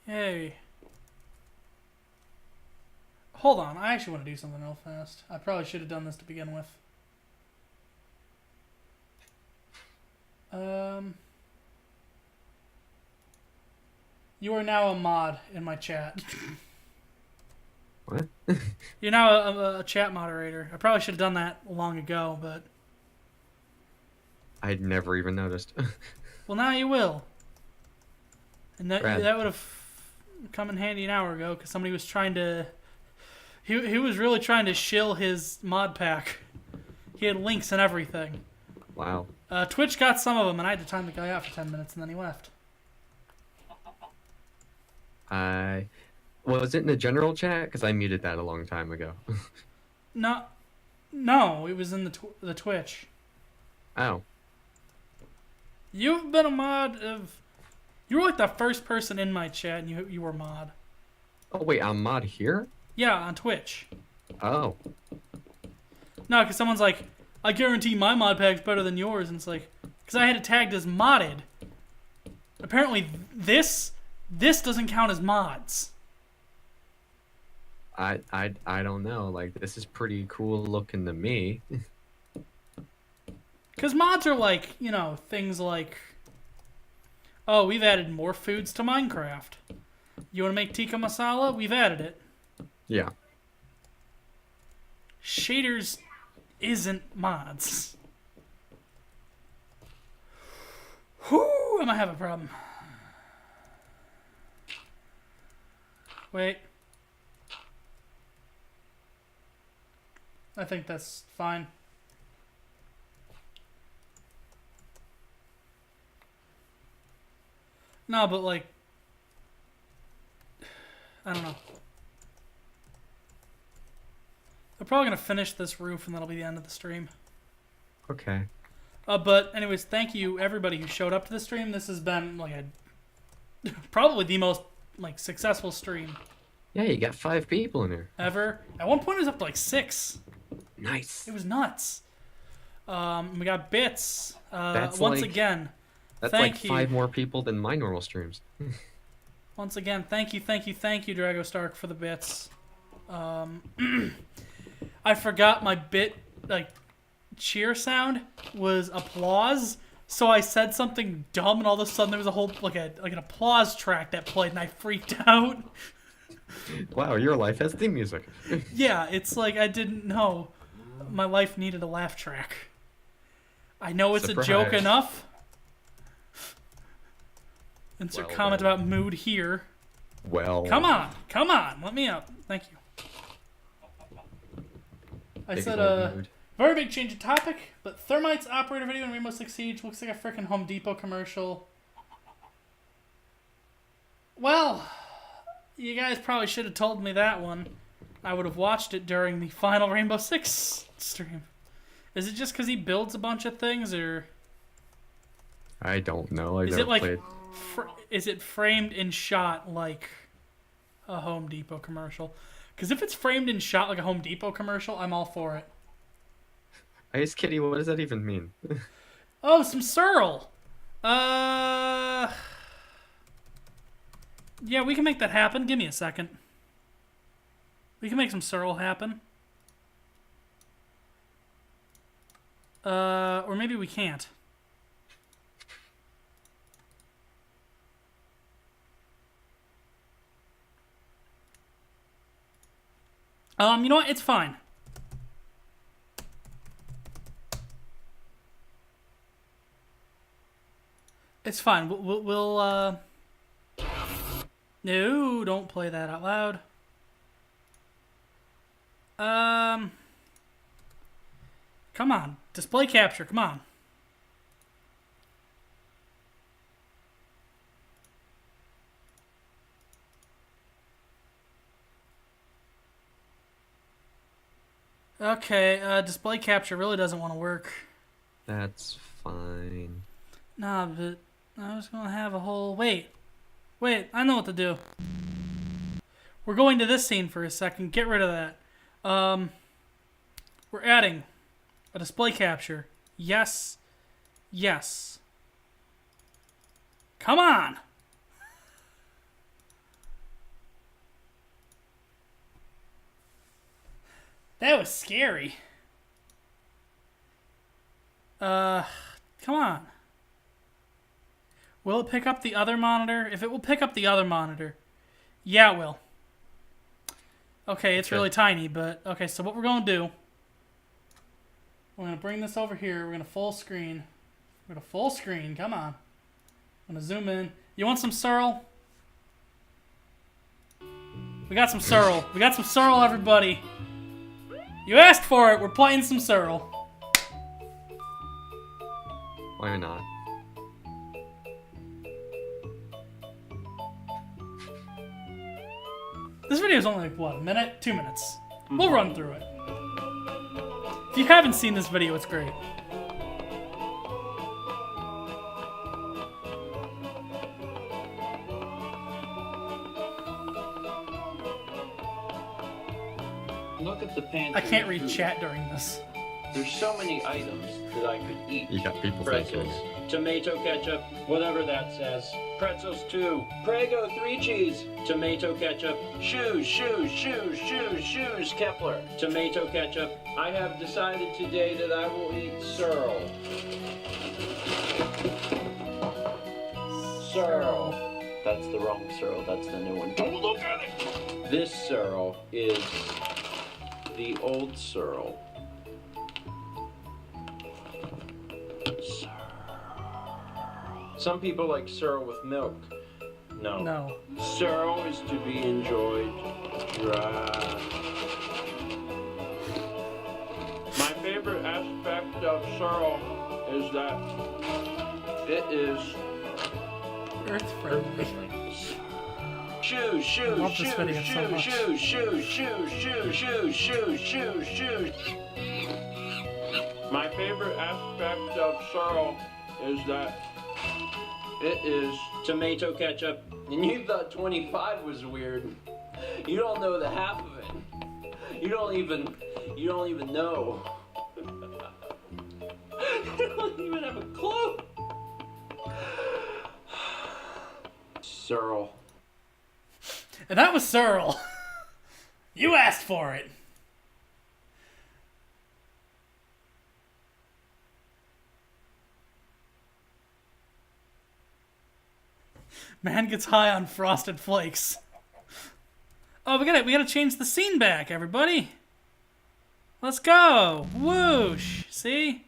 Yay. Hold on, I actually want to do something real fast. I probably should have done this to begin with. You are now a mod in my chat. What? You're now a chat moderator. I probably should have done that long ago, but... I'd never even noticed. Well, now you will. And that Brad. would have come in handy an hour ago, because somebody was trying to... He was really trying to shill his mod pack. He had links and everything. Wow. Twitch got some of them, and I had to time the guy out for 10 minutes, and then he left. Was it in the general chat? Because I muted that a long time ago. No, it was in the Twitch. Oh. You've been a mod of... You were like the first person in my chat, and you were mod. Oh, wait, I'm mod here? Yeah, on Twitch. Oh. No, because someone's like, I guarantee my mod pack's better than yours, and it's like, because I had it tagged as modded. Apparently, this doesn't count as mods. I don't know. Like, this is pretty cool looking to me. Because mods are like, you know, things like, oh, we've added more foods to Minecraft. You want to make tikka masala? We've added it. Yeah. Shaders isn't mods. Whoo, I might have a problem. Wait. I think that's fine. No, but like, I don't know. I'm probably going to finish this roof and that'll be the end of the stream. Okay. But anyways, thank you everybody who showed up to the stream. This has been like probably the most like successful stream Yeah, you got 5 people in here. ever. At one point it was up to like 6. Nice. It was nuts. We got bits. That's once like- again, That's thank like you. 5 more people than my normal streams. Once again, thank you, Drago Stark, for the bits. I forgot my bit, like, cheer sound was applause, so I said something dumb, and all of a sudden there was a whole, like an applause track that played, and I freaked out. Wow, your life has theme music. Yeah, it's like I didn't know my life needed a laugh track. I know it's Surprise. a joke enough. Insert Well, comment then. about mood here. Well. Come on, let me up. Thank you. I big said, old mood. very big change of topic, but Thermite's operator video in Rainbow Six Siege looks like a frickin' Home Depot commercial. Well, you guys probably should have told me that one. I would have watched it during the final Rainbow Six stream. Is it just because he builds a bunch of things, or I don't know. I is never it like played. is it framed and shot like a Home Depot commercial? Because if it's framed and shot like a Home Depot commercial, I'm all for it. Ice Kitty, what does that even mean? Oh, some Searle. Yeah, we can make that happen. Give me a second. We can make some Searle happen. Or maybe we can't. You know what? It's fine. It's fine. We'll No, don't play that out loud. Come on. Display capture, come on. Okay, display capture really doesn't want to work. That's fine. Nah, but I was gonna have a whole... Wait, I know what to do. We're going to this scene for a second. Get rid of that. We're adding a display capture. Yes. Yes. Come on! That was scary. Come on. Will it pick up the other monitor? If it will pick up the other monitor. Yeah, it will. Okay, it's really tiny, but... Okay, so what we're going to do... We're going to bring this over here. We're going to full screen. We're going to full screen. Come on. I'm going to zoom in. You want some Searle? We got some Searle. We got some Searle, everybody. You asked for it. We're playing some Searle. Why not? This video is only, what, a minute? 2 minutes. We'll run through it. If you haven't seen this video, it's great. Look at the pantry. I can't read food. chat during this. There's so many items that I could eat. You got people Pretzels, thinking. tomato ketchup, whatever that says. Pretzels 2, Prego 3 cheese, tomato ketchup, shoes, Kepler, tomato ketchup. I have decided today that I will eat Searle. Searle. That's the wrong Searle, that's the new one. Don't look at it! This Searle is the old Searle. Some people like Searle with milk. No. No. Searle is to be enjoyed dry. My favorite aspect of Searle is that it is Earth friendly. shoes. I love this video so much. Shoes. My favorite aspect of Searle is that it is tomato ketchup. And you thought 25 was weird. You don't know the half of it. You don't even know. You don't even have a clue. Searle. And that was Searle. You asked for it. Man gets high on Frosted Flakes. Oh, we gotta change the scene back, everybody. Let's go. Whoosh. See?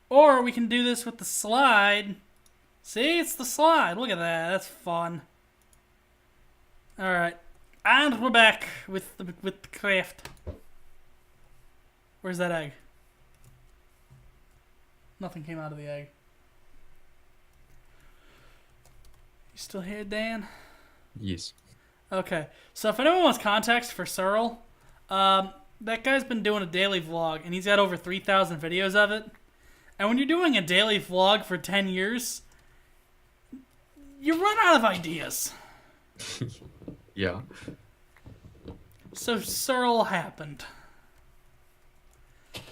Or we can do this with the slide. See? It's the slide. Look at that. That's fun. Alright. And we're back with the craft. Where's that egg? Nothing came out of the egg. You still here, Dan? Yes. Okay. So if anyone wants context for Searle, that guy's been doing a daily vlog, and he's got over 3,000 videos of it. And when you're doing a daily vlog for 10 years, you run out of ideas. Yeah. So Searle happened.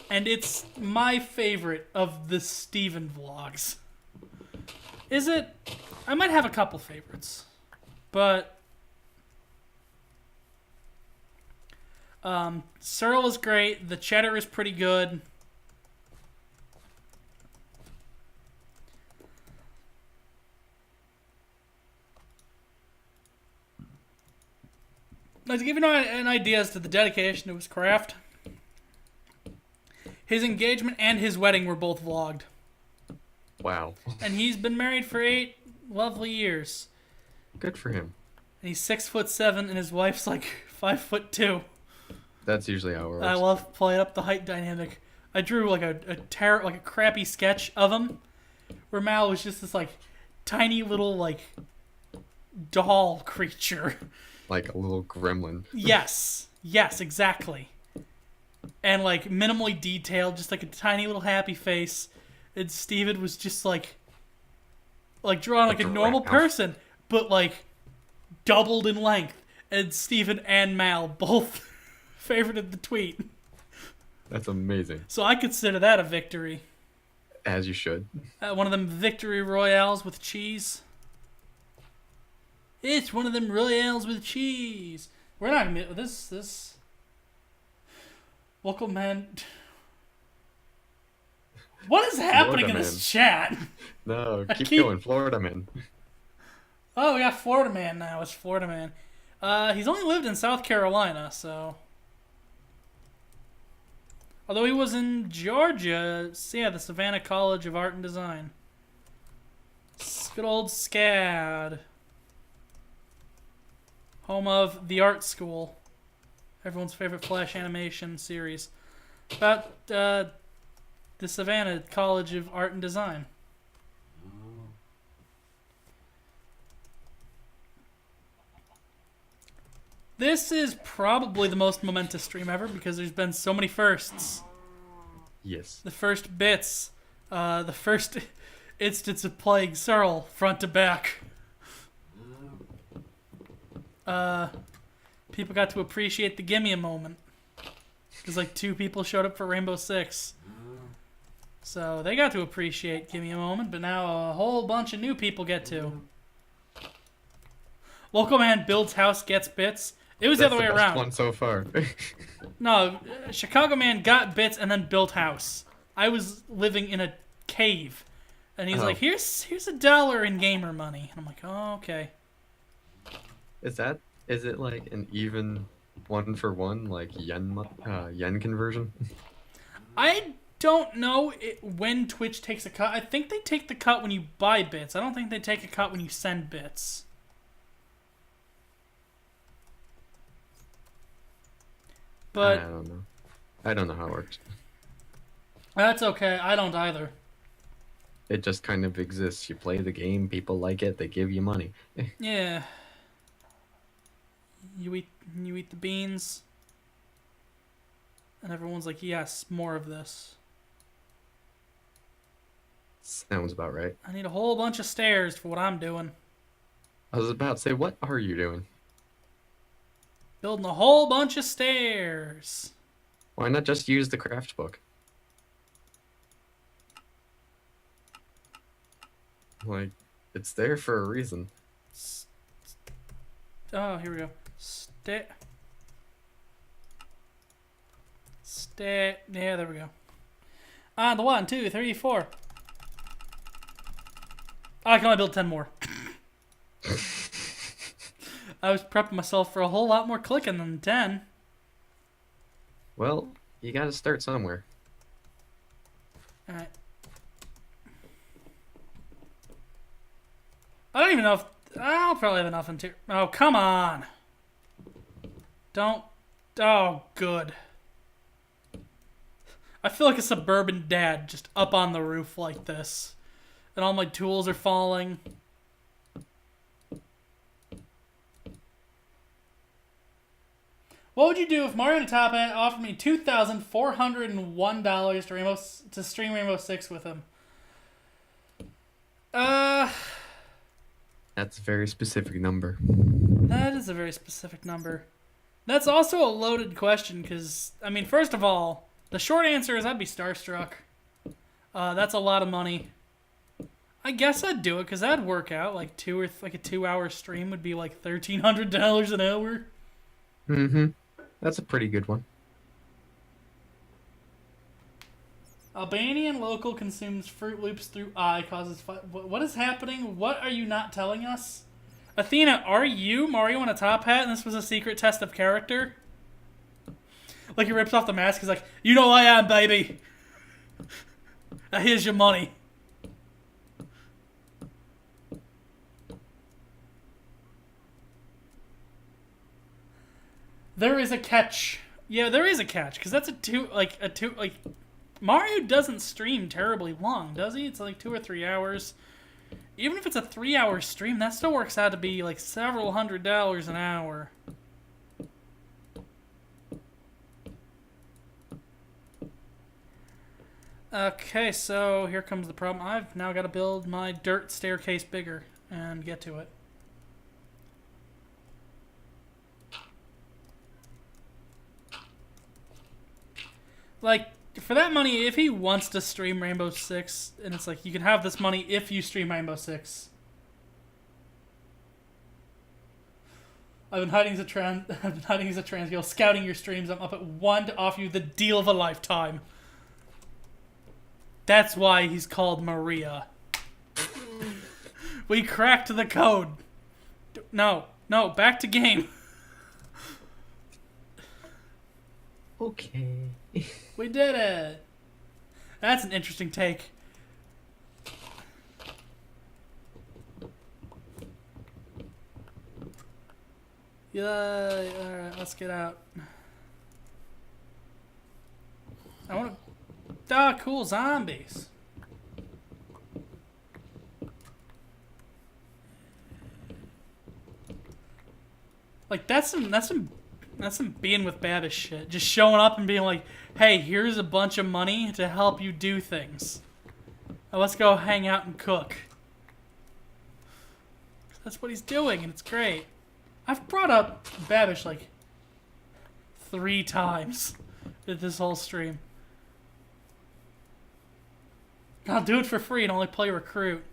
And it's my favorite of the Steven vlogs. Is it? I might have a couple favorites. But Searle is great. The cheddar is pretty good. Now, to give you an idea as to the dedication to his craft, his engagement and his wedding were both vlogged. Wow. And he's been married for 8 lovely years. Good for him. And he's 6'7", and his wife's like 5'2". That's usually how it works. I love playing up the height dynamic. I drew like a crappy sketch of him, where Mal was just this like tiny little like doll creature. Like a little gremlin. Yes, exactly. And like minimally detailed, just like a tiny little happy face. And Steven was just like drawn like a normal person, but like doubled in length. And Steven and Mal both favorited the tweet. That's amazing. So I consider that a victory. As you should. One of them victory royales with cheese. It's one of them royales with cheese. We're not gonna this. Local man. What is happening Florida in man. this chat? No, I keep keep- going, Florida man. Oh, we got Florida man now. It's Florida man. He's only lived in South Carolina, so. Although he was in Georgia, so yeah, the Savannah College of Art and Design. Good old SCAD. Home of The Art School. Everyone's favorite Flash animation series. About the Savannah College of Art and Design. This is probably the most momentous stream ever because there's been so many firsts. Yes. The first bits. The first instance of playing Searle front to back. People got to appreciate the gimme a moment. Because like 2 people showed up for Rainbow Six. So they got to appreciate gimme a moment, but now a whole bunch of new people get to. Local man builds house, gets bits. It was That's the other way best around. one so far. No, Chicago man got bits and then built house. I was living in a cave, and he's Oh. like, "Here's $1 in gamer money." And I'm like, "Oh, okay." Is it like an even 1-for-1 like yen conversion? I don't know when Twitch takes a cut. I think they take the cut when you buy bits. I don't think they take a cut when you send bits. But I don't know how it works. that's okay. I don't either. It just kind of exists. You play the game, people like it, they give you money. Yeah. You eat the beans, and everyone's like, "Yes, more of this." Sounds about right. I need a whole bunch of stairs for what I'm doing. I was about to say, what are you doing? Building a whole bunch of stairs. Why not just use the craft book? Like, it's there for a reason. Oh, here we go. Yeah, there we go. On the 1, 2, 3, 4. I can only build 10 more. I was prepping myself for a whole lot more clicking than 10. Well, you gotta start somewhere. Alright. I don't even know if... I'll probably have enough interior... Oh, come on! Don't... Oh, good. I feel like a suburban dad just up on the roof like this. And all my tools are falling. What would you do if Mario and Top Hat offered me $2,401 to stream Rainbow Six with him? That's a very specific number. That is a very specific number. That's also a loaded question because, I mean, first of all, the short answer is I'd be starstruck. That's a lot of money. I guess I'd do it because that'd work out. Like a 2-hour stream would be like $1,300 an hour. Mm-hmm. That's a pretty good one. Albanian local consumes Fruit Loops through eye, causes what is happening? What are you not telling us? Athena, are you Mario in a top hat and this was a secret test of character? Like he rips off the mask, he's like, "You know I am, baby. Now here's your money." There is a catch. Yeah, there is a catch because that's Mario doesn't stream terribly long, does he? It's like 2 or 3 hours. Even if it's a 3-hour stream, that still works out to be like several $100s an hour. Okay, so here comes the problem. I've now got to build my dirt staircase bigger and get to it. Like, for that money, if he wants to stream Rainbow Six, and it's like, you can have this money if you stream Rainbow Six. I've been hiding as a trans girl, scouting your streams. I'm up at 1 to offer you the deal of a lifetime. That's why he's called Maria. We cracked the code. No, back to game. Okay. We did it. That's an interesting take. Yeah, alright, let's get out. I want to... Ah, cool, zombies. Like, that's some being with Babish shit. Just showing up and being like, hey, here's a bunch of money to help you do things. Now let's go hang out and cook. That's what he's doing, and it's great. I've brought up Babish like 3 times in this whole stream. I'll do it for free and only play recruit.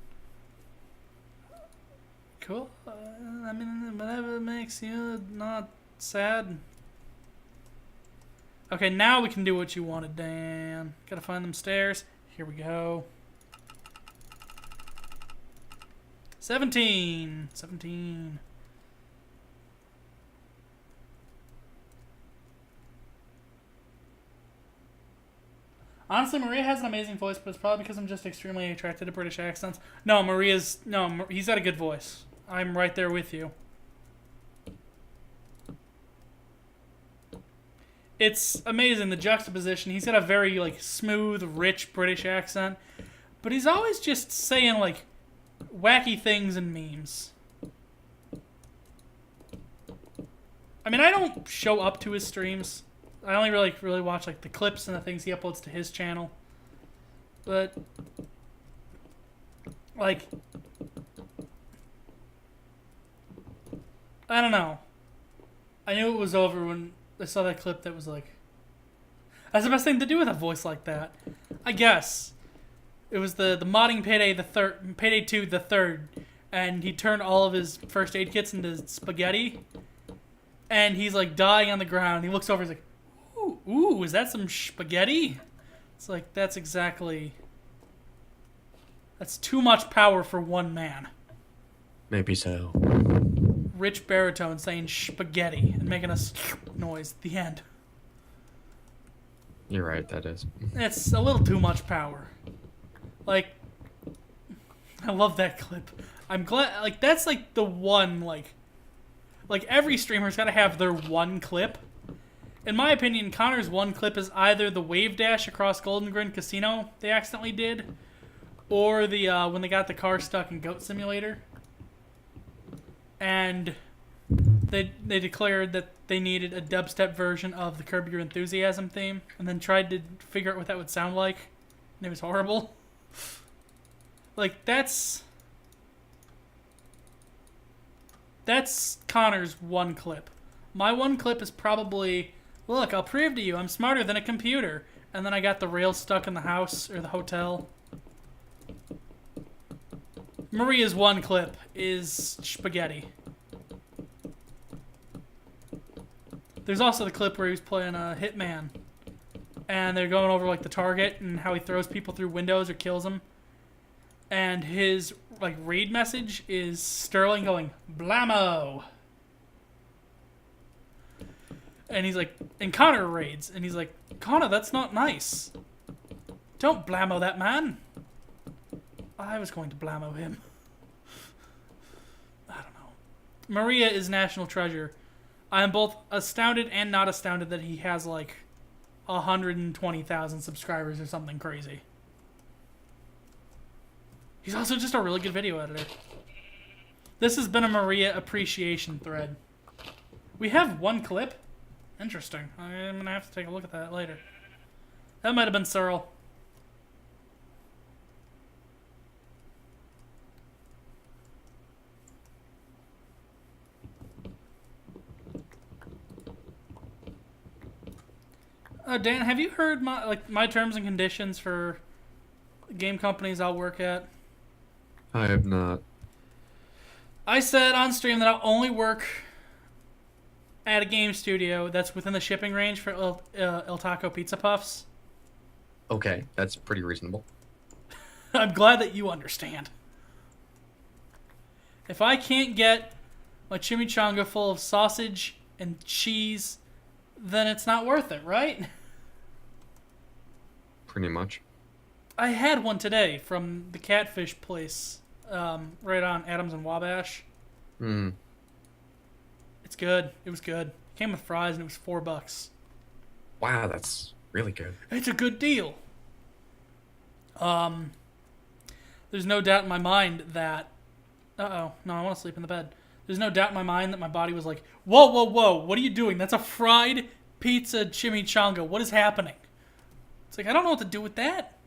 Cool. I mean, whatever makes you not sad. Okay, now we can do what you wanted, Dan. Gotta find them stairs. Here we go. 17. Honestly, Maria has an amazing voice, but it's probably because I'm just extremely attracted to British accents. No, he's got a good voice. I'm right there with you. It's amazing, the juxtaposition. He's got a very, like, smooth, rich British accent, but he's always just saying, like, wacky things and memes. I mean, I don't show up to his streams. I only really watch like the clips and the things he uploads to his channel. But like, I don't know. I knew it was over when I saw that clip that was like, that's the best thing to do with a voice like that. I guess. It was the modding Payday 2 the third, and he turned all of his first aid kits into spaghetti. And he's like dying on the ground. He looks over, he's like, Ooh, is that some spaghetti? It's like, that's too much power for one man. Maybe so. Rich baritone saying spaghetti and making a noise. The end. You're right, that is. It's a little too much power. Like, I love that clip. I'm glad, like, that's like the one, like every streamer's gotta have their one clip. In my opinion, Connor's one clip is either the wave dash across Golden Grin Casino they accidentally did, or the when they got the car stuck in Goat Simulator. And they declared that they needed a dubstep version of the Curb Your Enthusiasm theme, and then tried to figure out what that would sound like, and it was horrible. Like, that's Connor's one clip. My one clip is probably, look, I'll prove to you I'm smarter than a computer. And then I got the rails stuck in the house or the hotel. Maria's one clip is spaghetti. There's also the clip where he was playing a Hitman. And they're going over like the target and how he throws people through windows or kills them. And his like raid message is Sterling going, blammo. And he's like, and Connor raids, and he's like, Connor, that's not nice. Don't blammo that man. I was going to blammo him. I don't know. Maria is national treasure. I am both astounded and not astounded that he has like 120,000 subscribers or something crazy. He's also just a really good video editor. This has been a Maria appreciation thread. We have one clip. Interesting. I'm going to have to take a look at that later. That might have been Searle. Dan, have you heard my terms and conditions for game companies I'll work at? I have not. I said on stream that I'll only work at a game studio that's within the shipping range for El Taco Pizza Puffs. Okay, that's pretty reasonable. I'm glad that you understand. If I can't get my chimichanga full of sausage and cheese, then it's not worth it, right? Pretty much. I had one today from the catfish place, right on Adams and Wabash. Hmm. It's good. It was good. Came with fries and it was $4. Wow, that's really good. It's a good deal. There's no doubt in my mind that... Uh-oh. No, I want to sleep in the bed. There's no doubt in my mind that my body was like, whoa, whoa, whoa, what are you doing? That's a fried pizza chimichanga. What is happening? It's like, I don't know what to do with that.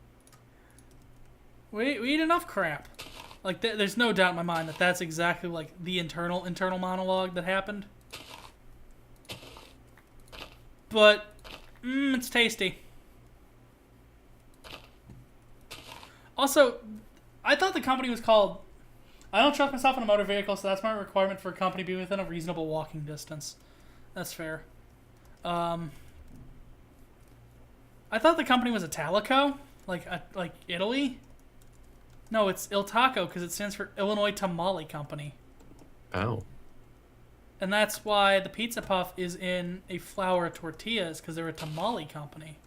We eat enough crap. Like, there's no doubt in my mind that that's exactly, like, the internal monologue that happened. But, it's tasty. Also, I thought the company was called... I don't trust myself in a motor vehicle, so that's my requirement for a company to be within a reasonable walking distance. That's fair. I thought the company was Italico, like Italy. No, it's Il Taco because it stands for Illinois Tamale Company. Oh. And that's why the pizza puff is in a flour tortillas, because they're a tamale company.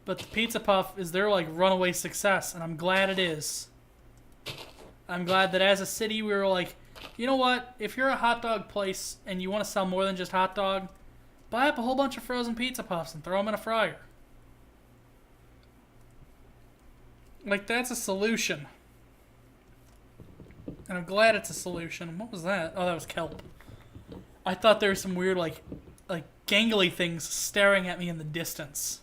But the pizza puff is their, like, runaway success, and I'm glad it is. I'm glad that as a city we were like, you know what? If you're a hot dog place and you want to sell more than just hot dog, buy up a whole bunch of frozen pizza puffs and throw them in a fryer. Like, that's a solution. And I'm glad it's a solution. What was that? Oh, that was kelp. I thought there were some weird, like gangly things staring at me in the distance.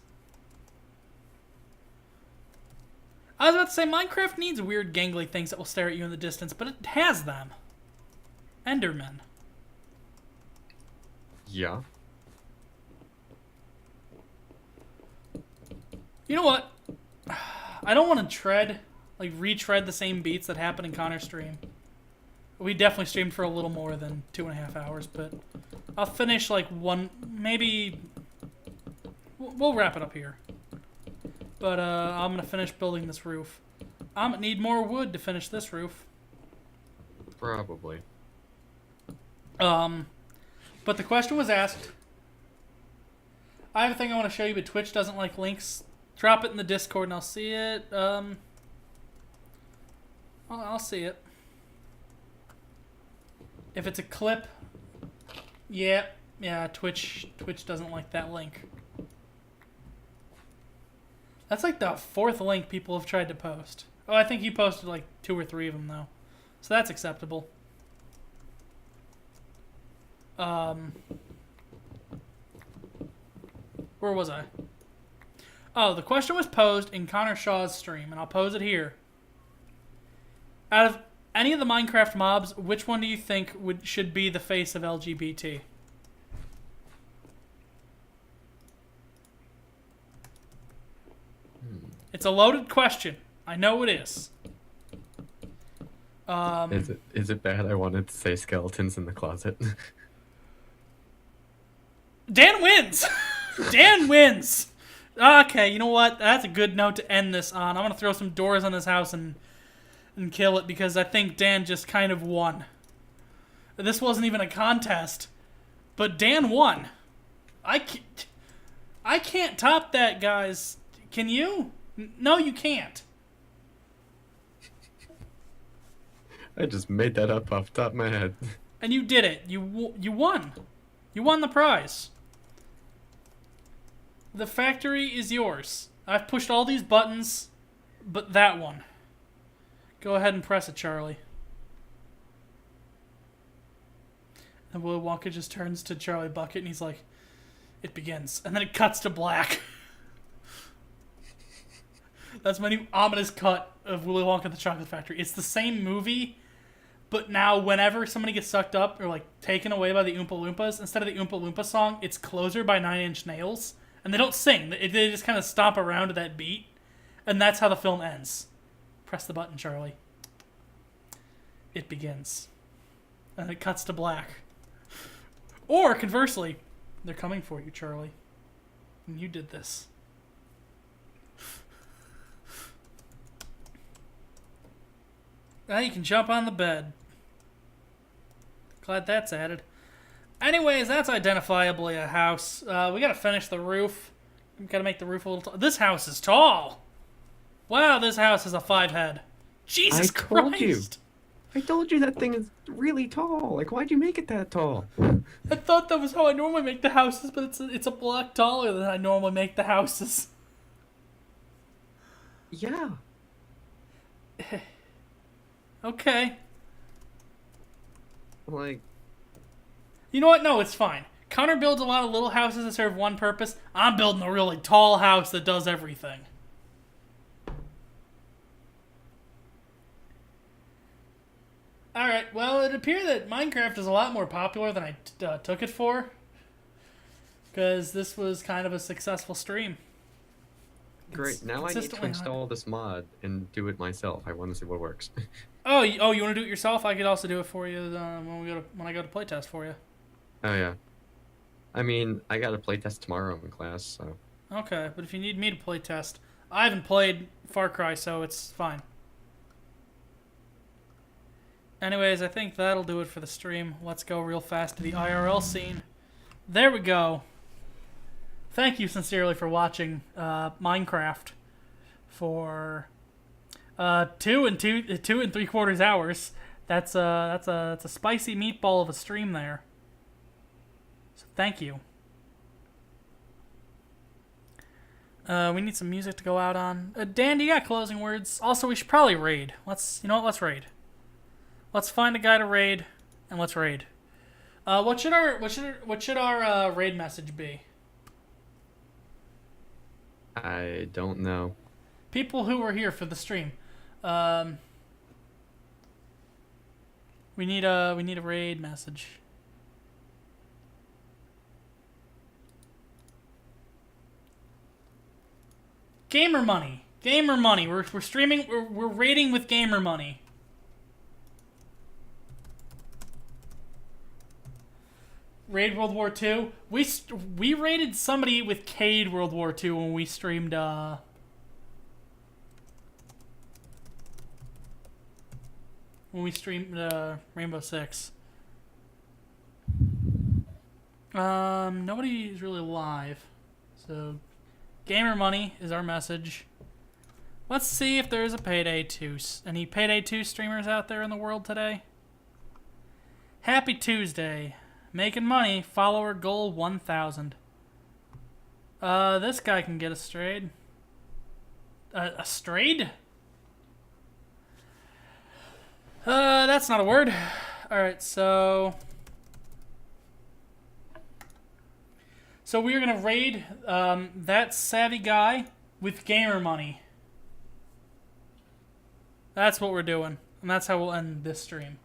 I was about to say, Minecraft needs weird gangly things that will stare at you in the distance, but it has them. Endermen. Yeah. You know what? I don't want to retread the same beats that happened in Connor's stream. We definitely streamed for a little more than 2.5 hours, but I'll finish like one, maybe... We'll wrap it up here. But I'm going to finish building this roof. I'm going to need more wood to finish this roof. Probably. But the question was asked. I have a thing I want to show you, but Twitch doesn't like links. Drop it in the Discord and I'll see it. I'll see it. If it's a clip, yeah, Twitch doesn't like that link. That's like the 4th link people have tried to post. Oh, I think he posted like 2 or 3 of them though, so that's acceptable. Where was I? Oh, the question was posed in Connor Shaw's stream, and I'll pose it here. Out of any of the Minecraft mobs, which one do you think should be the face of LGBT? It's a loaded question. I know it is. Is it bad? I wanted to say skeletons in the closet. Dan wins! Dan wins! Okay, you know what? That's a good note to end this on. I'm going to throw some doors on this house and kill it because I think Dan just kind of won. This wasn't even a contest, but Dan won. I can't top that, guys. Can you? No, you can't. I just made that up off the top of my head. And you did it. You won. You won the prize. The factory is yours. I've pushed all these buttons, but that one. Go ahead and press it, Charlie. And Willy Wonka just turns to Charlie Bucket and he's like, it begins. And then it cuts to black. That's my new ominous cut of Willy Wonka and the Chocolate Factory. It's the same movie, but now whenever somebody gets sucked up or like taken away by the Oompa Loompas, instead of the Oompa Loompa song, it's Closer by 9 Inch Nails. And they don't sing. They just kind of stomp around to that beat. And that's how the film ends. Press the button, Charlie. It begins. And it cuts to black. Or, conversely, they're coming for you, Charlie. And you did this. Now you can jump on the bed. Glad that's added. Anyways, that's identifiably a house. We gotta finish the roof. We gotta make the roof a little tall. This house is tall! Wow, this house is a 5-head. Jesus Christ! I told you that thing is really tall. Like, why'd you make it that tall? I thought that was how I normally make the houses, but it's a block taller than I normally make the houses. Yeah. Okay. Like... You know what? No, it's fine. Connor builds a lot of little houses that serve one purpose. I'm building a really tall house that does everything. Alright, well, it appears that Minecraft is a lot more popular than I took it for. Because this was kind of a successful stream. Great, now I need to install this mod and do it myself. I want to see what works. Oh, you want to do it yourself? I could also do it for you when I go to playtest for you. Oh, yeah. I mean, I got a playtest tomorrow in class, so... Okay, but if you need me to playtest, I haven't played Far Cry, so it's fine. Anyways, I think that'll do it for the stream. Let's go real fast to the IRL scene. There we go. Thank you sincerely for watching Minecraft for 2 and 3/4 hours. That's a spicy meatball of a stream there. So thank you. We need some music to go out on. Dan, do you got closing words? Also, we should probably raid. Let's raid. Let's find a guy to raid, and let's raid. What should our raid message be? I don't know. People who were here for the stream. We need a raid message. Gamer money. Gamer money. We're streaming. We're raiding with gamer money. Raid World War II. We raided somebody with Cade World War II when we streamed Rainbow Six. Nobody's really live, so gamer money is our message. Let's see if there's a Payday 2. Any Payday 2 streamers out there in the world today? Happy Tuesday. Making money. Follower goal 1,000. This guy can get a strayed. A strayed? That's not a word. Alright, so we're gonna raid that savvy guy with gamer money. That's what we're doing. And that's how we'll end this stream.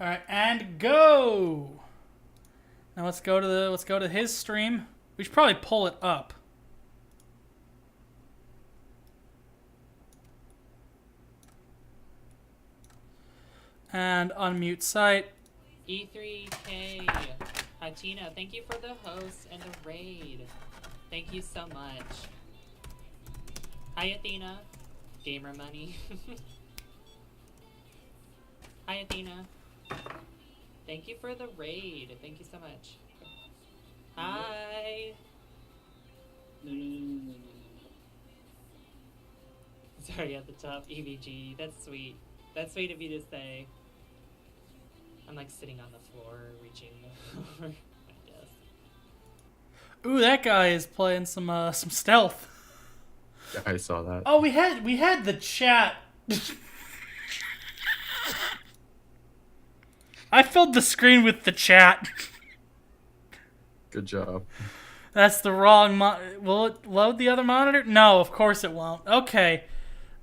Alright, and go! Now let's go to his stream. We should probably pull it up. And unmute site. E3K. Hi Tina, thank you for the host and the raid. Thank you so much. Hi Athena. Gamer money. Hi Athena. Thank you for the raid. Thank you so much. Hi. Sorry, at the top, EVG. That's sweet. That's sweet of you to say. I'm like sitting on the floor, reaching over my desk. Ooh, that guy is playing some stealth. Yeah, I saw that. Oh, we had the chat. I filled the screen with the chat. Good job. That's the wrong will it load the other monitor? No, of course it won't. Okay.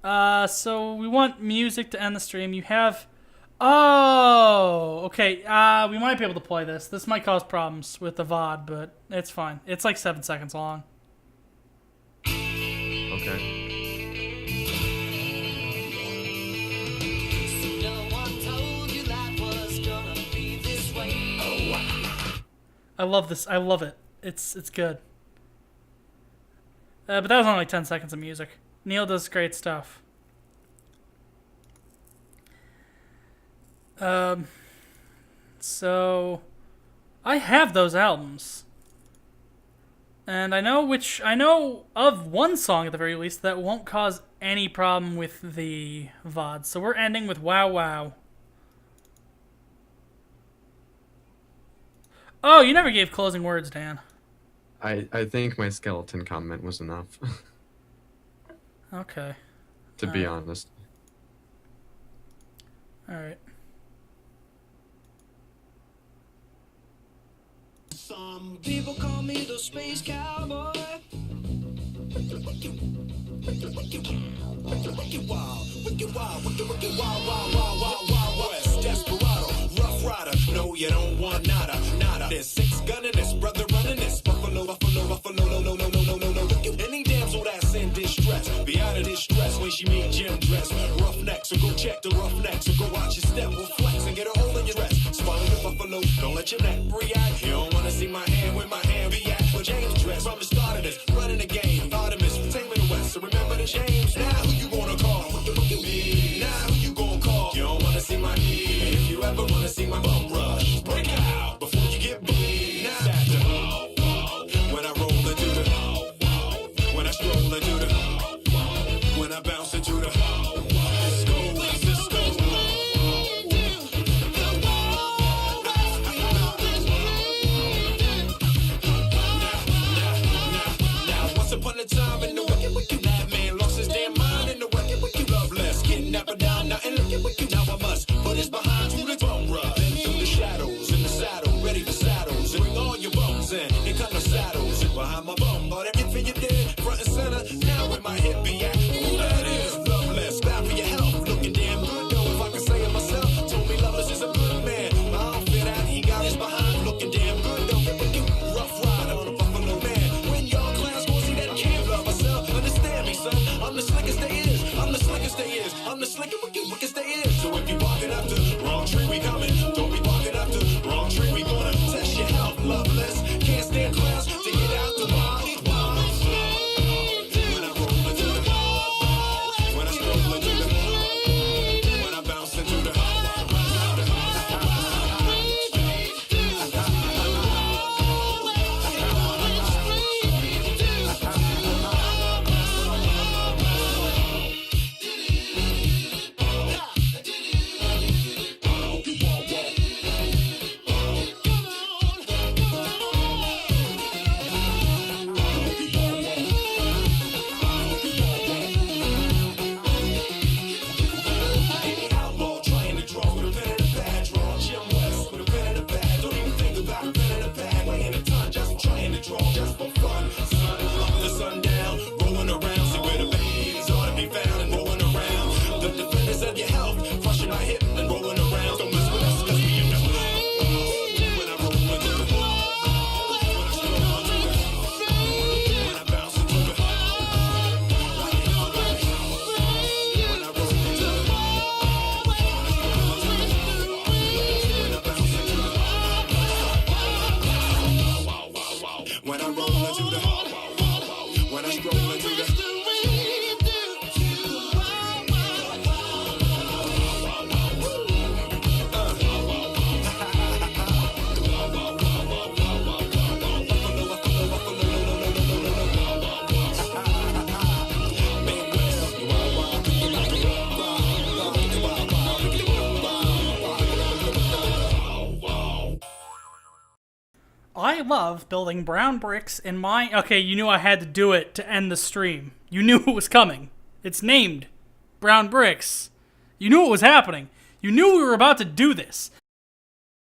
So we want music to end the stream. You have... Oh! Okay, we might be able to play this. This might cause problems with the VOD, but it's fine. It's like 7 seconds long. Okay. I love this. I love it. It's good. But that was only like 10 seconds of music. Neil does great stuff. So I have those albums. And I know of one song at the very least that won't cause any problem with the VOD. So we're ending with Wow Wow. Oh, you never gave closing words, Dan. I think my skeleton comment was enough. Okay. To be honest. Alright. Some people call me the space cowboy. West, desperado, rough rider. No, you don't want nada, nada. There's six gunning this, brother running this. Buffalo, buffalo, buffalo, no, no, no, no, no, no, no. Any damsel that's in distress, be out of distress when she meet Jim dress. Roughneck, so go check the roughneck. So go watch your step, will flex and get a hole in your dress. Swallow the buffalo, don't let your neck react. You don't wanna see my hand where my hand be at. Well, James dress from the start of this, running the game. Artemis, take me to West, so remember the James. Now who you gonna call? Me. Now who you gonna call? You don't wanna see my knee. If you ever wanna see my bum rush, break out before you get bleed. Now that's the when I roll into the when I stroll into the when I bounce into the disco, disco. Now, once upon a time in the wicked, that man lost his damn mind in the wicked, loveless, kidnapper down, now and wicked. Now I must put his behind to the bum rush. Through the shadows, in the saddle, ready for saddles. And bring all your bums in, here come the saddles. Behind my bum, all that infant you did, front and center. Now with my hip be at, who that is? Loveless, bad for your health, looking damn good though. If I can say it myself, told me Loveless is a good man. My outfit out, he got his behind, looking damn good though. Rough ride on a buffalo man. When y'all class gon' see that can't love myself, understand me, son. I'm the slickest they is. I'm the slickest they is. I'm the slickest wicked they is. So if you walking up the wrong tree, we coming. Don't be walking up the wrong tree, we gonna test your health, Loveless. Can't stand class to get out the wild. When I roll into the when I stroll into the when I bounce into the outlaw trying to draw with a pen and a pad, draw Jim West with a pen and a pad. Don't even think about a pen and a pad. Laying a ton, just trying to draw just for fun. Sun up the sundown, rolling around, see where the babes ought to be found and rolling around. The defenders of your health, crushing my hip and rolling around. Don't mess with us, cause we in the when I roll into the when I stroll into the when I bounce into the when I roll into the when I roll into the when I stroll into the I love building brown bricks in my... Okay, you knew I had to do it to end the stream. You knew it was coming. It's named Brown Bricks. You knew it was happening. You knew we were about to do this.